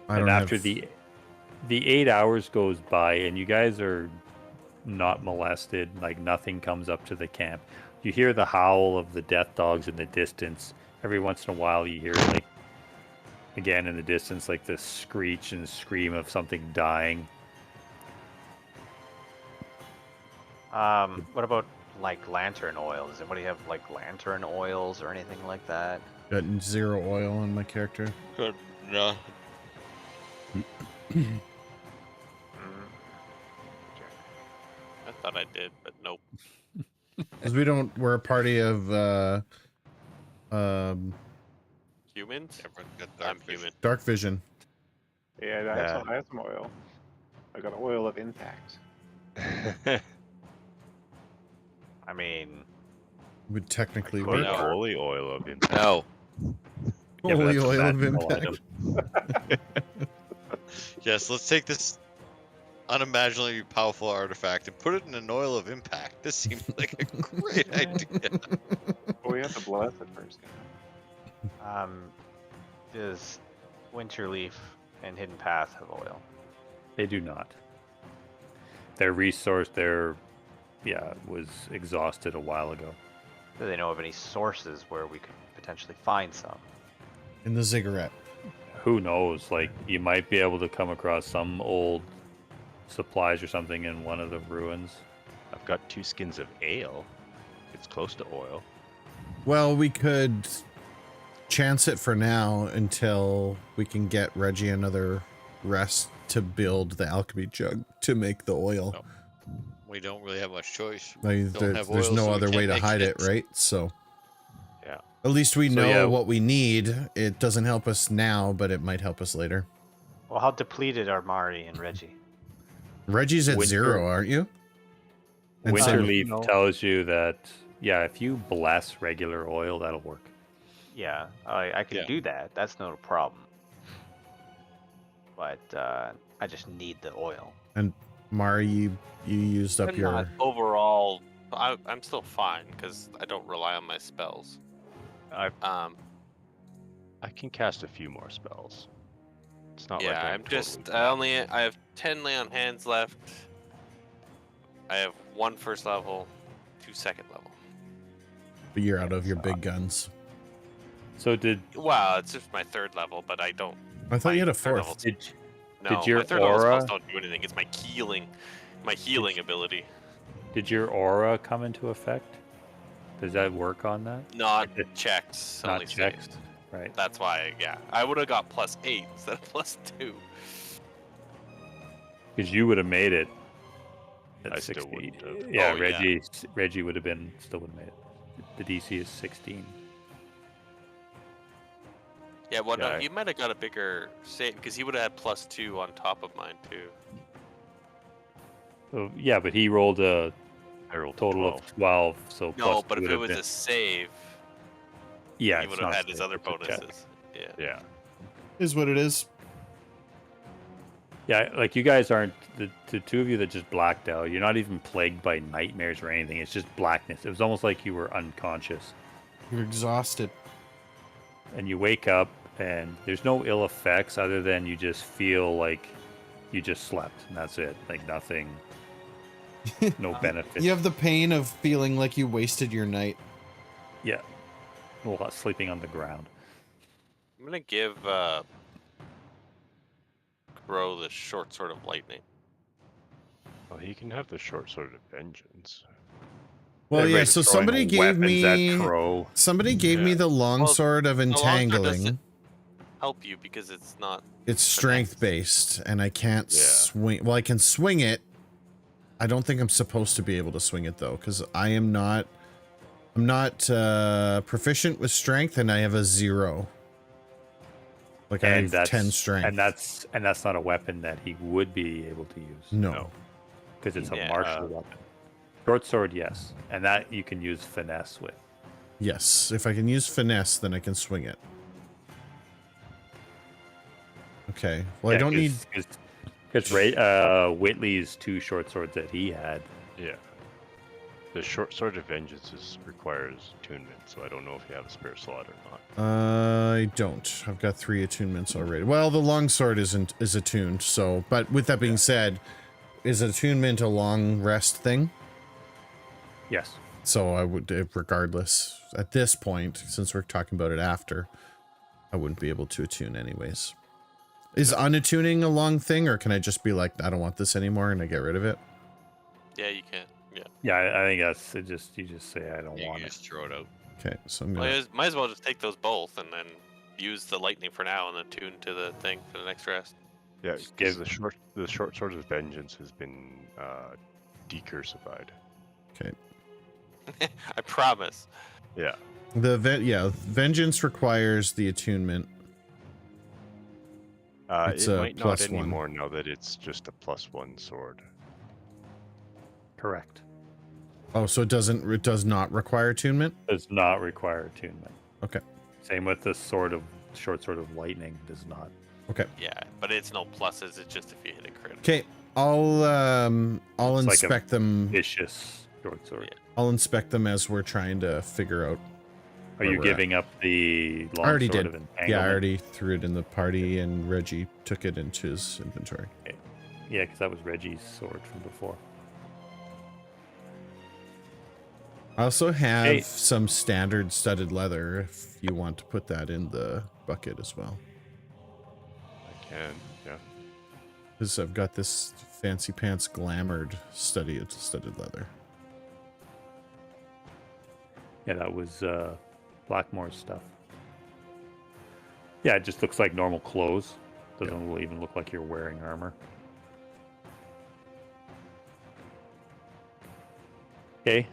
I And don't after have... the 8 hours goes by, and you guys are not molested, like nothing comes up to the camp. You hear the howl of the death dogs in the distance. Every once in a while, you hear like again in the distance, like the screech and scream of something dying. What about like lantern oil? Does anybody have like lantern oils or anything like that? Got 0 oil on my character. Good. No. Mm. I thought I did, but nope. Because we're a party of Humans? Everyone got I'm dark vision. human. dark vision. Yeah, I have some oil. I got oil of impact. I mean, Would technically Or work. No. holy oil of impact. No. Yeah, but Holy that's a oil of magical impact. item. Yes, let's take this unimaginably powerful artifact and put it in an oil of impact. This seems like a great idea. Well, we have to bless it first. does Winterleaf and Hidden Path have oil? They do not. Their resource, was exhausted a while ago. Do they know of any sources where we could potentially find some? In the ziggurat. Who knows? Like, you might be able to come across some old supplies or something in one of the ruins. I've got 2 skins of ale. It's close to oil. Well, we could chance it for now until we can get Reggie another rest to build the alchemy jug to make the oil. No. We don't really have much choice. I mean, Don't have there's oil, no so we other way can't to make hide it, it. right? So Yeah. at least we So, know yeah. what we need. It doesn't help us now, but it might help us later. Well, how depleted are Mari and Reggie? Reggie's at Winter- 0, aren't you? And so- Winterleaf no. tells you that, yeah, if you bless regular oil, that'll work. Yeah, I can Yeah. do that. That's no problem. But I just need the oil. And Mari, you used up I'm your... not overall. I'm still fine because I don't rely on my spells. I Um, I can cast a few more spells. It's not like yeah, I'm I'm just. totally I have 10 lay on hands left. I have 1 first level, 2 second level. You're out of your big guns. So did Wow, it's just my 3rd level, but I don't. I thought you had a third level- 4th. No, your my 3rd level aura- spells don't do anything. It's my healing ability. did your aura come into effect? Does that work on that? Not Like checked. Not only checked, saved. right? That's why, yeah. I would have got +8 instead of +2. Because you would have made it at I still 60. wouldn't have. Yeah, Oh, yeah. Reggie would have been still would have made it. The DC is 16. Yeah, well, no, Yeah. he might have got a bigger save because he would have had +2 on top of mine too. So, yeah, but he rolled a I rolled total 12. of 12. So No, plus but two if would it have was been, a save, yeah, he it's would have not had his safe, other it's a check. bonuses. Yeah. Yeah. Is what it is. Yeah, like you guys aren't the two of you that just blacked out. You're not even plagued by nightmares or anything. It's just blackness. It was almost like you were unconscious, You're exhausted. and you wake up, and there's no ill effects other than you just feel like you just slept, and that's it. Like nothing, no benefits. You have the pain of feeling like you wasted your night. Yeah, well, sleeping on the ground. I'm gonna give Crow the short sword of lightning. Well, he can have the short sword of vengeance. Well, yeah. Everybody's So throwing somebody gave weapons at me Crow. me the longsword of the longsword entangling. doesn't help you because it's not. It's strength based, and I can't Yeah. swing. Well, I can swing it. I don't think I'm supposed to be able to swing it though, because I'm not proficient with strength, and I have a 0. Like I have 10 strength. and that's not a weapon that he would be able to use. No. Because it's Yeah, a martial weapon. Short sword, yes, and that you can use finesse with. Yes, if I can use finesse, then I can swing it. Okay. Well, I don't need. Because Whitley's 2 short swords that he had. Yeah. The short sword of vengeance requires attunement, so I don't know if you have a spare slot or not. I don't. I've got 3 attunements already. Well, the longsword is attuned. So, but with that being said, is attunement a long rest thing? Yes. So I would, regardless, at this point, since we're talking about it after, I wouldn't be able to attune anyways. Is unattuning a long thing, or can I just be like, I don't want this anymore, and I get rid of it? Yeah, you can. Yeah. Yeah, I think that's it. You just say I don't You want can it. just throw it out. Okay, so I'm Well, gonna. you might as well just take those both and then use the lightning for now and then tune to the thing for the next rest. Yeah, Just because give- the short sword of vengeance has been decursified. Okay. I promise. Yeah. Vengeance requires the attunement. It's it a might not +1. anymore now that it's just a +1 sword. Correct. Oh, so it does not require attunement? Does not require attunement. Okay. Same with the short sword of lightning. Does not. Okay. Yeah, but it's no pluses. It's just if you hit a crit. Okay. I'll It's like a inspect them. Vicious short sword. Yeah. I'll inspect them as we're trying to figure out. Are where you we're giving up the long I already sword did. of entanglement? Yeah, I already threw it in the party, and Reggie took it into his inventory. Yeah, because that was Reggie's sword from before. I also have Hey. some standard studded leather if you want to put that in the bucket as well. I can, yeah. Because I've got this fancy pants glamored studded leather. Yeah, that was Blackmore's stuff. Yeah, it just looks like normal clothes. Doesn't even look like you're wearing armor. Okay,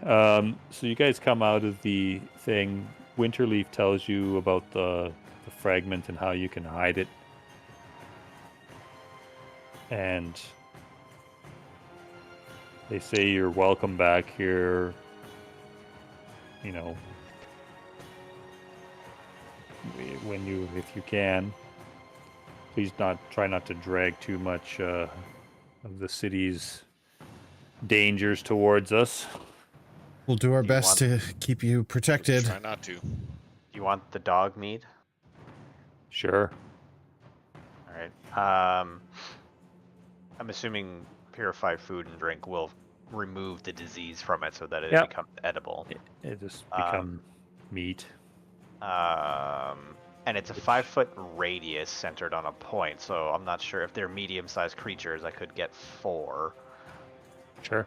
so you guys come out of the thing. Winterleaf tells you about the fragment and how you can hide it. And they say you're welcome back here. You know, if you can, please try not to drag too much of the city's dangers towards us. We'll do our Do you best to keep you protected. Try not to. You want the dog meat? Sure. All right. I'm assuming purified food and drink will remove the disease from it so that it Yep. becomes edible. It just become meat. And it's a 5-foot radius centered on a point, so I'm not sure if they're medium-sized creatures. I could get 4. Sure.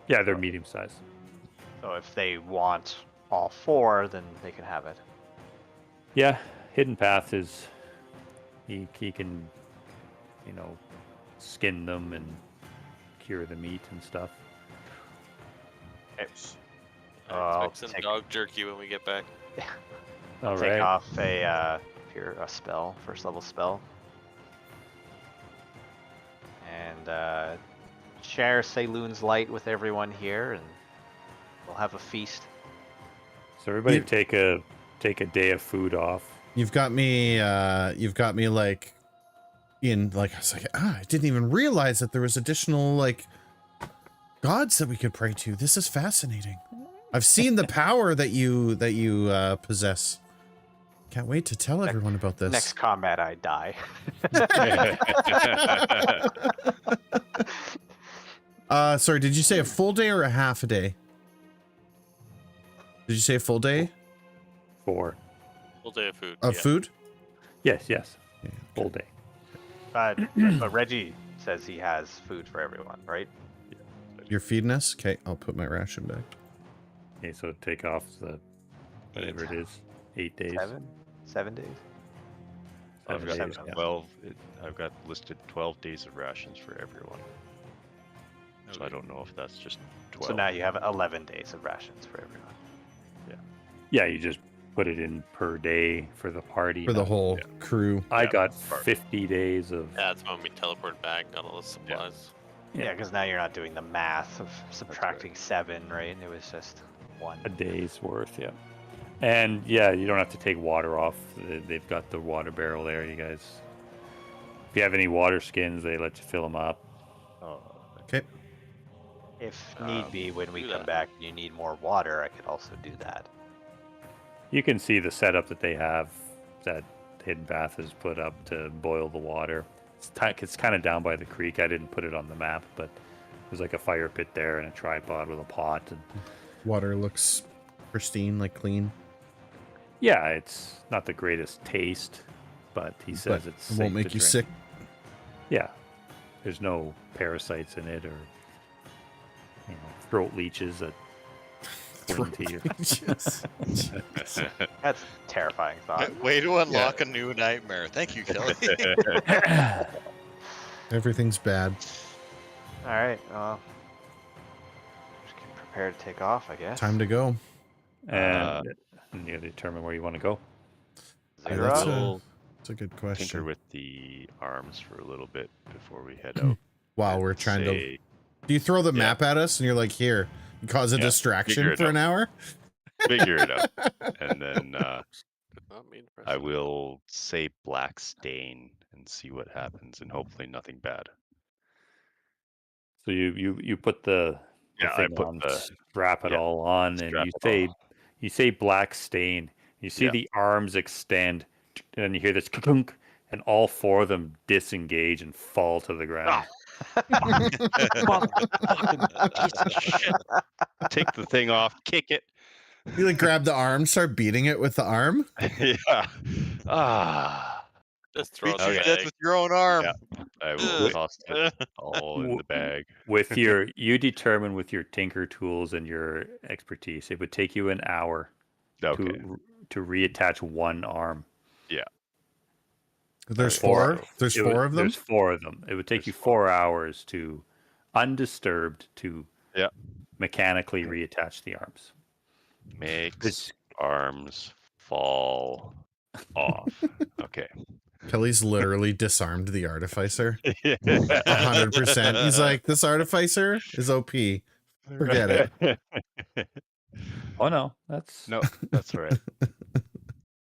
Yeah, they're medium sized. So if they want all 4, then they can have it. Yeah, hidden path is he can, skin them and cure the meat and stuff. I'll Expect some take- dog jerky when we get back. All Take right. off a spell, first level spell, and share Saloon's light with everyone here, and We'll have a feast. So everybody You- take a day of food off. You've got me like in like I was like, I didn't even realize that there was additional like gods that we could pray to. This is fascinating. I've seen the power that you possess. Can't wait to tell everyone about this. Next combat, I die. Sorry, did you say a full day or a half a day? Did you say a full day 4. Full day of food. of yeah. food? Yes. Yeah. Full day. But Reggie says he has food for everyone, right? You're feeding us? Okay, I'll put my ration back. Okay, so take off the whatever it is. 8 days. 7 days. I've Seven got days, yeah. 12. I've got listed 12 days of rations for everyone. So I don't know if that's just 12. So now you have 11 days of rations for everyone. Yeah, you just put it in per day for the party. For the whole crew. I Yeah, got part. 50 days of. Yeah, that's when we teleported back, got all the supplies. Yeah, because now you're not doing the math of subtracting 7, right? It was just 1. A day's worth, yeah. And yeah, you don't have to take water off. They've got the water barrel there, you guys. If you have any water skins, they let you fill them up. Oh, Okay. If need be, when we do come that. back, you need more water, I could also do that. You can see the setup that they have that Hidden Path has put up to boil the water. It's kind of down by the creek. I didn't put it on the map, but there's like a fire pit there and a tripod with a pot. And Water looks pristine, like clean. yeah, it's not the greatest taste, but he says But it's it won't safe make to you drink. sick. Yeah, there's no parasites in it or throat leeches that cling to you. That's a terrifying thought. Way to unlock a new nightmare. Thank you, Kelly. Everything's bad. All right. Just get prepared to take off, I guess. Time to go. And you gotta determine where you want to go. Yeah, Zero. that's a good tinker question. with the arms for a little bit before we head out. Wow, we're and trying to. say- Do you throw the Yeah. map at us and you're like, here, you cause a Yeah, distraction figure it for an out. hour? Figure it out. And then Could not be I impressive. will say black stain and see what happens, and hopefully nothing bad. So you put the Yeah, I thing put on, the- strap it yeah, all on, and strap you it say all black stain. You see Yeah. the arms extend, and then you hear this clunk, and all 4 of them disengage and fall to the ground. Take the thing off, kick it. You like grab the arm, start beating it with the arm. Yeah. Ah. Just throw Beat it your in the death bag. with your own arm. Yeah. I will toss it all in the bag. With you determine with your tinker tools and your expertise, it would take you an hour Okay. to reattach one arm. There's Four. 4. There's It 4 would- of them. There's 4 of them. It would take you 4 hours to, undisturbed, to Yeah. mechanically reattach the arms. Makes arms fall off. Okay. Kelly's literally disarmed the artificer. Yeah. 100%. He's like, this artificer is OP. Forget it. Oh no, that's No, that's all right.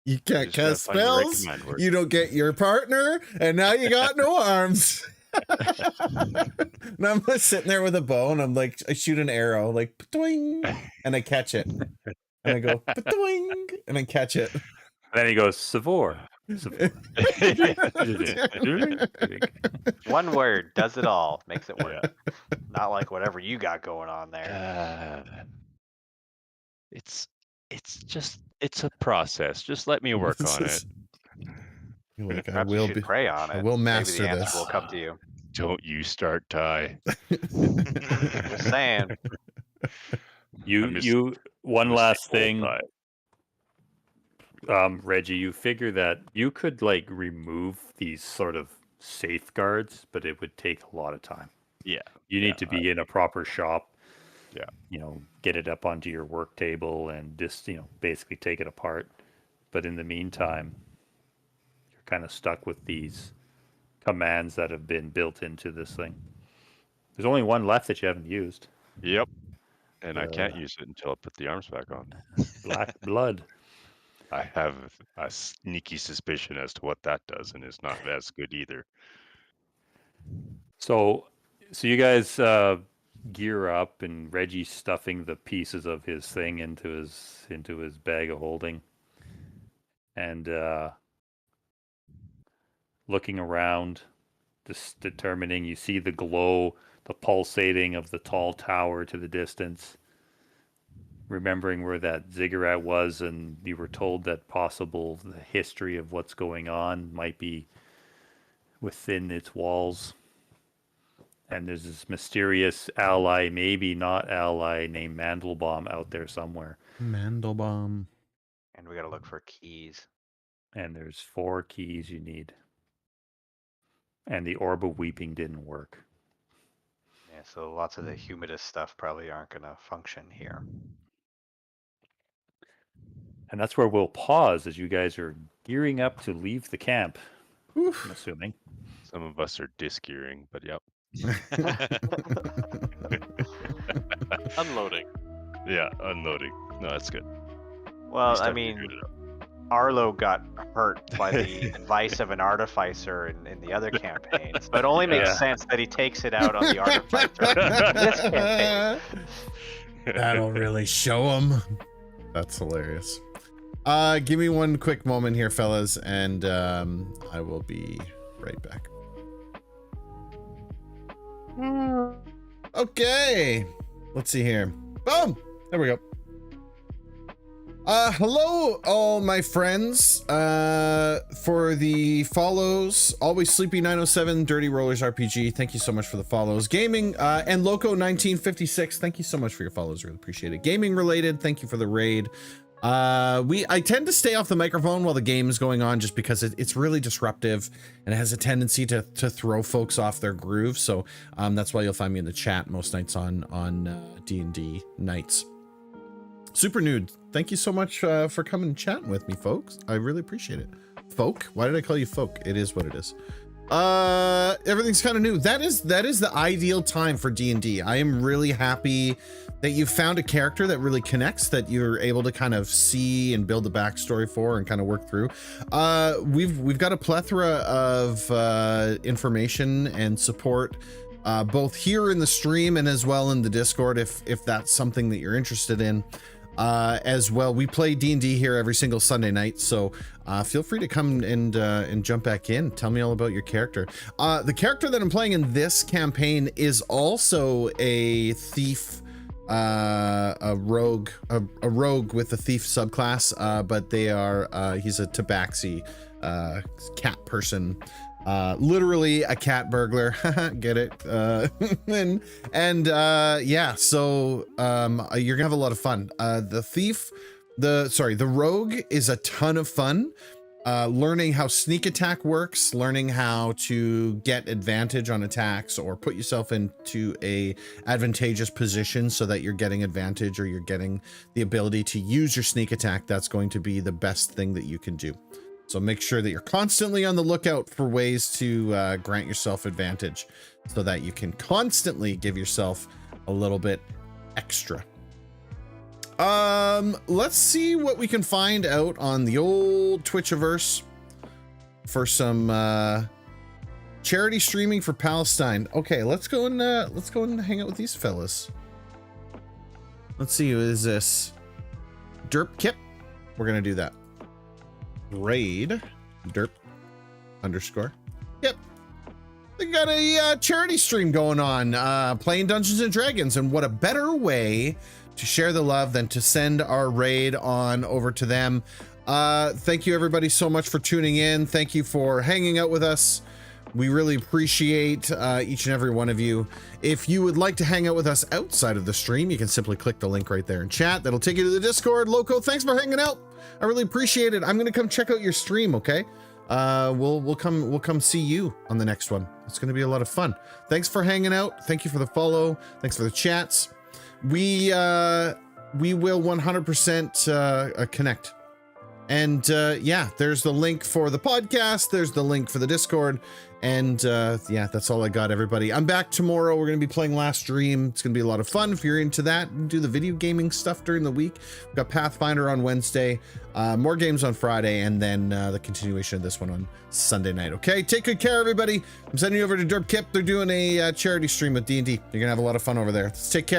You can't Just gotta cast find the right spells. command word. You don't get your partner, and now you got no arms. And I'm just sitting there with a bow, and I'm like, I shoot an arrow, like, "Patoing," and I catch it. And I go, "Patoing," and I catch it. Then he goes, Savor. One word does it all. Makes it work. Not like whatever you got going on there. It's a process. Just let me work on it. You're like, I Perhaps you will should be. pray on it. I will master Maybe the this. answer will come to you. Don't you start, Ty. Just saying. I'm just- One I'm just last saying, thing, Ty. Reggie, you figure that you could like remove these sort of safeguards, but it would take a lot of time. Yeah. You need Yeah, to be in a proper shop. Yeah. Get it up onto your work table and just, basically take it apart. But in the meantime, you're kind of stuck with these commands that have been built into this thing. There's only one left that you haven't used. Yep. And I can't use it until I put the arms back on. Black blood. I have a sneaky suspicion as to what that does, and it's not as good either. So you guys gear up, and Reggie's stuffing the pieces of his thing into his bag of holding, and looking around, just determining. You see the glow, the pulsating of the tall tower to the distance. Remembering where that ziggurat was, and you were told that possible the history of what's going on might be within its walls. And there's this mysterious ally, maybe not ally, named Mandelbaum out there somewhere. Mandelbaum. And we gotta look for keys. And there's 4 keys you need. And the Orb of Weeping didn't work. Yeah, so lots of the humidus stuff probably aren't gonna function here. And that's where we'll pause as you guys are gearing up to leave the camp. Oof. I'm assuming. Some of us are disgearing, but yep. Unloading. Yeah, unloading. No, that's good. Well, I mean, Arlo got hurt by the advice of an artificer in the other campaign, so it only makes sense that he takes it out on the artificer in this campaign. That'll really show him. That's hilarious. Give me one quick moment here, fellas, and I will be right back. Okay, let's see here. Boom! There we go. Hello, all my friends. For the follows, Always Sleepy 907, Dirty Rollers RPG, thank you so much for the follows. Gaming, and Loco 1956, thank you so much for your follows, really appreciate it. Gaming related, thank you for the raid. I tend to stay off the microphone while the game is going on, just because it's really disruptive and it has a tendency to throw folks off their groove. So that's why you'll find me in the chat most nights on D&D nights. Super Nude, thank you so much for coming and chatting with me, folks. I really appreciate it. Folk? Why did I call you folk? It is what it is. Everything's kind of new. That is the ideal time for D&D. I am really happy that you found a character that really connects, that you're able to kind of see and build a backstory for and kind of work through. We've got a plethora of information and support, both here in the stream and as well in the Discord, if that's something that you're interested in. As well, we play D&D here every single Sunday night, so feel free to come and jump back in. Tell me all about your character. The character that I'm playing in this campaign is also a thief, a rogue with a thief subclass, but he's a tabaxi cat person. Literally a cat burglar. Get it? Yeah, so you're gonna have a lot of fun. The rogue is a ton of fun. Learning how sneak attack works, learning how to get advantage on attacks or put yourself into a advantageous position so that you're getting advantage or you're getting the ability to use your sneak attack. That's going to be the best thing that you can do. So make sure that you're constantly on the lookout for ways to grant yourself advantage so that you can constantly give yourself a little bit extra. Let's see what we can find out on the old Twitchiverse for some charity streaming for Palestine. Okay, let's go and hang out with these fellas. Let's see, who is this? Derp Kip. We're gonna do that. Raid derp _ yep, they got a charity stream going on, playing Dungeons and Dragons, and what a better way to share the love than to send our raid on over to them. Thank you everybody so much for tuning in. Thank you for hanging out with us. We really appreciate each and every one of you. If you would like to hang out with us outside of the stream, you can simply click the link right there in chat. That'll take you to the Discord. Loco, thanks for hanging out. I really appreciate it. I'm gonna come check out your stream, okay? We'll come see you on the next one. It's gonna be a lot of fun. Thanks for hanging out. Thank you for the follow. Thanks for the chats. We will 100% connect And yeah, there's the link for the podcast. There's the link for the Discord. And yeah, that's all I got, everybody. I'm back tomorrow. We're going to be playing Last Dream. It's going to be a lot of fun. If you're into that, do the video gaming stuff during the week. We've got Pathfinder on Wednesday, more games on Friday, and then the continuation of this one on Sunday night. Okay, take good care, everybody. I'm sending you over to Derp Kip. They're doing a charity stream with D&D. You're going to have a lot of fun over there. Let's take care.